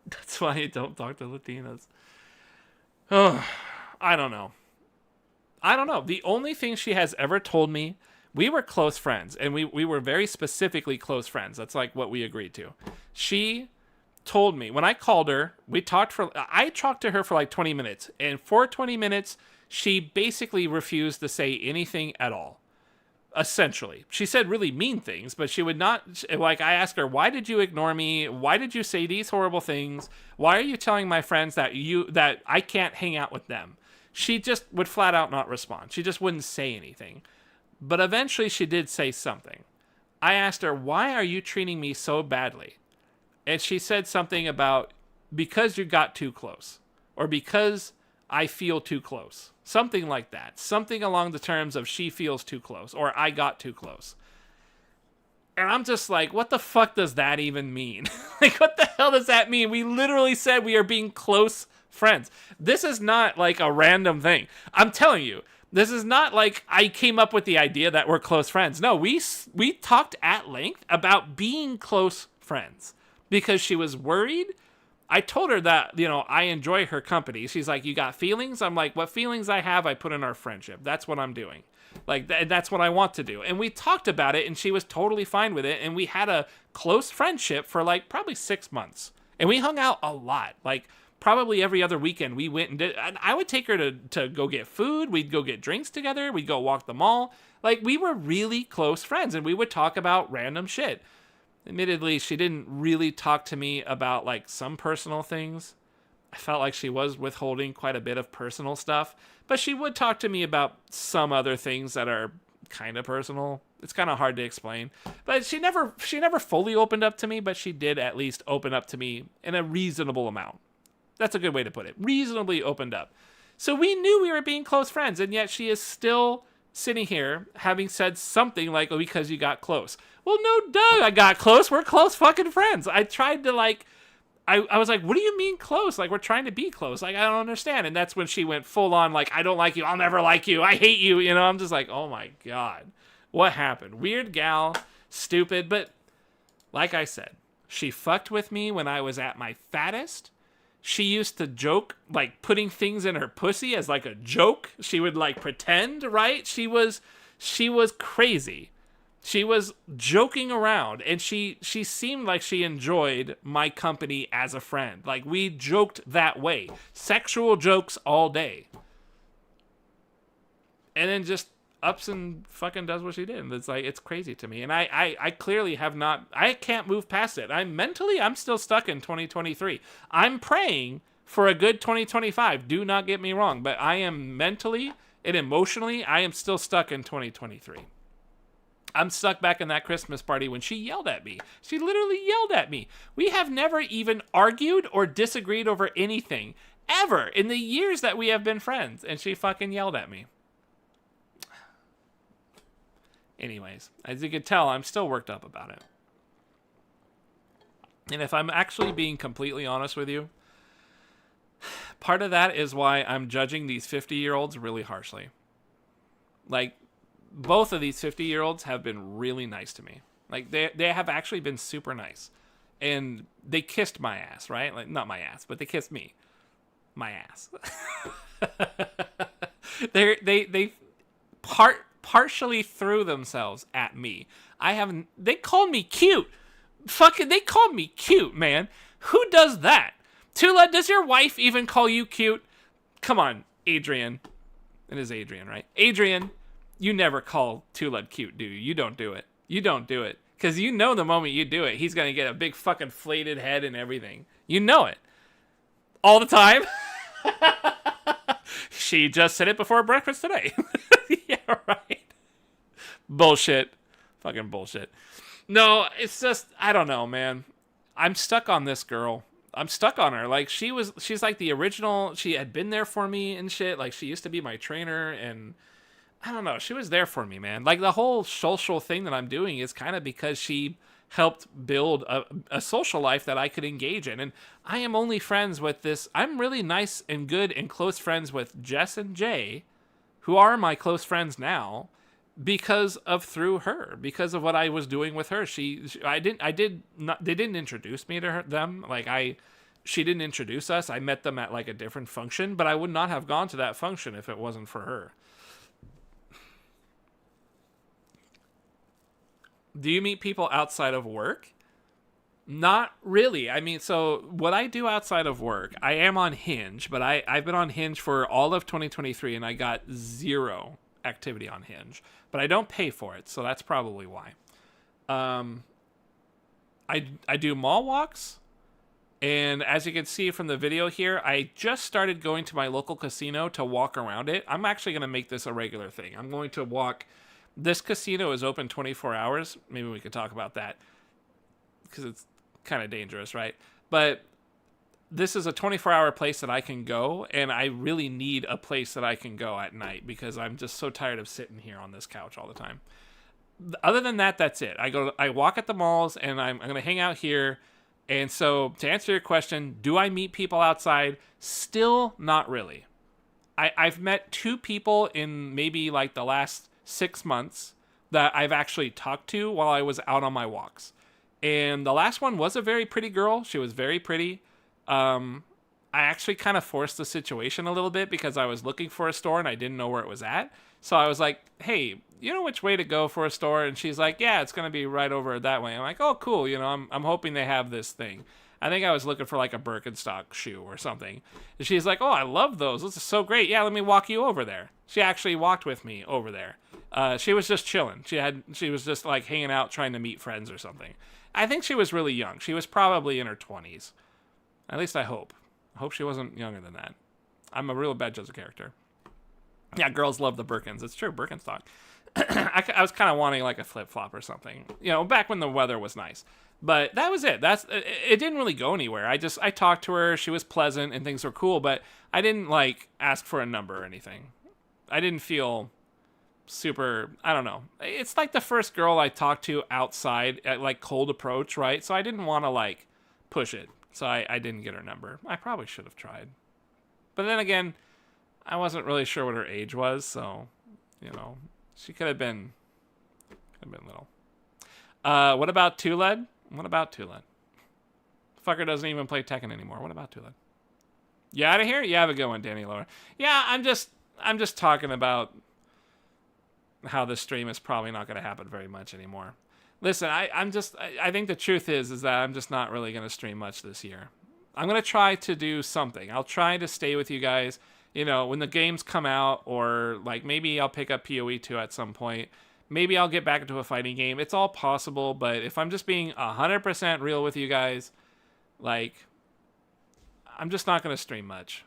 That's why I don't talk to Latinas. Oh, I don't know. The only thing she has ever told me, we were close friends, and we were very specifically close friends. That's like what we agreed to. She told me, when I called her, I talked to her for like 20 minutes, and for 20 minutes, she basically refused to say anything at all. Essentially. She said really mean things, but she would not, like, I asked her, why did you ignore me? Why did you say these horrible things? Why are you telling my friends that I can't hang out with them? She just would flat out not respond. She just wouldn't say anything. But eventually she did say something. I asked her, why are you treating me so badly? And she said something about, because you got too close. Or because I feel too close. Something like that. Something along the terms of she feels too close. Or I got too close. And I'm just like, what the fuck does that even mean? Like, what the hell does that mean? We literally said we are being close friends. This is not like a random thing. I'm telling you, this is not like I came up with the idea that we're close friends. No, we talked at length about being close friends because she was worried. I told her that, I enjoy her company. She's like, you got feelings? I'm like, what feelings I have, I put in our friendship. That's what I'm doing. Like, that's what I want to do. And we talked about it, and she was totally fine with it. And we had a close friendship for, like, probably 6 months. And we hung out a lot. Like, probably every other weekend we went and did. And I would take her to go get food. We'd go get drinks together. We'd go walk the mall. Like, we were really close friends, and we would talk about random shit. Admittedly, she didn't really talk to me about, like, some personal things. I felt like she was withholding quite a bit of personal stuff. But she would talk to me about some other things that are kind of personal. It's kind of hard to explain. But she never fully opened up to me, but she did at least open up to me in a reasonable amount. That's a good way to put it. Reasonably opened up. So we knew we were being close friends, and yet she is still sitting here having said something like, oh, because you got close. Well, no, duh, I got close. We're close fucking friends. I tried to, like, I was like, what do you mean close? Like, we're trying to be close. Like, I don't understand. And that's when she went full on, like, I don't like you. I'll never like you. I hate you. You know, I'm just like, oh my God. What happened? Weird gal. Stupid. But like I said, she fucked with me when I was at my fattest. She used to joke, like, putting things in her pussy as, like, a joke. She would, like, pretend, right? She was crazy. She was joking around, and she seemed like she enjoyed my company as a friend. Like, we joked that way. Sexual jokes all day. And then just ups and fucking does what she did. It's like, it's crazy to me. And I clearly have not, I can't move past it. I'm still stuck in 2023. I'm praying for a good 2025. Do not get me wrong. But I am mentally and emotionally, I am still stuck in 2023. I'm stuck back in that Christmas party when she yelled at me. She literally yelled at me. We have never even argued or disagreed over anything, ever, in the years that we have been friends. And she fucking yelled at me. Anyways, as you can tell, I'm still worked up about it. And if I'm actually being completely honest with you, part of that is why I'm judging these 50-year-olds really harshly. Like, both of these 50-year-olds have been really nice to me. Like, they have actually been super nice. And they kissed my ass, right? Like, not my ass, but they kissed me. My ass. They partially threw themselves at me. They called me cute. Fucking, they called me cute, man. Who does that? Tula, does your wife even call you cute? Come on, Adrian. It is Adrian, right? Adrian, you never call Tula cute, do you? You don't do it. You don't do it. Because you know the moment you do it, he's going to get a big fucking flated head and everything. You know it. All the time. She just said it before breakfast today. Yeah, right. Bullshit. Fucking bullshit. No, it's just, I don't know, man. I'm stuck on this girl. I'm stuck on her. Like, she's like the original. She had been there for me and shit. Like, she used to be my trainer, and I don't know. She was there for me, man. Like, the whole social thing that I'm doing is kind of because she helped build a social life that I could engage in. And I am only friends with this. I'm really nice and good and close friends with Jess and Jay, who are my close friends now, through her, because of what I was doing with her. They didn't introduce me to them. Like, she didn't introduce us. I met them at like a different function, but I would not have gone to that function if it wasn't for her. Do you meet people outside of work? Not really. I mean, so what I do outside of work, I am on Hinge, but I've been on Hinge for all of 2023, and I got 0 activity on Hinge. But I don't pay for it, so that's probably why. I do mall walks, and as you can see from the video here, I just started going to my local casino to walk around it. I'm actually going to make this a regular thing. I'm going to walk. This casino is open 24 hours. Maybe we could talk about that, because it's kind of dangerous, right? But this is a 24-hour place that I can go, and I really need a place that I can go at night because I'm just so tired of sitting here on this couch all the time. Other than that, that's it. I walk at the malls, and I'm going to hang out here. And so, to answer your question, do I meet people outside? Still not really. I've met 2 people in maybe like the last 6 months that I've actually talked to while I was out on my walks. And the last one was a very pretty girl. She was very pretty. I actually kind of forced the situation a little bit because I was looking for a store and I didn't know where it was at. So I was like, hey, you know which way to go for a store? And she's like, yeah, it's going to be right over that way. I'm like, oh, cool. You know, I'm hoping they have this thing. I think I was looking for like a Birkenstock shoe or something. And she's like, oh, I love those. This is so great. Yeah, let me walk you over there. She actually walked with me over there. She was just chilling. She was just like hanging out, trying to meet friends or something. I think she was really young. She was probably in her 20s. At least I hope. I hope she wasn't younger than that. I'm a real bad judge of character. Yeah, girls love the Birkins. It's true, Birkenstock. I was kind of wanting like a flip flop or something, back when the weather was nice. But that was it. It didn't really go anywhere. I talked to her. She was pleasant and things were cool, but I didn't like ask for a number or anything. I didn't feel super, I don't know. It's like the first girl I talked to outside at like cold approach, right? So I didn't want to like push it. So I didn't get her number. I probably should have tried. But then again, I wasn't really sure what her age was, so she could have been little. What about Tuled? What about Tuled? Fucker doesn't even play Tekken anymore. What about Tuled? You out of here? You have a good one, Danny Lower. Yeah, I'm just talking about how this stream is probably not going to happen very much anymore. Listen, I think the truth is that I'm just not really going to stream much this year. I'm going to try to do something. I'll try to stay with you guys, when the games come out, or like maybe I'll pick up PoE 2 at some point. Maybe I'll get back into a fighting game. It's all possible, but if I'm just being 100% real with you guys, like, I'm just not going to stream much.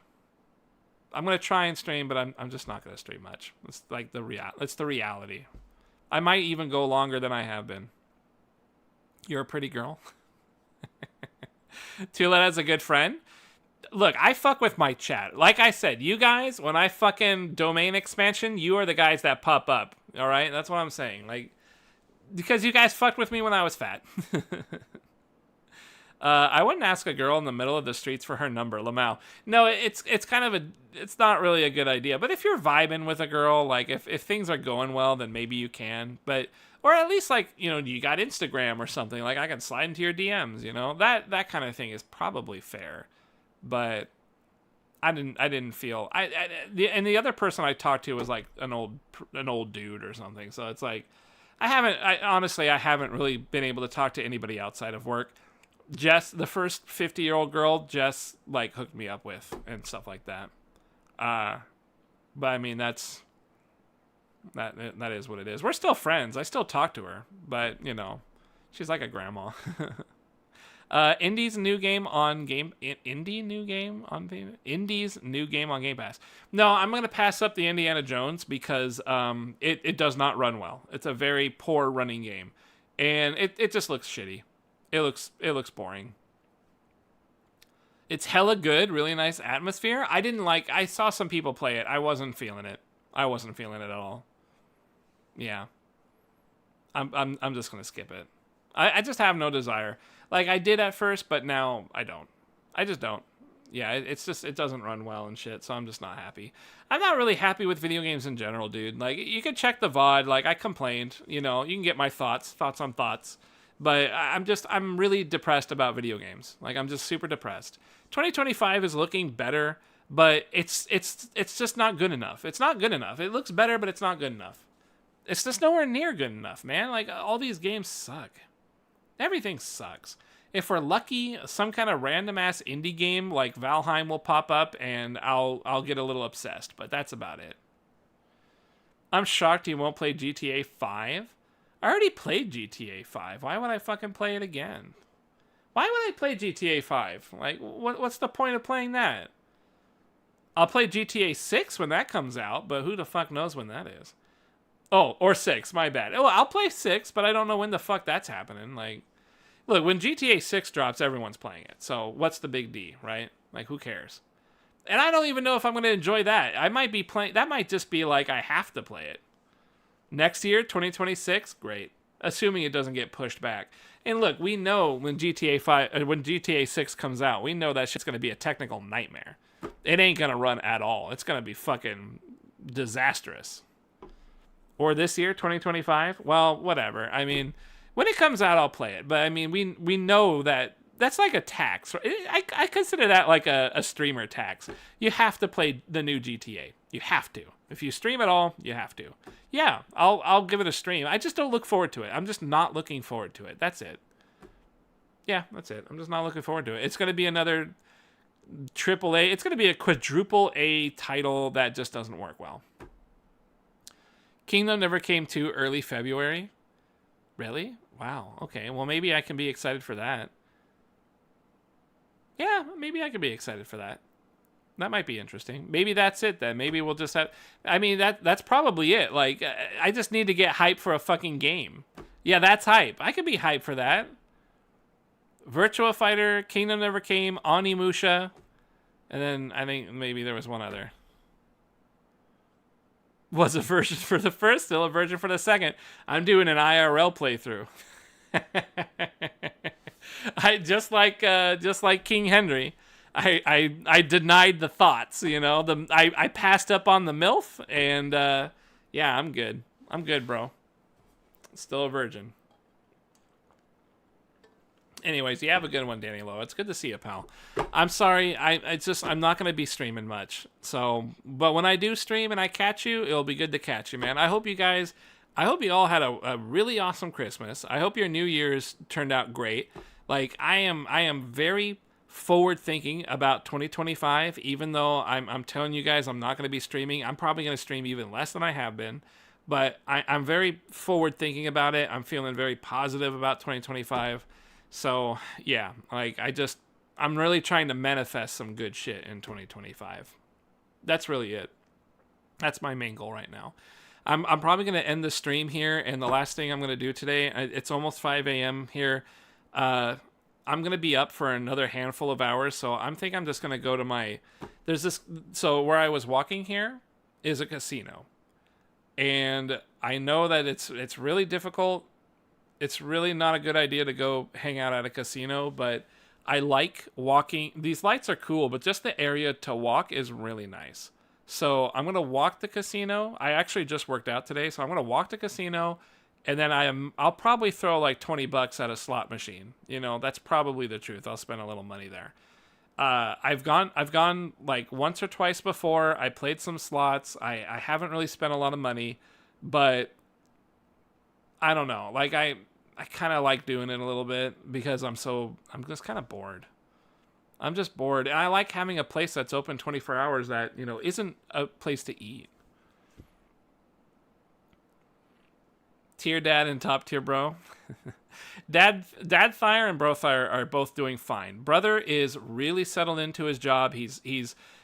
I'm going to try and stream, but I'm just not going to stream much. It's like it's the reality. I might even go longer than I have been. You're a pretty girl. Tuled has a good friend. Look, I fuck with my chat. Like I said, you guys, when I fucking domain expansion, you are the guys that pop up. All right? That's what I'm saying. Like, because you guys fucked with me when I was fat. I wouldn't ask a girl in the middle of the streets for her number, Lamau. No, it's kind of it's not really a good idea. But if you're vibing with a girl, like if things are going well, then maybe you can. But, or at least like, you got Instagram or something. Like I can slide into your DMs, that kind of thing is probably fair. But I didn't feel and the other person I talked to was like an old dude or something. So it's like, I haven't really been able to talk to anybody outside of work. Jess, the first 50-year-old girl, Jess like hooked me up with and stuff like that. But I mean, that is what it is. We're still friends. I still talk to her, but she's like a grandma. Indie's new game on Game Pass. No, I'm gonna pass up the Indiana Jones because it does not run well. It's a very poor running game, and it just looks shitty. It looks boring. It's hella good, really nice atmosphere. I saw some people play it. I wasn't feeling it. At all. Yeah. I'm just gonna skip it. I just have no desire. Like I did at first, but now I don't. I just don't. Yeah, it doesn't run well and shit, so I'm just not happy. I'm not really happy with video games in general, dude. Like you can check the VOD, like I complained, you can get my thoughts on thoughts. But I'm really depressed about video games. Like I'm just super depressed. 2025 is looking better, but it's just not good enough. It's not good enough. It looks better, but it's not good enough. It's just nowhere near good enough, man. Like all these games suck. Everything sucks. If we're lucky, some kind of random ass indie game like Valheim will pop up and I'll get a little obsessed, but that's about it. I'm shocked you won't play GTA 5. I already played GTA 5. Why would I fucking play it again? Why would I play GTA 5? Like, what's the point of playing that? I'll play GTA 6 when that comes out, but who the fuck knows when that is? Oh, or 6, my bad. Oh, I'll play 6, but I don't know when the fuck that's happening. Like, look, when GTA 6 drops, everyone's playing it. So what's the big D, right? Like, who cares? And I don't even know if I'm going to enjoy that. I might be playing... That might just be like, I have to play it. Next year, 2026, great. Assuming it doesn't get pushed back. And look, we know when GTA 6 comes out, we know that shit's going to be a technical nightmare. It ain't going to run at all. It's going to be fucking disastrous. Or this year, 2025? Well, whatever. I mean, when it comes out, I'll play it. But I mean, we know that that's like a tax. I consider that like a streamer tax. You have to play the new GTA. You have to. If you stream at all, you have to. Yeah, I'll give it a stream. I just don't look forward to it. I'm just not looking forward to it. That's it. Yeah, that's it. I'm just not looking forward to it. It's going to be another AAA. It's going to be a quadruple A title that just doesn't work well. Kingdom never came to early February. Really? Wow. Okay. Well, maybe I can be excited for that. Yeah, maybe I can be excited for that. That might be interesting. Maybe that's it then. Maybe we'll just have. I mean, that's probably it. Like, I just need to get hype for a fucking game. Yeah, that's hype. I could be hype for that. Virtua Fighter, Kingdom Never Came, Onimusha, and then I think maybe there was one other. Was a version for the first, still a version for the second. I'm doing an IRL playthrough. I just like King Henry. I denied the thoughts, you know. I passed up on the MILF, and yeah, I'm good. I'm good, bro. Still a virgin. Anyways, you have a good one, Danny Lowe. It's good to see you, pal. I'm sorry, I'm not gonna be streaming much. So, but when I do stream and I catch you, it'll be good to catch you, man. I hope you all had a really awesome Christmas. I hope your New Year's turned out great. Like, I am very forward thinking about 2025, even though I'm telling you guys I'm not going to be streaming. I'm probably going to stream even less than I have been, but I'm very forward thinking about it. I'm feeling very positive about 2025. So yeah, like I'm really trying to manifest some good shit in 2025. That's really it. That's my main goal right now. I'm probably going to end the stream here, and the last thing I'm going to do today, it's almost 5 a.m. here. I'm going to be up for another handful of hours, so I'm just going to go to so where I was walking here is a casino. And I know that it's really difficult. It's really not a good idea to go hang out at a casino, but I like walking. These lights are cool, but just the area to walk is really nice. So I'm going to walk the casino. I actually just worked out today, so I'm going to walk the casino, and then I'll probably throw like $20 at a slot machine. You know, that's probably the truth. I'll spend a little money there. I've gone like once or twice before. I played some slots. I haven't really spent a lot of money, but I don't know. Like I kind of like doing it a little bit because I'm just kind of bored. I'm just bored. And I like having a place that's open 24 hours that, you know, isn't a place to eat. Tier dad and top tier bro. Dad Fire and Bro Fire are both doing fine. Brother is really settled into his job. He's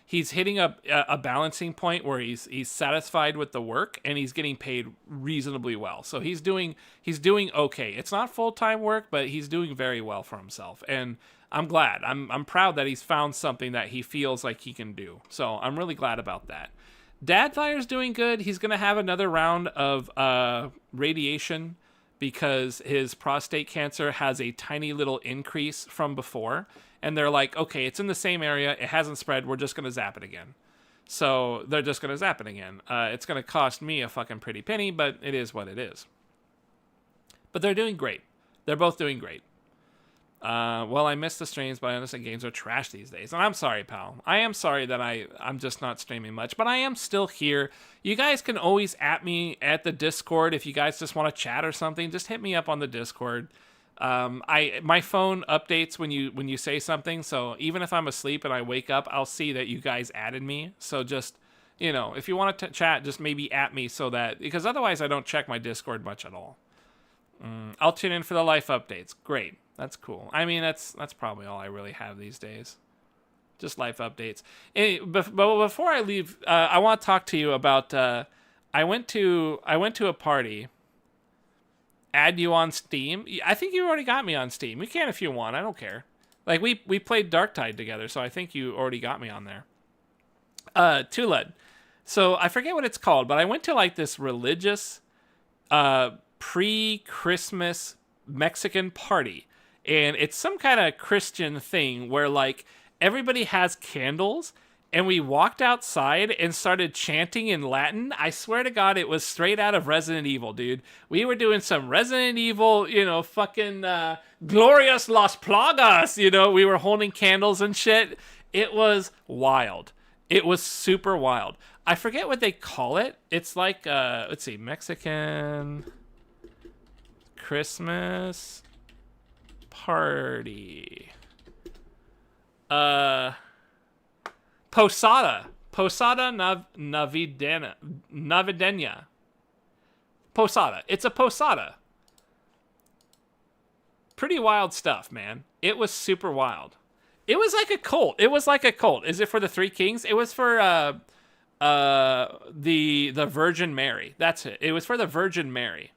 hitting a balancing point where he's satisfied with the work and he's getting paid reasonably well. So he's doing okay. It's not full-time work, but he's doing very well for himself. And I'm glad. I'm proud that he's found something that he feels like he can do. So I'm really glad about that. Dad Fire's doing good. He's going to have another round of radiation because his prostate cancer has a tiny little increase from before. And they're like, okay, it's in the same area. It hasn't spread. We're just going to zap it again. So they're just going to zap it again. It's going to cost me a fucking pretty penny, but it is what it is. But they're doing great. They're both doing great. Well, I missed the streams, but I understand games are trash these days. And I'm sorry, pal. I am sorry that I'm just not streaming much, but I am still here. You guys can always at me at the Discord if you guys just want to chat or something. Just hit me up on the Discord. My phone updates when you say something, so even if I'm asleep and I wake up, I'll see that you guys added me. So just, you know, if you want to chat, just maybe at me because otherwise I don't check my Discord much at all. I'll tune in for the life updates. Great. That's cool. I mean, that's probably all I really have these days. Just life updates. But before I leave, I want to talk to you about, I went to a party. Add you on Steam. I think you already got me on Steam. You can if you want. I don't care. Like, we played Darktide together, so I think you already got me on there. Tulad. So, I forget what it's called, but I went to, like, this religious, pre-Christmas Mexican party. And it's some kind of Christian thing where, like, everybody has candles, and we walked outside and started chanting in Latin. I swear to God, it was straight out of Resident Evil, dude. We were doing some Resident Evil, you know, fucking Glorious Las Plagas, you know. We were holding candles and shit. It was wild. It was super wild. I forget what they call it. It's like, let's see, Mexican Christmas party. Posada Navideña. Posada. It's a posada. Pretty wild stuff, man. It was super wild. It was like a cult. It was like a cult. Is it for the Three Kings? It was for the Virgin Mary. That's it. It was for the Virgin Mary.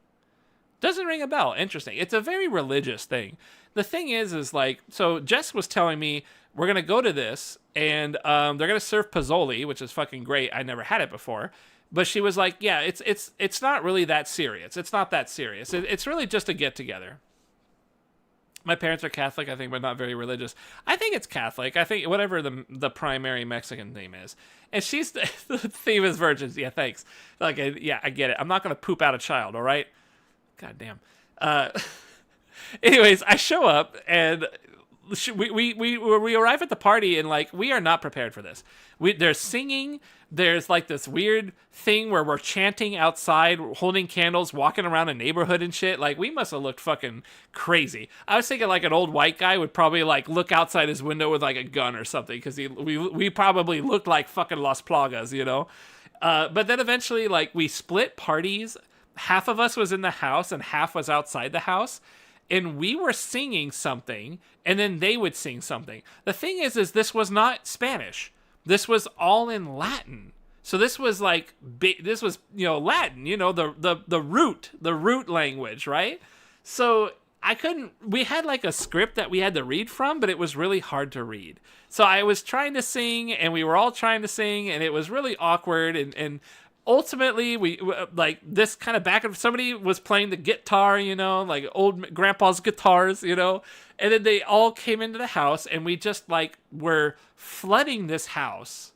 Doesn't ring a bell. Interesting. It's a very religious thing. The thing is like, so Jess was telling me we're gonna go to this and they're gonna serve Pozzoli, which is fucking great. I never had it before, but she was like, yeah, it's not really that serious. It's not that serious. It's really just a get together. My parents are Catholic, I think, but not very religious. I think it's Catholic. I think whatever the primary Mexican theme is. And she's the theme is virgins. Yeah, thanks. Like, yeah, I get it. I'm not gonna poop out a child. All right. God damn. Anyways, I show up and we arrive at the party and like we are not prepared for this. There's singing. There's like this weird thing where we're chanting outside, holding candles, walking around a neighborhood and shit. Like we must have looked fucking crazy. I was thinking like an old white guy would probably like look outside his window with like a gun or something because we probably looked like fucking Las Plagas, you know. But then eventually like we split parties. Half of us was in the house and half was outside the house. And we were singing something, and then they would sing something. The thing is this was not Spanish. This was all in Latin. So this was like, this was, you know, Latin, you know, the root language, right? So we had like a script that we had to read from, but it was really hard to read. So I was trying to sing, and we were all trying to sing, and it was really awkward, and ultimately we like this kind of back and somebody was playing the guitar, you know, like old grandpa's guitars, you know, and then they all came into the house and we just like were flooding this house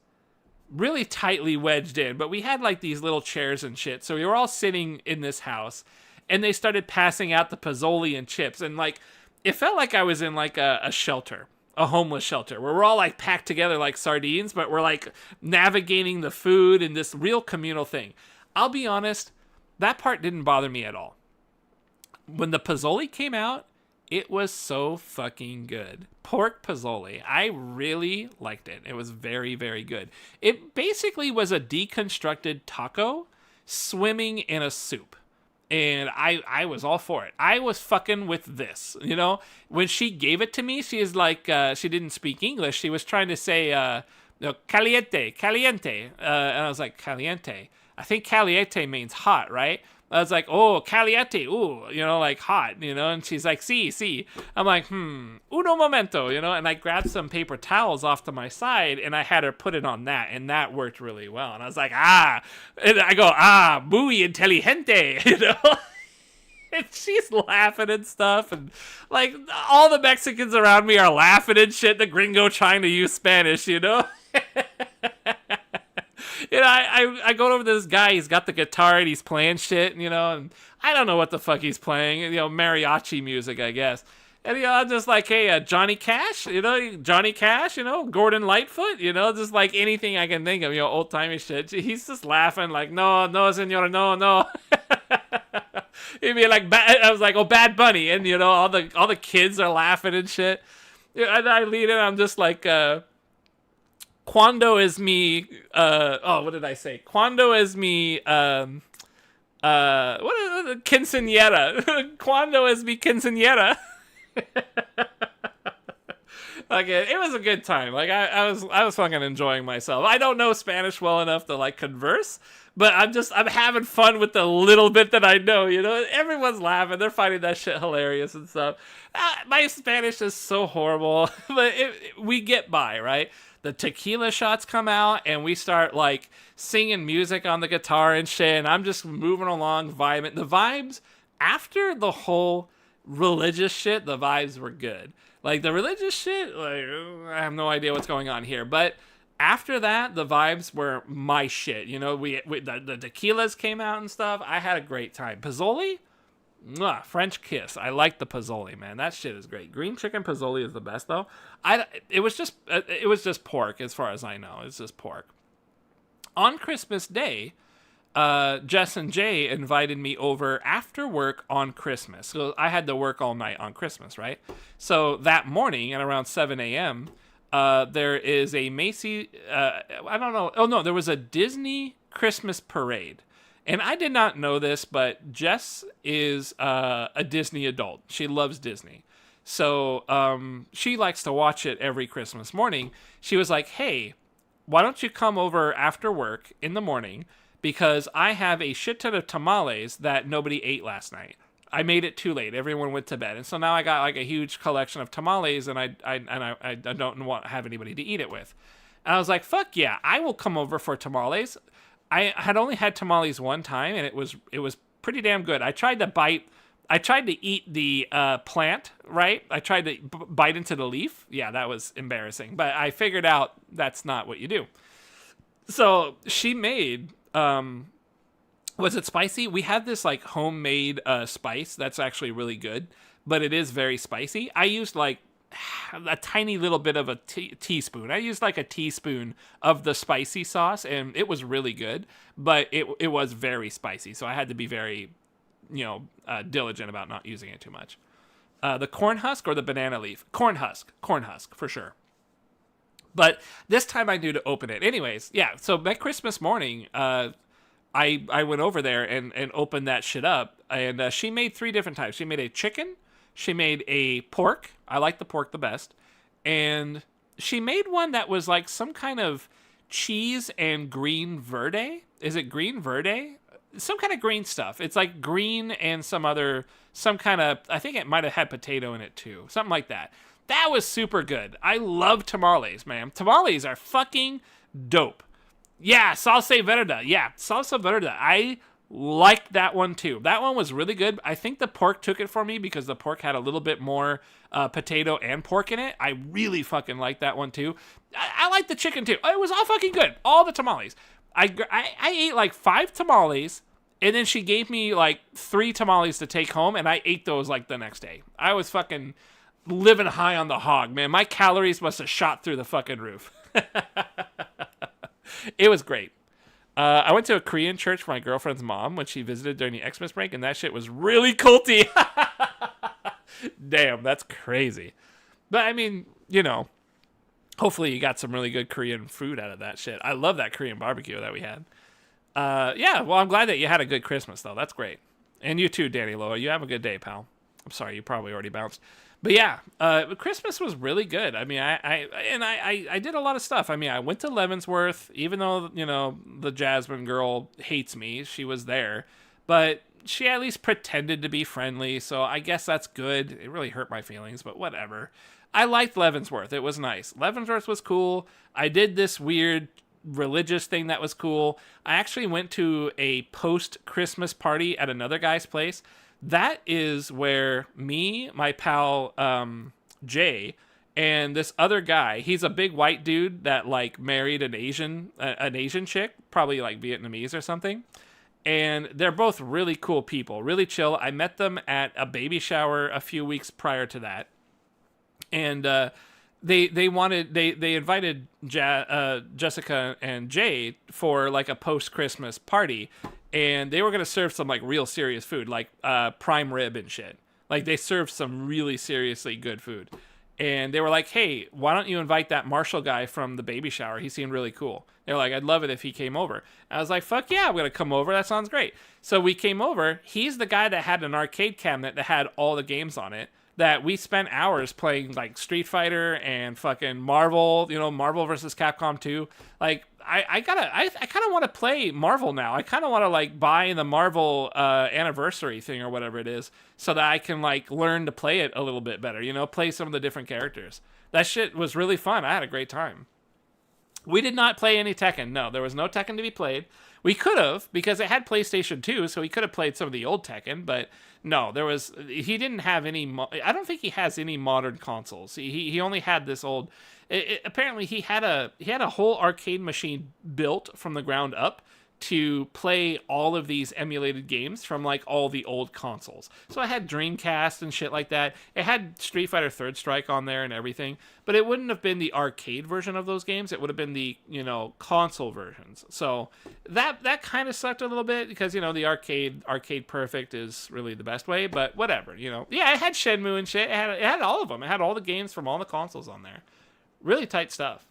really tightly wedged in, but we had like these little chairs and shit, so we were all sitting in this house and they started passing out the Pozzoli and chips, and like it felt like I was in like a shelter, a homeless shelter where we're all like packed together like sardines, but we're like navigating the food and this real communal thing. I'll be honest, that part didn't bother me at all. When the Pozzoli came out, it was so fucking good. Pork Pozzoli. I really liked it. It was very, very good. It basically was a deconstructed taco swimming in a soup. And I was all for it. I was fucking with this, you know? When she gave it to me, she is like, she didn't speak English. She was trying to say, caliente. And I was like, caliente. I think caliente means hot, right? I was like, oh, caliente, ooh, you know, like hot, you know? And she's like, sí. I'm like, uno momento, you know? And I grabbed some paper towels off to my side, and I had her put it on that, and that worked really well. And I was like, and I go, muy inteligente, you know? And she's laughing and stuff, and like all the Mexicans around me are laughing and shit, the gringo trying to use Spanish, you know? You know, I go over to this guy, he's got the guitar and he's playing shit, you know, and I don't know what the fuck he's playing, you know, mariachi music, I guess. And, you know, I'm just like, hey, Johnny Cash, you know, Gordon Lightfoot, you know, just like anything I can think of, you know, old-timey shit. He's just laughing like, no, senora, no. He'd be like, I was like, oh, Bad Bunny, and, you know, all the kids are laughing and shit. And I lean in, I'm just like, Cuando es mi what did I say? Cuando es mi what is it? Quinceañera. Cuando es mi quinceañera. Okay, it was a good time. Like I was fucking enjoying myself. I don't know Spanish well enough to like converse, but I'm having fun with the little bit that I know, you know? Everyone's laughing. They're finding that shit hilarious and stuff. My Spanish is so horrible, but we get by, right? The tequila shots come out and we start like singing music on the guitar and shit, and I'm just moving along, vibing. The vibes after the whole religious shit, the vibes were good. Like the religious shit, like I have no idea what's going on here, but after that, the vibes were my shit. You know, the tequilas came out and stuff. I had a great time. Pozzoli, French kiss. I like the Pozzoli, man. That shit is great. Green chicken Pozzoli is the best though. It was just pork as far as I know. It's just pork. On Christmas Day, Jess and Jay invited me over after work on Christmas. So I had to work all night on Christmas, right? So that morning at around 7 a.m., there is a Macy, I don't know. Oh no, there was a Disney Christmas parade. And I did not know this, but Jess is a Disney adult. She loves Disney. So she likes to watch it every Christmas morning. She was like, hey, why don't you come over after work in the morning? Because I have a shit ton of tamales that nobody ate last night. I made it too late. Everyone went to bed. And so now I got like a huge collection of tamales, and I don't want to have anybody to eat it with. And I was like, fuck yeah, I will come over for tamales. I had only had tamales one time, and it was pretty damn good. I tried to eat the plant, right? I tried to bite into the leaf. Yeah, that was embarrassing. But I figured out that's not what you do. So she made, was it spicy? We have this like homemade spice that's actually really good, but it is very spicy. I used like a tiny little bit of a teaspoon. I used like a teaspoon of the spicy sauce, and it was really good, but it was very spicy. So I had to be very diligent about not using it too much. The corn husk or the banana leaf? Corn husk for sure. But this time I knew to open it. Anyways, yeah. So my Christmas morning, I went over there and opened that shit up, and she made 3 different types. She made a chicken, she made a pork. I like the pork the best, and she made one that was like some kind of cheese and green verde. Is it green verde? Some kind of green stuff. It's like green and some kind of, I think it might have had potato in it too. Something like that. That was super good. I love tamales, man. Tamales are fucking dope. Yeah, salsa verde. Yeah, salsa verde. I liked that one too. That one was really good. I think the pork took it for me because the pork had a little bit more potato and pork in it. I really fucking liked that one too. I liked the chicken too. It was all fucking good. All the tamales. I ate like 5 tamales, and then she gave me like 3 tamales to take home, and I ate those like the next day. I was fucking living high on the hog, man. My calories must have shot through the fucking roof. It was great. I went to a Korean church for my girlfriend's mom when she visited during the Xmas break, and that shit was really culty. Damn, that's crazy. But I mean, hopefully you got some really good Korean food out of that shit. I love that Korean barbecue that we had. Yeah, well, I'm glad that you had a good Christmas, though. That's great. And you too, Danny Loa. You have a good day, pal. I'm sorry, you probably already bounced. But yeah, Christmas was really good. I mean, I did a lot of stuff. I mean, I went to Leavenworth, even though, the Jasmine girl hates me. She was there. But she at least pretended to be friendly, so I guess that's good. It really hurt my feelings, but whatever. I liked Leavenworth. It was nice. Leavenworth was cool. I did this weird religious thing that was cool. I actually went to a post-Christmas party at another guy's place. That is where me, my pal Jay, and this other guy, he's a big white dude that like married an Asian chick, probably like Vietnamese or something. And they're both really cool people, really chill. I met them at a baby shower a few weeks prior to that. And they invited Jessica and Jay for like a post-Christmas party, and they were going to serve some like real serious food, like prime rib and shit. Like they served some really seriously good food. And they were like, hey, why don't you invite that Marshall guy from the baby shower? He seemed really cool. They're like, I'd love it if he came over. I was like, fuck yeah, I'm going to come over. That sounds great. So we came over. He's the guy that had an arcade cabinet that had all the games on it, that we spent hours playing like Street Fighter and fucking Marvel, Marvel versus Capcom 2. Like, I kind of want to play Marvel now. I kind of want to like buy the Marvel anniversary thing or whatever it is, so that I can like learn to play it a little bit better, play some of the different characters. That shit was really fun. I had a great time. We did not play any Tekken. No, there was no Tekken to be played. We could have, because it had PlayStation 2, so we could have played some of the old Tekken, but no, he didn't have any, I don't think he has any modern consoles. He only had this old, apparently he had a whole arcade machine built from the ground up to play all of these emulated games from like all the old consoles. So I had Dreamcast and shit like that. It had Street Fighter Third Strike on there and everything, but it wouldn't have been the arcade version of those games. It would have been the, console versions. So that kind of sucked a little bit because, the arcade perfect is really the best way, but whatever, Yeah, it had Shenmue and shit. It had all of them. It had all the games from all the consoles on there. Really tight stuff.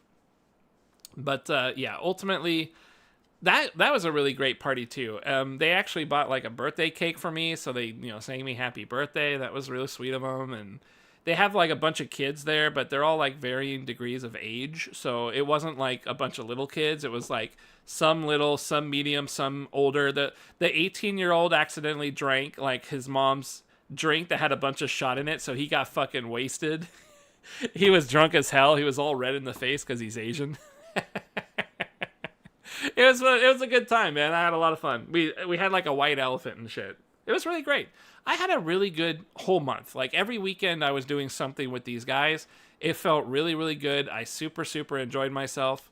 But yeah, ultimately, that was a really great party too. They actually bought like a birthday cake for me, so they sang me happy birthday. That was really sweet of them, and they have like a bunch of kids there, but they're all like varying degrees of age. So it wasn't like a bunch of little kids. It was like some little, some medium, some older. The 18-year-old accidentally drank like his mom's drink that had a bunch of shot in it, so he got fucking wasted. He was drunk as hell. He was all red in the face because he's Asian. It was a good time, man. I had a lot of fun. We had like a white elephant and shit. It was really great. I had a really good whole month. Like every weekend I was doing something with these guys. It felt really, really good. I super, super enjoyed myself.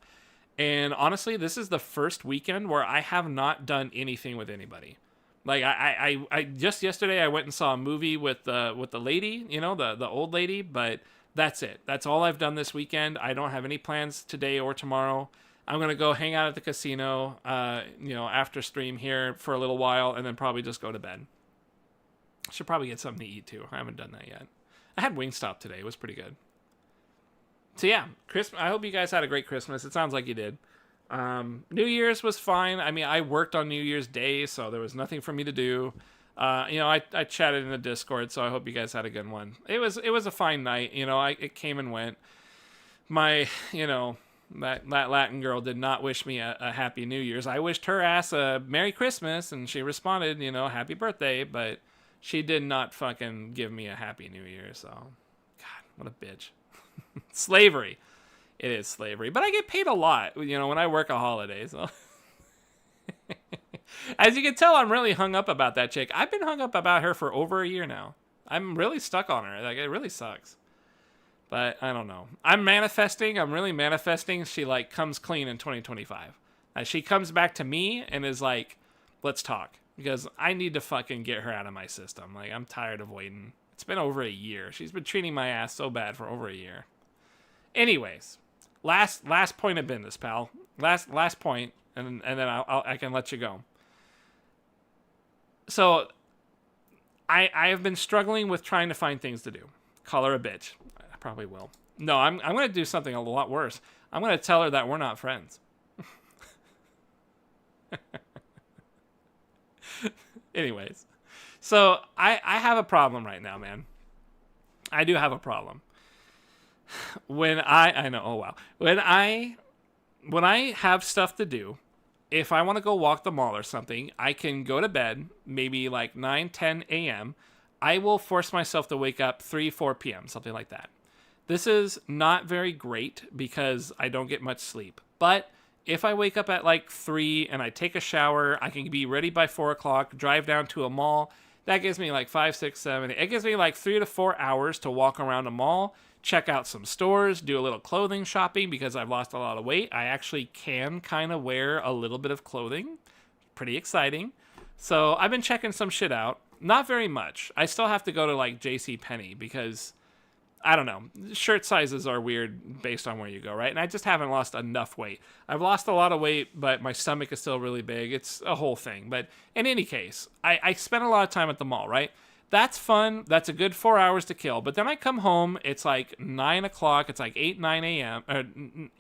And honestly, this is the first weekend where I have not done anything with anybody. Like I just yesterday I went and saw a movie with the lady, you know, the old lady, but that's it. That's all I've done this weekend. I don't have any plans today or tomorrow. I'm going to go hang out at the casino, you know, after stream here for a little while and then probably just go to bed. Should probably get something to eat too. I haven't done that yet. I had Wingstop today. It was pretty good. So yeah, Christmas. I hope you guys had a great Christmas. It sounds like you did. New Year's was fine. I mean, I worked on New Year's Day, so there was nothing for me to do. You know, I chatted in the Discord, so I hope you guys had a good one. It was a fine night. You know, it came and went. My, you know, that Latin girl did not wish me a happy New Year's. I wished her ass a Merry Christmas, and she responded, you know, happy birthday, but she did not fucking give me a happy New Year. So, God, what a bitch. Slavery. It is slavery, but I get paid a lot, you know, when I work a holiday. So, as you can tell, I'm really hung up about that chick. I've been hung up about her for over a year now. I'm really stuck on her. Like, it really sucks. But I don't know. I'm manifesting. I'm really manifesting. She like comes clean in 2025. She comes back to me and is like, let's talk, because I need to fucking get her out of my system. Like, I'm tired of waiting. It's been over a year. She's been treating my ass so bad for over a year. Anyways. Last point of business, pal. Last point, and then I can let you go. So, I have been struggling with trying to find things to do. Call her a bitch. I probably will. No, I'm going to do something a lot worse. I'm going to tell her that we're not friends. Anyways, so I have a problem right now, man. I do have a problem. When I know, oh wow. When I have stuff to do, if I want to go walk the mall or something, I can go to bed maybe like 9, 10 a.m. I will force myself to wake up 3, 4 p.m., something like that. This is not very great because I don't get much sleep. But if I wake up at like 3 and I take a shower, I can be ready by 4 o'clock, drive down to a mall. That gives me like 5, 6, 7. It gives me like 3 to 4 hours to walk around a mall, check out some stores, do a little clothing shopping because I've lost a lot of weight. I actually can kind of wear a little bit of clothing. Pretty exciting. So I've been checking some shit out. Not very much. I still have to go to like JCPenney because, I don't know, shirt sizes are weird based on where you go, right? And I just haven't lost enough weight. I've lost a lot of weight, but my stomach is still really big. It's a whole thing. But in any case, I spent a lot of time at the mall, right? That's fun. That's a good 4 hours to kill. But then I come home. It's like 9 o'clock. It's like 8, 9 a.m. or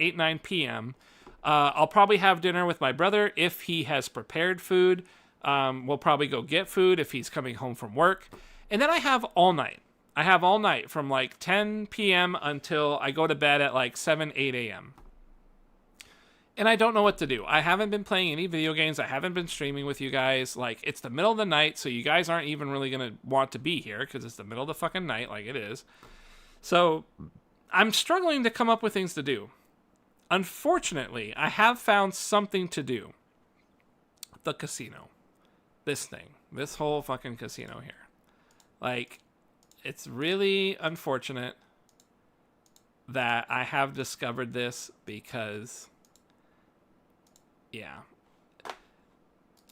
8, 9 p.m. I'll probably have dinner with my brother if he has prepared food. We'll probably go get food if he's coming home from work. And then I have all night. I have all night from like 10 p.m. until I go to bed at like 7, 8 a.m. And I don't know what to do. I haven't been playing any video games. I haven't been streaming with you guys. Like, it's the middle of the night, so you guys aren't even really going to want to be here because it's the middle of the fucking night like it is. So, I'm struggling to come up with things to do. Unfortunately, I have found something to do. The casino. This thing. This whole fucking casino here. Like, it's really unfortunate that I have discovered this because... yeah.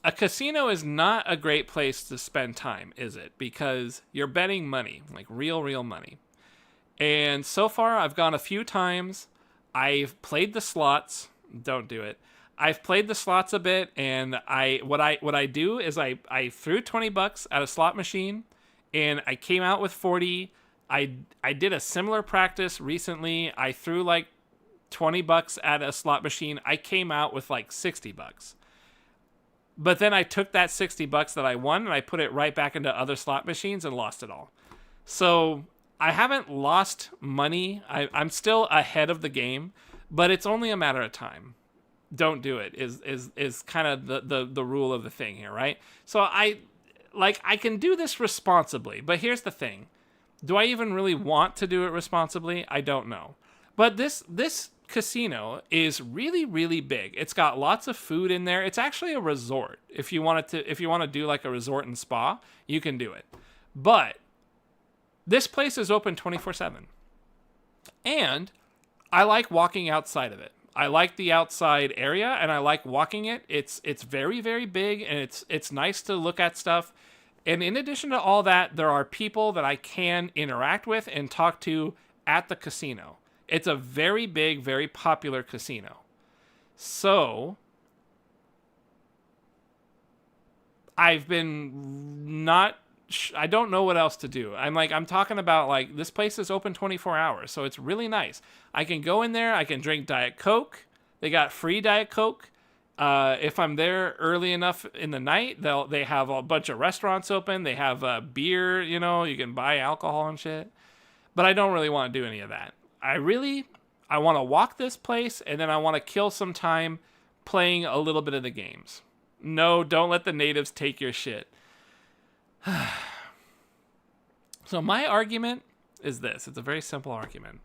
A casino is not a great place to spend time, is it? Because you're betting money, like real money. And so far, I've gone a few times. I've played the slots. Don't do it. I've played the slots a bit, and what I do is I threw $20 at a slot machine, and I came out with 40. I did a similar practice recently. I threw like $20 at a slot machine. I came out with like $60. But then I took that $60 that I won and I put it right back into other slot machines and lost it all. So I haven't lost money. I'm still ahead of the game, but it's only a matter of time. Don't do it is kind of the rule of the thing here, right? So I can do this responsibly, but here's the thing. Do I even really want to do it responsibly? I don't know. But this casino is really, really big. It's got lots of food in there. It's actually a resort. If you want to do like a resort and spa, you can do it. But this place is open 24/7. And I like walking outside of it. I like the outside area and I like walking it. It's very, very big and it's nice to look at stuff. And in addition to all that, there are people that I can interact with and talk to at the casino. It's a very big, very popular casino. So I've been I don't know what else to do. I'm talking about like this place is open 24 hours. So it's really nice. I can go in there. I can drink Diet Coke. They got free Diet Coke. If I'm there early enough in the night, they have a bunch of restaurants open. They have beer, you can buy alcohol and shit. But I don't really want to do any of that. I want to walk this place and then I want to kill some time playing a little bit of the games. No, don't let the natives take your shit. So my argument is this. It's a very simple argument.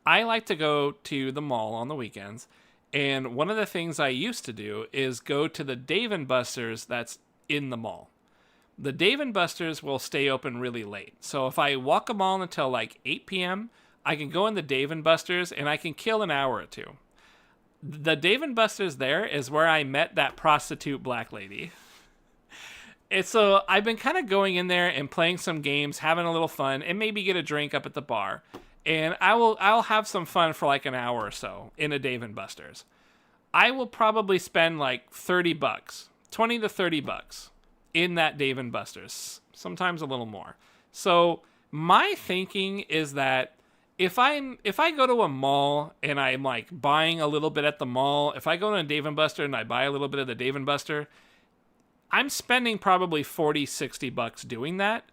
I like to go to the mall on the weekends, and one of the things I used to do is go to the Dave & Buster's that's in the mall. The Dave & Buster's will stay open really late. So if I walk a mall until like 8 p.m., I can go in the Dave & Buster's and I can kill an hour or two. The Dave & Buster's there is where I met that prostitute black lady. And so I've been kind of going in there and playing some games, having a little fun, and maybe get a drink up at the bar. And I'll have some fun for like an hour or so in a Dave & Buster's. I will probably spend like $30, $20 to $30 in that Dave & Buster's, sometimes a little more. So my thinking is that if I go to a mall and I'm like buying a little bit at the mall, if I go to a Dave & Buster and I buy a little bit of the Dave & Buster, I'm spending probably $40, $60 doing that.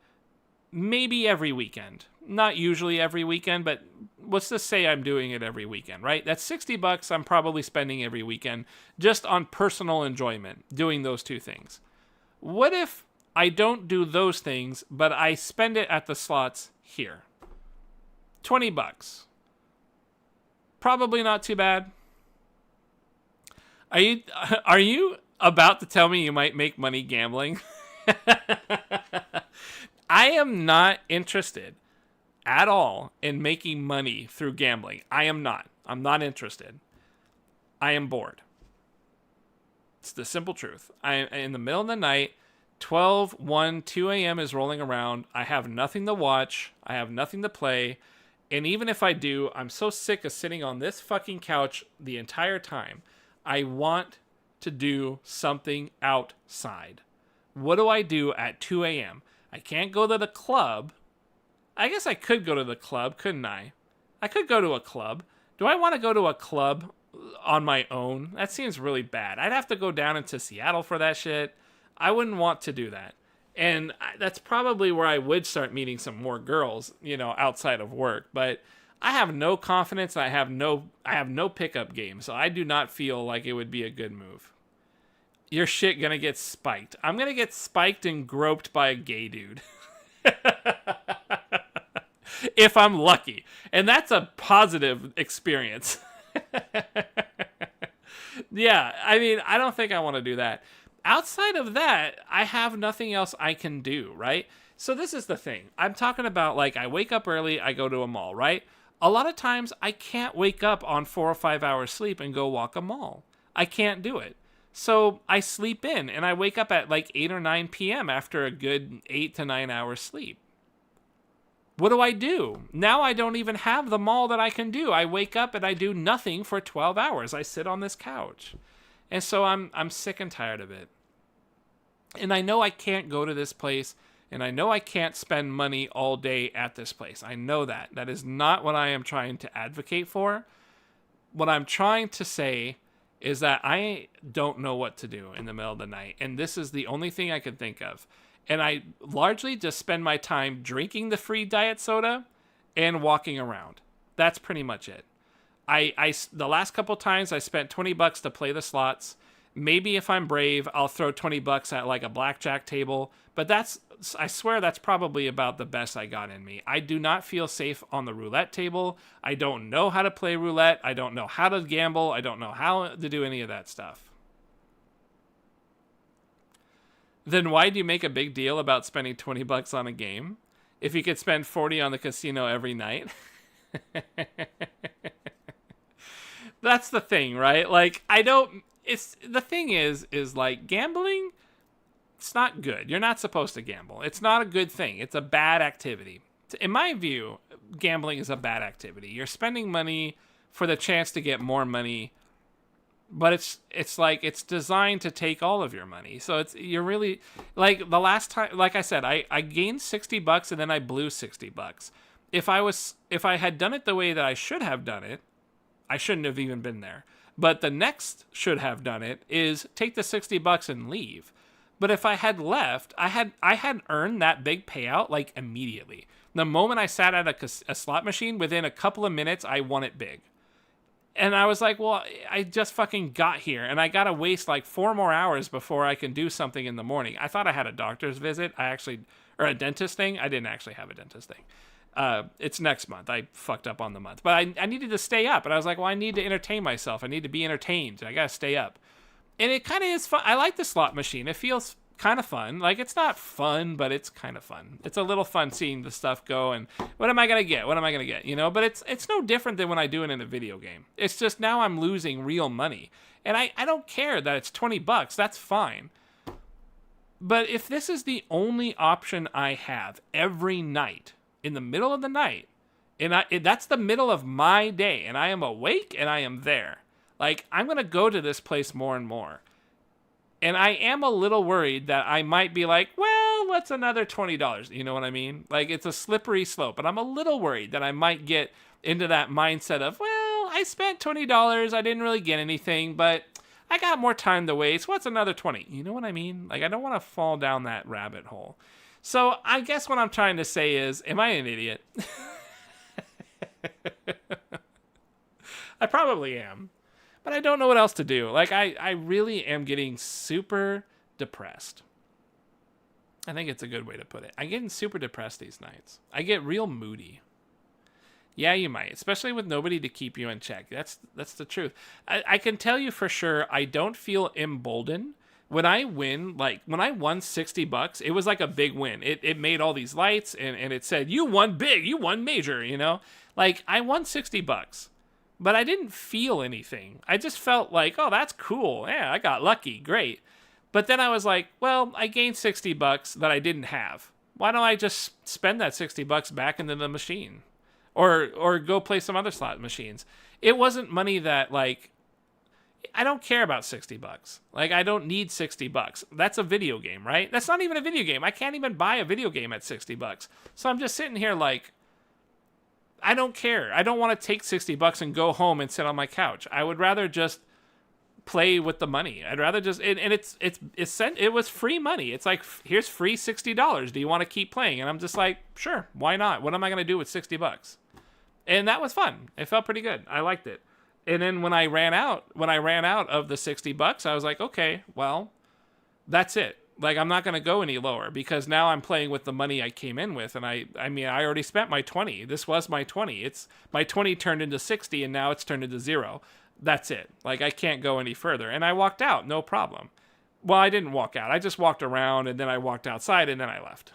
Maybe every weekend. Not usually every weekend, but let's just say I'm doing it every weekend, right? That's $60 I'm probably spending every weekend just on personal enjoyment, doing those two things. What if I don't do those things, but I spend it at the slots here? $20. Probably not too bad. Are you about to tell me you might make money gambling? I am not interested at all in making money through gambling. I am not. I'm not interested. I am bored. It's the simple truth. In the middle of the night, 12, 1, 2 a.m. is rolling around. I have nothing to watch. I have nothing to play. And even if I do, I'm so sick of sitting on this fucking couch the entire time. I want to do something outside. What do I do at 2 a.m.? I can't go to the club. I guess I could go to the club, couldn't I? I could go to a club. Do I want to go to a club on my own? That seems really bad. I'd have to go down into Seattle for that shit. I wouldn't want to do that. And that's probably where I would start meeting some more girls, outside of work. But I have no confidence. I have no pickup game. So I do not feel like it would be a good move. Your shit gonna get spiked. I'm gonna get spiked and groped by a gay dude. If I'm lucky. And that's a positive experience. Yeah, I don't think I want to do that. Outside of that, I have nothing else I can do, right? So this is the thing. I'm talking about like I wake up early, I go to a mall, right? A lot of times I can't wake up on 4 or 5 hours sleep and go walk a mall. I can't do it. So I sleep in and I wake up at like 8 or 9 p.m. after a good 8 to 9 hours sleep. What do? Now I don't even have the mall that I can do. I wake up and I do nothing for 12 hours. I sit on this couch. And so I'm sick and tired of it. And I know I can't go to this place, and I know I can't spend money all day at this place. I know that. That is not what I am trying to advocate for. What I'm trying to say is that I don't know what to do in the middle of the night, and this is the only thing I can think of. And I largely just spend my time drinking the free diet soda and walking around. That's pretty much it. The last couple times I spent $20 to play the slots. Maybe if I'm brave, I'll throw $20 at like a blackjack table. But I swear that's probably about the best I got in me. I do not feel safe on the roulette table. I don't know how to play roulette. I don't know how to gamble. I don't know how to do any of that stuff. Then why do you make a big deal about spending $20 on a game if you could spend 40 on the casino every night? That's the thing, right? Like, the thing is like gambling, it's not good. You're not supposed to gamble. It's not a good thing. It's a bad activity. In my view, gambling is a bad activity. You're spending money for the chance to get more money, but it's like it's designed to take all of your money. So you're really like the last time, like I said, I gained $60 and then I blew $60. If I had done it the way that I should have done it, I shouldn't have even been there. But the next should have done it is take the $60 and leave. But if I had left, I had earned that big payout like immediately. The moment I sat at a slot machine, within a couple of minutes, I won it big. And I was like, well, I just fucking got here, and I gotta waste like 4 more hours before I can do something in the morning. I thought I had a doctor's visit. Or a dentist thing. I didn't actually have a dentist thing. It's next month. I fucked up on the month. But I needed to stay up, and I was like, well, I need to entertain myself. I need to be entertained. I gotta stay up. And it kind of is fun. I like the slot machine. It feels kind of fun. Like, it's not fun, but it's kind of fun. It's a little fun seeing the stuff go and what am I going to get? What am I going to get? You know, but it's no different than when I do it in a video game. It's just now I'm losing real money. And I don't care that it's $20. That's fine. But if this is the only option I have every night in the middle of the night, and that's the middle of my day, and I am awake and I am there. Like, I'm going to go to this place more and more. And I am a little worried that I might be like, well, what's another $20? You know what I mean? Like, it's a slippery slope. But I'm a little worried that I might get into that mindset of, well, I spent $20. I didn't really get anything, but I got more time to waste. What's another 20? You know what I mean? Like, I don't want to fall down that rabbit hole. So I guess what I'm trying to say is, am I an idiot? I probably am. But I don't know what else to do. Like, I really am getting super depressed. I think it's a good way to put it. I'm getting super depressed these nights. I get real moody. Yeah, you might. Especially with nobody to keep you in check. That's the truth. I can tell you for sure, I don't feel emboldened. When I win, like, when I won $60, it was like a big win. It made all these lights, and it said, you won big, you won major, you know? Like, I won $60. But I didn't feel anything. I just felt like, oh, that's cool. Yeah, I got lucky. Great. But then I was like, well, I gained $60 that I didn't have. Why don't I just spend that $60 back into the machine? Or go play some other slot machines. It wasn't money that, like, I don't care about $60. Like, I don't need $60. That's a video game, right? That's not even a video game. I can't even buy a video game at $60. So I'm just sitting here like, I don't care. I don't want to take $60 and go home and sit on my couch. I would rather just play with the money. I'd rather just it was free money. It's like, here's free $60. Do you want to keep playing? And I'm just like, sure, why not? What am I going to do with $60? And that was fun. It felt pretty good. I liked it. And then when I ran out of the $60, I was like, okay, well, that's it. Like, I'm not going to go any lower because now I'm playing with the money I came in with. And I mean, I already spent my 20. This was my 20. It's my 20 turned into 60 and now it's turned into 0. That's it. Like, I can't go any further. And I walked out. No problem. Well, I didn't walk out. I just walked around and then I walked outside and then I left.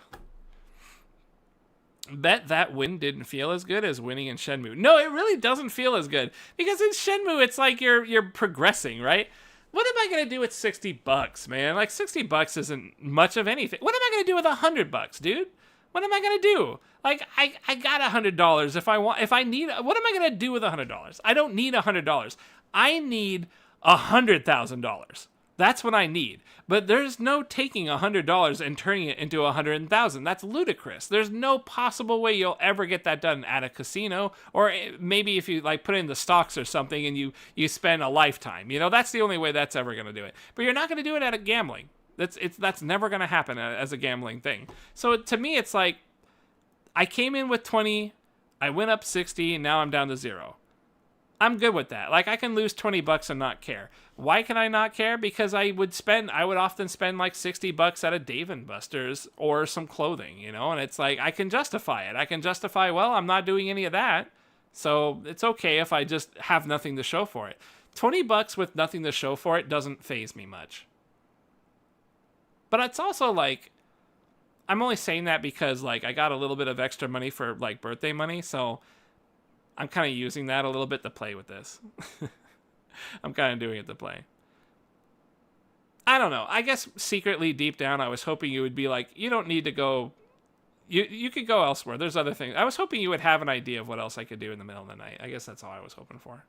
Bet that win didn't feel as good as winning in Shenmue. No, it really doesn't feel as good because in Shenmue, it's like you're progressing, right? What am I going to do with $60, man? Like, $60 isn't much of anything. What am I going to do with $100, dude? What am I going to do? Like, I got $100 if I need, what am I going to do with $100? I don't need $100. I need $100,000. That's what I need. But there's no taking $100 and turning it into $100,000. That's ludicrous. There's no possible way you'll ever get that done at a casino, or maybe if you like put in the stocks or something and you spend a lifetime. You know, that's the only way that's ever going to do it. But you're not going to do it at a gambling. That's never going to happen as a gambling thing. So to me, it's like I came in with 20, I went up 60, and now I'm down to 0. I'm good with that. Like, I can lose $20 and not care. Why can I not care? Because I would often spend like $60 at a Dave & Buster's or some clothing, you know? And it's like, I can justify it. I can justify, well, I'm not doing any of that, so it's okay if I just have nothing to show for it. $20 with nothing to show for it doesn't faze me much. But it's also like, I'm only saying that because like I got a little bit of extra money for like birthday money, so I'm kind of using that a little bit to play with this. I'm kind of doing it to play. I don't know. I guess secretly deep down I was hoping you would be like, you don't need to go. You could go elsewhere. There's other things. I was hoping you would have an idea of what else I could do in the middle of the night. I guess that's all I was hoping for.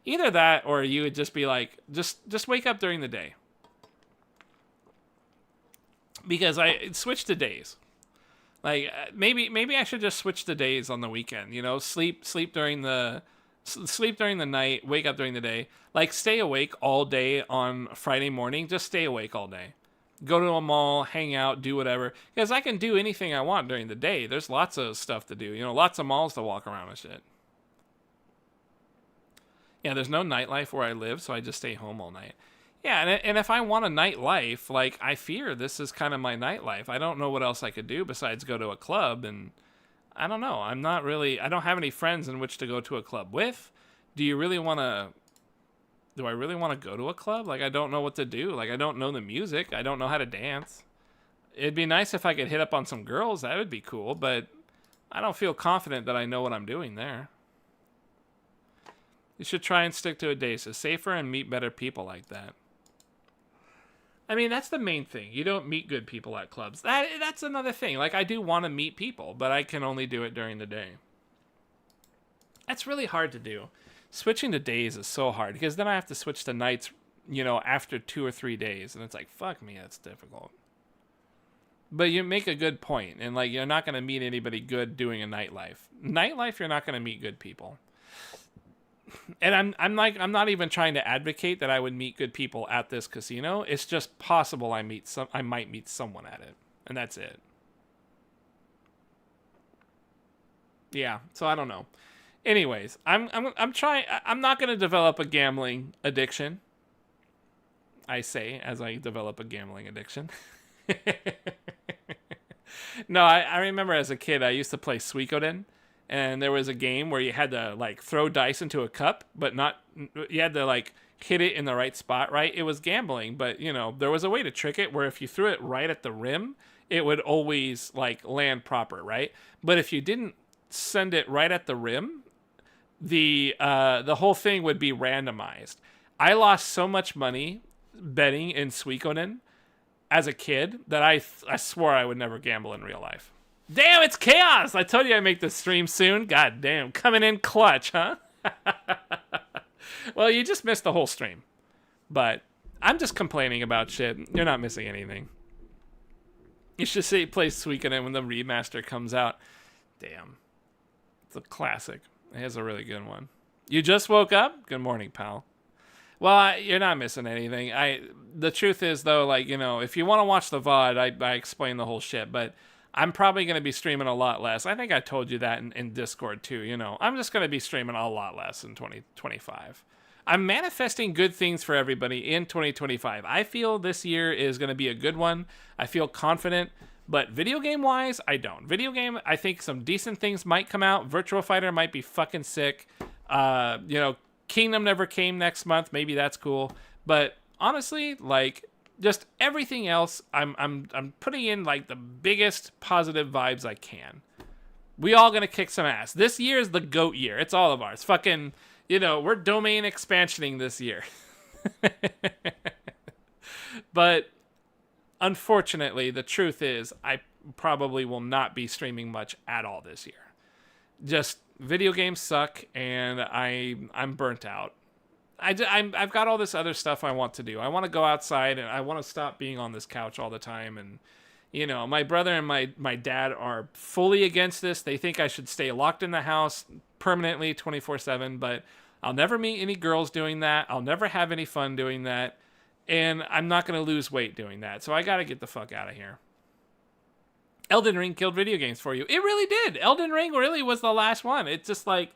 Either that or you would just be like, just wake up during the day. Because I switched to days. Like maybe I should just switch to days on the weekend. You know, sleep during the night, wake up during the day. Like stay awake all day on Friday morning. Just stay awake all day. Go to a mall, hang out, do whatever. Because I can do anything I want during the day. There's lots of stuff to do. You know, lots of malls to walk around and shit. Yeah, there's no nightlife where I live, so I just stay home all night. Yeah, and if I want a nightlife, like, I fear this is kind of my nightlife. I don't know what else I could do besides go to a club, and I don't know. I don't have any friends in which to go to a club with. Do I really want to go to a club? Like, I don't know what to do. Like, I don't know the music. I don't know how to dance. It'd be nice if I could hit up on some girls. That would be cool, but I don't feel confident that I know what I'm doing there. You should try and stick to a day. It's safer and meet better people like that. I mean, that's the main thing. You don't meet good people at clubs. That's another thing. Like, I do want to meet people, but I can only do it during the day. That's really hard to do. Switching to days is so hard, because then I have to switch to nights, you know, after 2 or 3 days, and it's like, fuck me, that's difficult. But you make a good point, and, like, you're not going to meet anybody good doing a nightlife. Nightlife, you're not going to meet good people. And I'm not even trying to advocate that I would meet good people at this casino. It's just possible I might meet someone at it, and that's it. Yeah, so I don't know. Anyways, I'm trying. I'm not gonna develop a gambling addiction. I say as I develop a gambling addiction. No, I remember as a kid I used to play Suikoden. And there was a game where you had to, like, throw dice into a cup, but you had to, like, hit it in the right spot, right? It was gambling, but, you know, there was a way to trick it where if you threw it right at the rim, it would always, like, land proper, right? But if you didn't send it right at the rim, the whole thing would be randomized. I lost so much money betting in Suikoden as a kid that I swore I would never gamble in real life. Damn, it's chaos! I told you I'd make the stream soon. God damn, coming in clutch, huh? Well, you just missed the whole stream. But I'm just complaining about shit. You're not missing anything. You should say play Suikoden when the remaster comes out. Damn. It's a classic. It has a really good one. You just woke up? Good morning, pal. Well, you're not missing anything. The truth is, though, like, you know, if you want to watch the VOD, I explain the whole shit, but I'm probably going to be streaming a lot less. I think I told you that in Discord too, you know. I'm just going to be streaming a lot less in 2025. I'm manifesting good things for everybody in 2025. I feel this year is going to be a good one. I feel confident, but video game wise, I don't. Video game, I think some decent things might come out. Virtua Fighter might be fucking sick. You know, Kingdom never came next month. Maybe that's cool. But honestly, like, just everything else, I'm putting in, like, the biggest positive vibes I can. We all gonna kick some ass. This year is the GOAT year. It's all of ours. Fucking, you know, we're domain expansioning this year. But unfortunately, the truth is, I probably will not be streaming much at all this year. Just video games suck, and I'm burnt out. I've got all this other stuff I want to do. I want to go outside, and I want to stop being on this couch all the time. And, you know, my brother and my dad are fully against this. They think I should stay locked in the house permanently 24/7, but I'll never meet any girls doing that. I'll never have any fun doing that. And I'm not going to lose weight doing that. So I got to get the fuck out of here. Elden Ring killed video games for you. It really did. Elden Ring really was the last one. It's just like,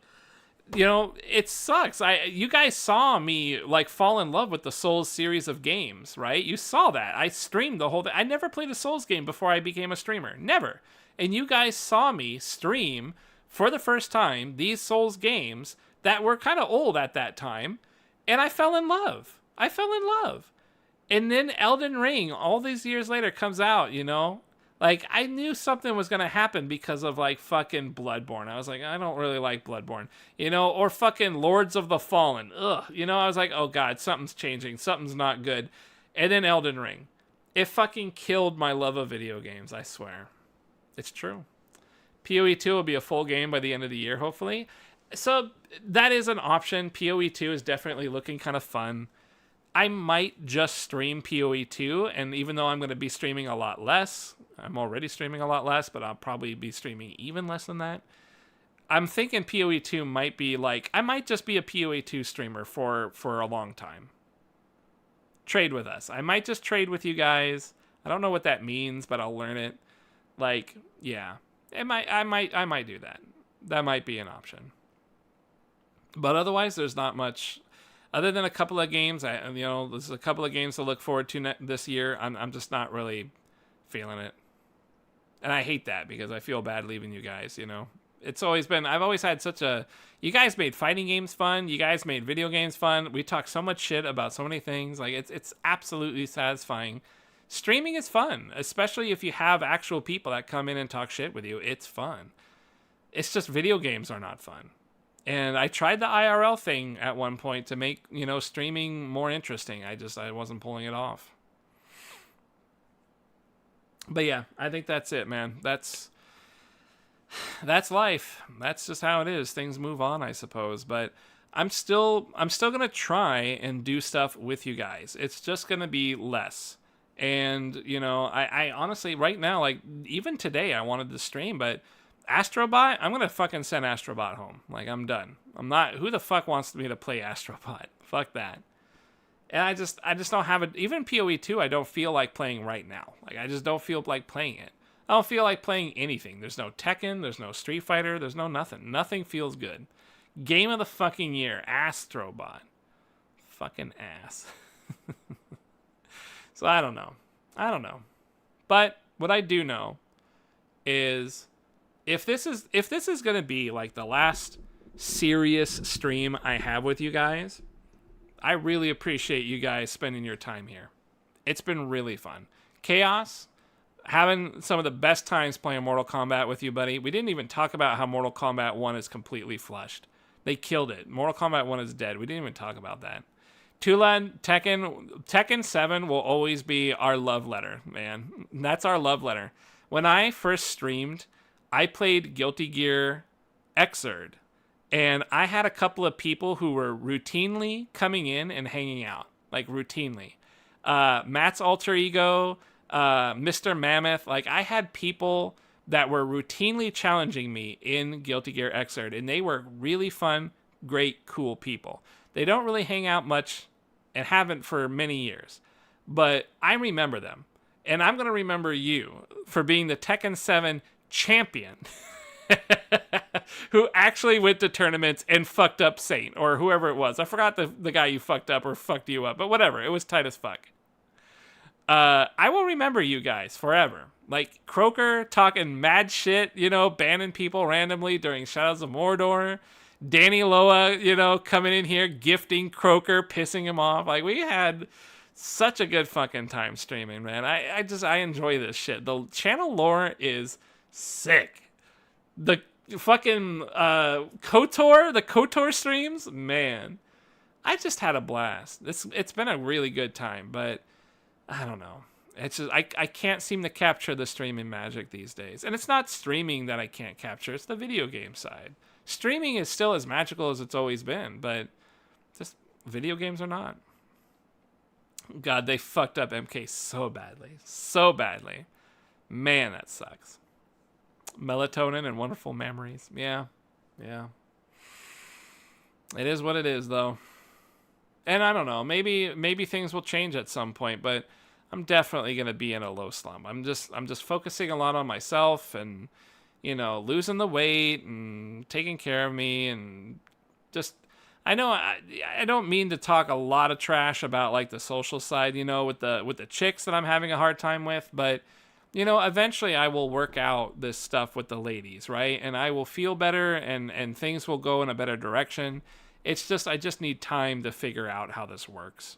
it sucks. You guys saw me like fall in love with the Souls series of games, right? You saw that. I streamed the whole thing. I never played a Souls game before I became a streamer. Never. And you guys saw me stream for the first time these Souls games that were kind of old at that time. And I fell in love. And then Elden Ring, all these years later, comes out, Like, I knew something was going to happen because of, like, fucking Bloodborne. I was like, I don't really like Bloodborne. Or fucking Lords of the Fallen. Ugh. I was like, oh, God, something's changing. Something's not good. And then Elden Ring. It fucking killed my love of video games, I swear. It's true. PoE 2 will be a full game by the end of the year, hopefully. So, that is an option. PoE 2 is definitely looking kind of fun. I might just stream PoE 2, and even though I'm going to be streaming a lot less, I'm already streaming a lot less, but I'll probably be streaming even less than that. I'm thinking PoE 2 might be like, I might just be a PoE 2 streamer for a long time. Trade with us. I might just trade with you guys. I don't know what that means, but I'll learn it. Like, yeah. I might do that. That might be an option. But otherwise, there's not much. Other than a couple of games, there's a couple of games to look forward to this year. I'm just not really feeling it. And I hate that because I feel bad leaving you guys, It's always been, I've always had you guys made fighting games fun. You guys made video games fun. We talk so much shit about so many things. Like, it's absolutely satisfying. Streaming is fun, especially if you have actual people that come in and talk shit with you. It's fun. It's just video games are not fun. And I tried the IRL thing at one point to make, streaming more interesting. I wasn't pulling it off. But yeah, I think that's it, man. That's life. That's just how it is. Things move on, I suppose. But I'm still going to try and do stuff with you guys. It's just going to be less. And, I honestly, right now, like, even today I wanted to stream, but Astrobot, I'm going to fucking send Astrobot home. Like, I'm done. Who the fuck wants me to play Astrobot? Fuck that. And I just don't have it. Even PoE 2, I don't feel like playing right now. Like, I just don't feel like playing it. I don't feel like playing anything. There's no Tekken, there's no Street Fighter, there's no nothing. Nothing feels good. Game of the fucking year, Astrobot. Fucking ass. So I don't know. But what I do know is if this is going to be like the last serious stream I have with you guys, I really appreciate you guys spending your time here. It's been really fun. Chaos, having some of the best times playing Mortal Kombat with you, buddy. We didn't even talk about how Mortal Kombat 1 is completely flushed. They killed it. Mortal Kombat 1 is dead. We didn't even talk about that. Tula, Tekken 7 will always be our love letter, man. That's our love letter. When I first streamed, I played Guilty Gear Xrd, and I had a couple of people who were routinely coming in and hanging out, like routinely. Matt's alter ego, Mr. Mammoth, like I had people that were routinely challenging me in Guilty Gear Xrd, and they were really fun, great, cool people. They don't really hang out much and haven't for many years, but I remember them, and I'm going to remember you for being the Tekken 7 champion who actually went to tournaments and fucked up Saint or whoever it was. I forgot the guy you fucked up or fucked you up, but whatever. It was tight as fuck. I will remember you guys forever. Like Croker talking mad shit, banning people randomly during Shadows of Mordor. Danny Loa, coming in here, gifting Croker, pissing him off. Like, we had such a good fucking time streaming, man. I enjoy this shit. The channel lore is sick. The fucking KOTOR streams, man. I just had a blast. It's been a really good time, but I don't know. It's just I can't seem to capture the streaming magic these days. And it's not streaming that I can't capture, it's the video game side. Streaming is still as magical as it's always been, but just video games are not. God, they fucked up MK so badly. So badly. Man, that sucks. Melatonin and wonderful memories. Yeah. It is what it is, though. And I don't know, maybe things will change at some point, but I'm definitely gonna be in a low slump. I'm just focusing a lot on myself and losing the weight and taking care of me and just I know I don't mean to talk a lot of trash about like the social side, with the chicks that I'm having a hard time with, but eventually I will work out this stuff with the ladies, right? And I will feel better and things will go in a better direction. It's just I just need time to figure out how this works.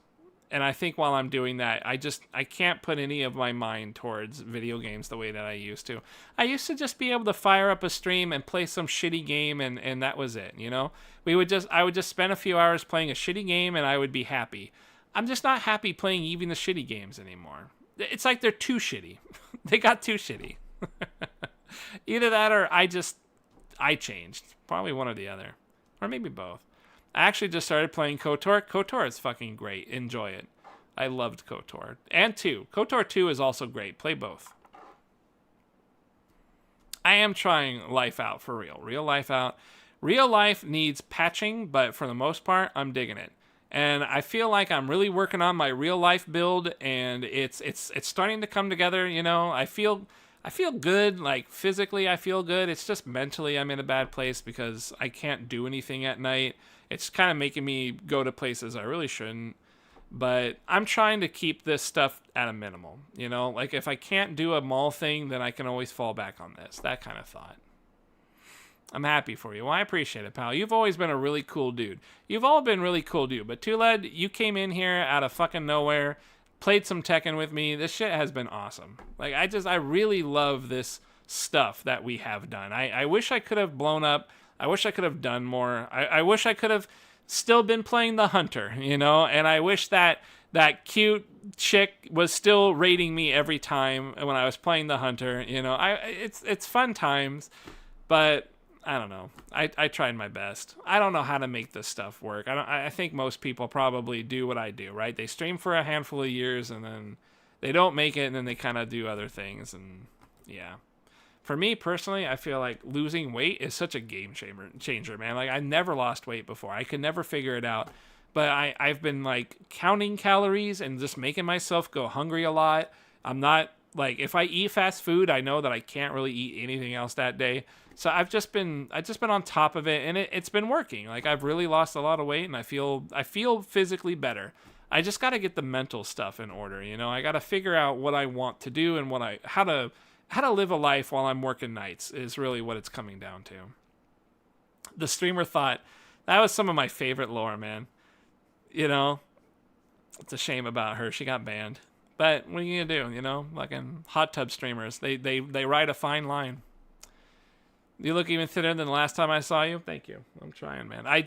And I think while I'm doing that, I can't put any of my mind towards video games the way that I used to. I used to just be able to fire up a stream and play some shitty game and that was it, I would just spend a few hours playing a shitty game and I would be happy. I'm just not happy playing even the shitty games anymore. It's like they're too shitty. They got too shitty. Either that or I changed. Probably one or the other. Or maybe both. I actually just started playing KOTOR. KOTOR is fucking great. Enjoy it. I loved KOTOR. And 2. KOTOR 2 is also great. Play both. I am trying Life Out for real. Real Life Out. Real Life needs patching, but for the most part, I'm digging it. And I feel like I'm really working on my real life build, and it's starting to come together. I feel good, like physically I feel good. It's just mentally I'm in a bad place because I can't do anything at night. It's kind of making me go to places I really shouldn't. But I'm trying to keep this stuff at a minimal. Like if I can't do a mall thing, then I can always fall back on this. That kind of thought. I'm happy for you. Well, I appreciate it, pal. You've always been a really cool dude. You've all been really cool dude. But Tuled, you came in here out of fucking nowhere, played some Tekken with me. This shit has been awesome. Like, I really love this stuff that we have done. I wish I could have blown up. I wish I could have done more. I wish I could have still been playing the Hunter, and I wish that cute chick was still rating me every time when I was playing the Hunter. It's fun times, but I don't know. I tried my best. I don't know how to make this stuff work. I think most people probably do what I do, right? They stream for a handful of years and then they don't make it and then they kind of do other things. And yeah. For me personally, I feel like losing weight is such a game changer, man. Like I never lost weight before. I could never figure it out. But I've been like counting calories and just making myself go hungry a lot. I'm not like if I eat fast food, I know that I can't really eat anything else that day. So I've just been on top of it and it's been working. Like I've really lost a lot of weight and I feel physically better. I just got to get the mental stuff in order, I got to figure out what I want to do and how to live a life while I'm working nights is really what it's coming down to. The streamer thought that was some of my favorite lore, man. It's a shame about her. She got banned. But what are you gonna do? Fucking hot tub streamers. They ride a fine line. You look even thinner than the last time I saw you. Thank you. I'm trying, man. I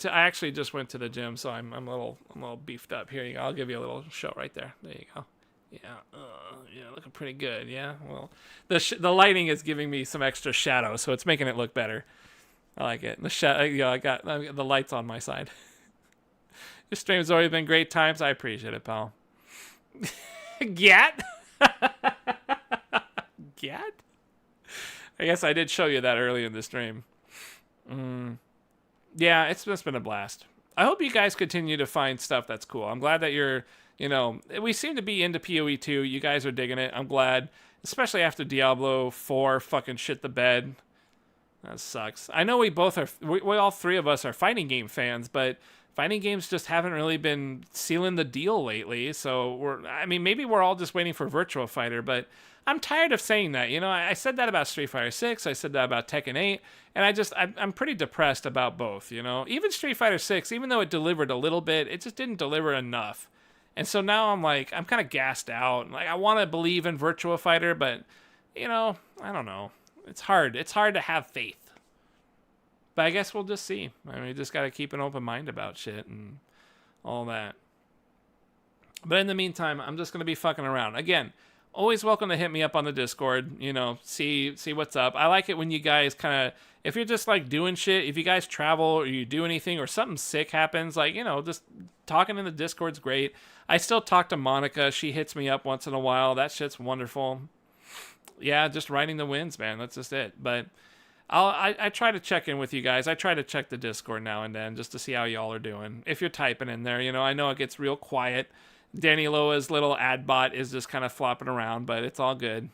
actually just went to the gym, so I'm a little beefed up. Here you go. I'll give you a little show right there. There you go. Yeah, looking pretty good. Yeah. Well, the lighting is giving me some extra shadow, so it's making it look better. I like it. I got the lights on my side. Your stream's already been great times. I appreciate it, pal. Gat? Gat? I guess I did show you that early in the stream. Yeah, it's just been a blast. I hope you guys continue to find stuff that's cool. I'm glad that you're, we seem to be into PoE 2. You guys are digging it. I'm glad, especially after Diablo 4 fucking shit the bed. That sucks. I know we all three of us are fighting game fans, but fighting games just haven't really been sealing the deal lately. So maybe we're all just waiting for Virtua Fighter, but I'm tired of saying that. I said that about Street Fighter 6. I said that about Tekken 8. And I'm pretty depressed about both, Even Street Fighter 6, even though it delivered a little bit, it just didn't deliver enough. And so now I'm kind of gassed out. Like, I want to believe in Virtua Fighter, but, I don't know. It's hard. It's hard to have faith. But I guess we'll just see. We just got to keep an open mind about shit and all that. But in the meantime, I'm just going to be fucking around. Again, always welcome to hit me up on the Discord, see what's up. I like it when you guys kind of, if you're just like doing shit, if you guys travel or you do anything or something sick happens, just talking in the Discord's great. I still talk to Monica. She hits me up once in a while. That shit's wonderful. Yeah, just riding the winds, man. That's just it. But I try to check in with you guys. I try to check the Discord now and then just to see how y'all are doing. If you're typing in there, you know, I know it gets real quiet. Danny Loa's little ad bot is just kind of flopping around, but it's all good.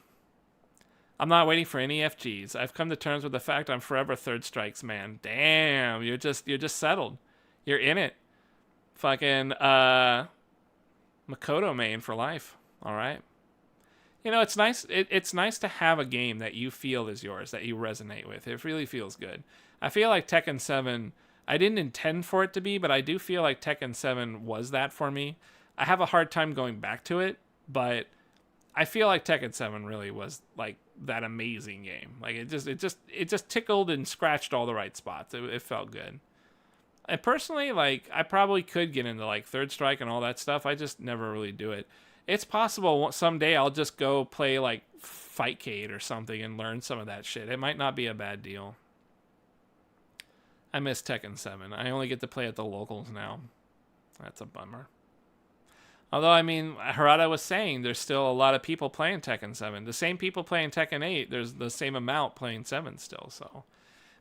I'm not waiting for any FGs. I've come to terms with the fact I'm forever third strikes, man. Damn, you're just settled. You're in it. Fucking Makoto main for life. All right. You know, it's nice. It's nice to have a game that you feel is yours, that you resonate with. It really feels good. I feel like Tekken 7, I didn't intend for it to be, but I do feel like Tekken 7 was that for me. I have a hard time going back to it, but I feel like Tekken 7 really was like that amazing game. Like it just tickled and scratched all the right spots. It felt good. And personally, like I probably could get into like Third Strike and all that stuff. I just never really do it. It's possible someday I'll just go play like Fightcade or something and learn some of that shit. It might not be a bad deal. I miss Tekken 7. I only get to play at the locals now. That's a bummer. Although, I mean, Harada was saying there's still a lot of people playing Tekken 7. The same people playing Tekken 8, there's the same amount playing 7 still, so.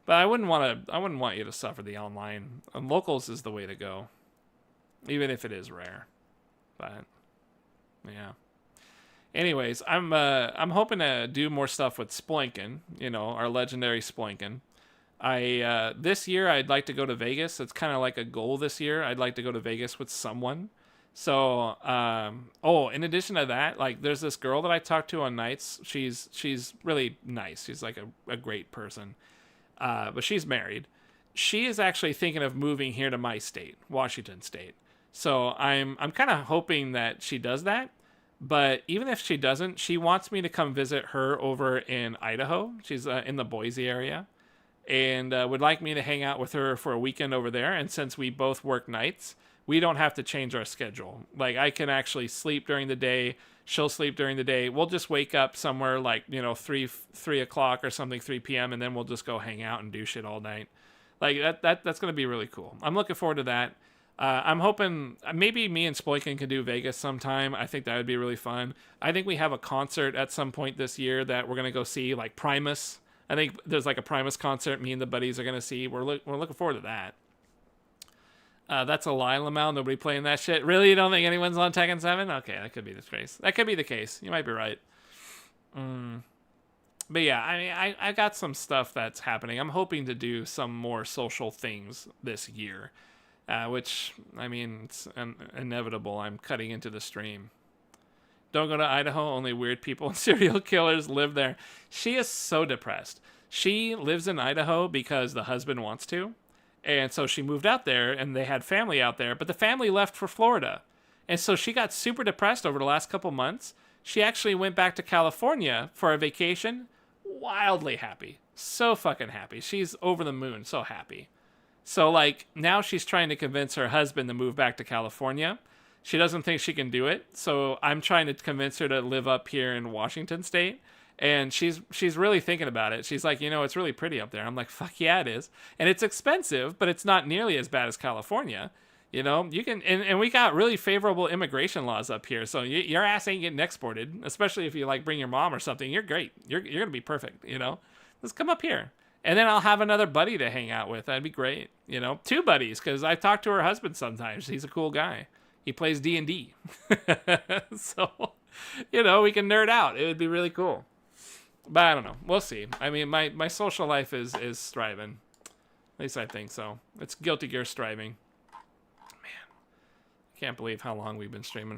But I wouldn't want you to suffer the online. Locals is the way to go. Even if it is rare. But yeah. Anyways, I'm hoping to do more stuff with Sploinkin, you know, our legendary Sploinkin. This year I'd like to go to Vegas. It's kind of like a goal this year. I'd like to go to Vegas with someone. So, in addition to that, like there's this girl that I talked to on nights. She's really nice. She's like a great person. But she's married. She is actually thinking of moving here to my state, Washington State. So I'm kind of hoping that she does that. But even if she doesn't, she wants me to come visit her over in Idaho. She's in the Boise area. And would like me to hang out with her for a weekend over there. And since we both work nights, we don't have to change our schedule. Like, I can actually sleep during the day. She'll sleep during the day. We'll just wake up somewhere like, you know, 3 o'clock or something, 3 p.m., and then we'll just go hang out and do shit all night. Like, that's going to be really cool. I'm looking forward to that. I'm hoping maybe me and Sploikin can do Vegas sometime. I think that would be really fun. I think we have a concert at some point this year that we're going to go see, like Primus. I think there's like a Primus concert me and the buddies are going to see. We're looking forward to that. That's a lie, Lamau. Nobody playing that shit. Really? You don't think anyone's on Tekken 7? Okay, that could be the case. That could be the case. You might be right. But yeah, I mean, I got some stuff that's happening. I'm hoping to do some more social things this year. Which, I mean, it's inevitable. I'm cutting into the stream. Don't go to Idaho. Only weird people and serial killers live there. She is so depressed. She lives in Idaho because the husband wants to. And so she moved out there, and they had family out there, but the family left for Florida. And so she got super depressed over the last couple months. She actually went back to California for a vacation, wildly happy. So fucking happy. She's over the moon, so happy. So, like, now she's trying to convince her husband to move back to California. She doesn't think she can do it, so I'm trying to convince her to live up here in Washington State. And she's really thinking about it. She's like, you know, it's really pretty up there. I'm like, fuck yeah, it is. And it's expensive, but it's not nearly as bad as California. You know, you can, and we got really favorable immigration laws up here. So your ass ain't getting exported, especially if you like bring your mom or something. You're great. You're going to be perfect, you know. Just come up here. And then I'll have another buddy to hang out with. That'd be great. You know, 2 buddies, because I talk to her husband sometimes. He's a cool guy. He plays D&D. So, you know, we can nerd out. It would be really cool. But I don't know. We'll see. I mean, my social life is thriving. At least I think so. It's Guilty Gear striving. Man, I can't believe how long we've been streaming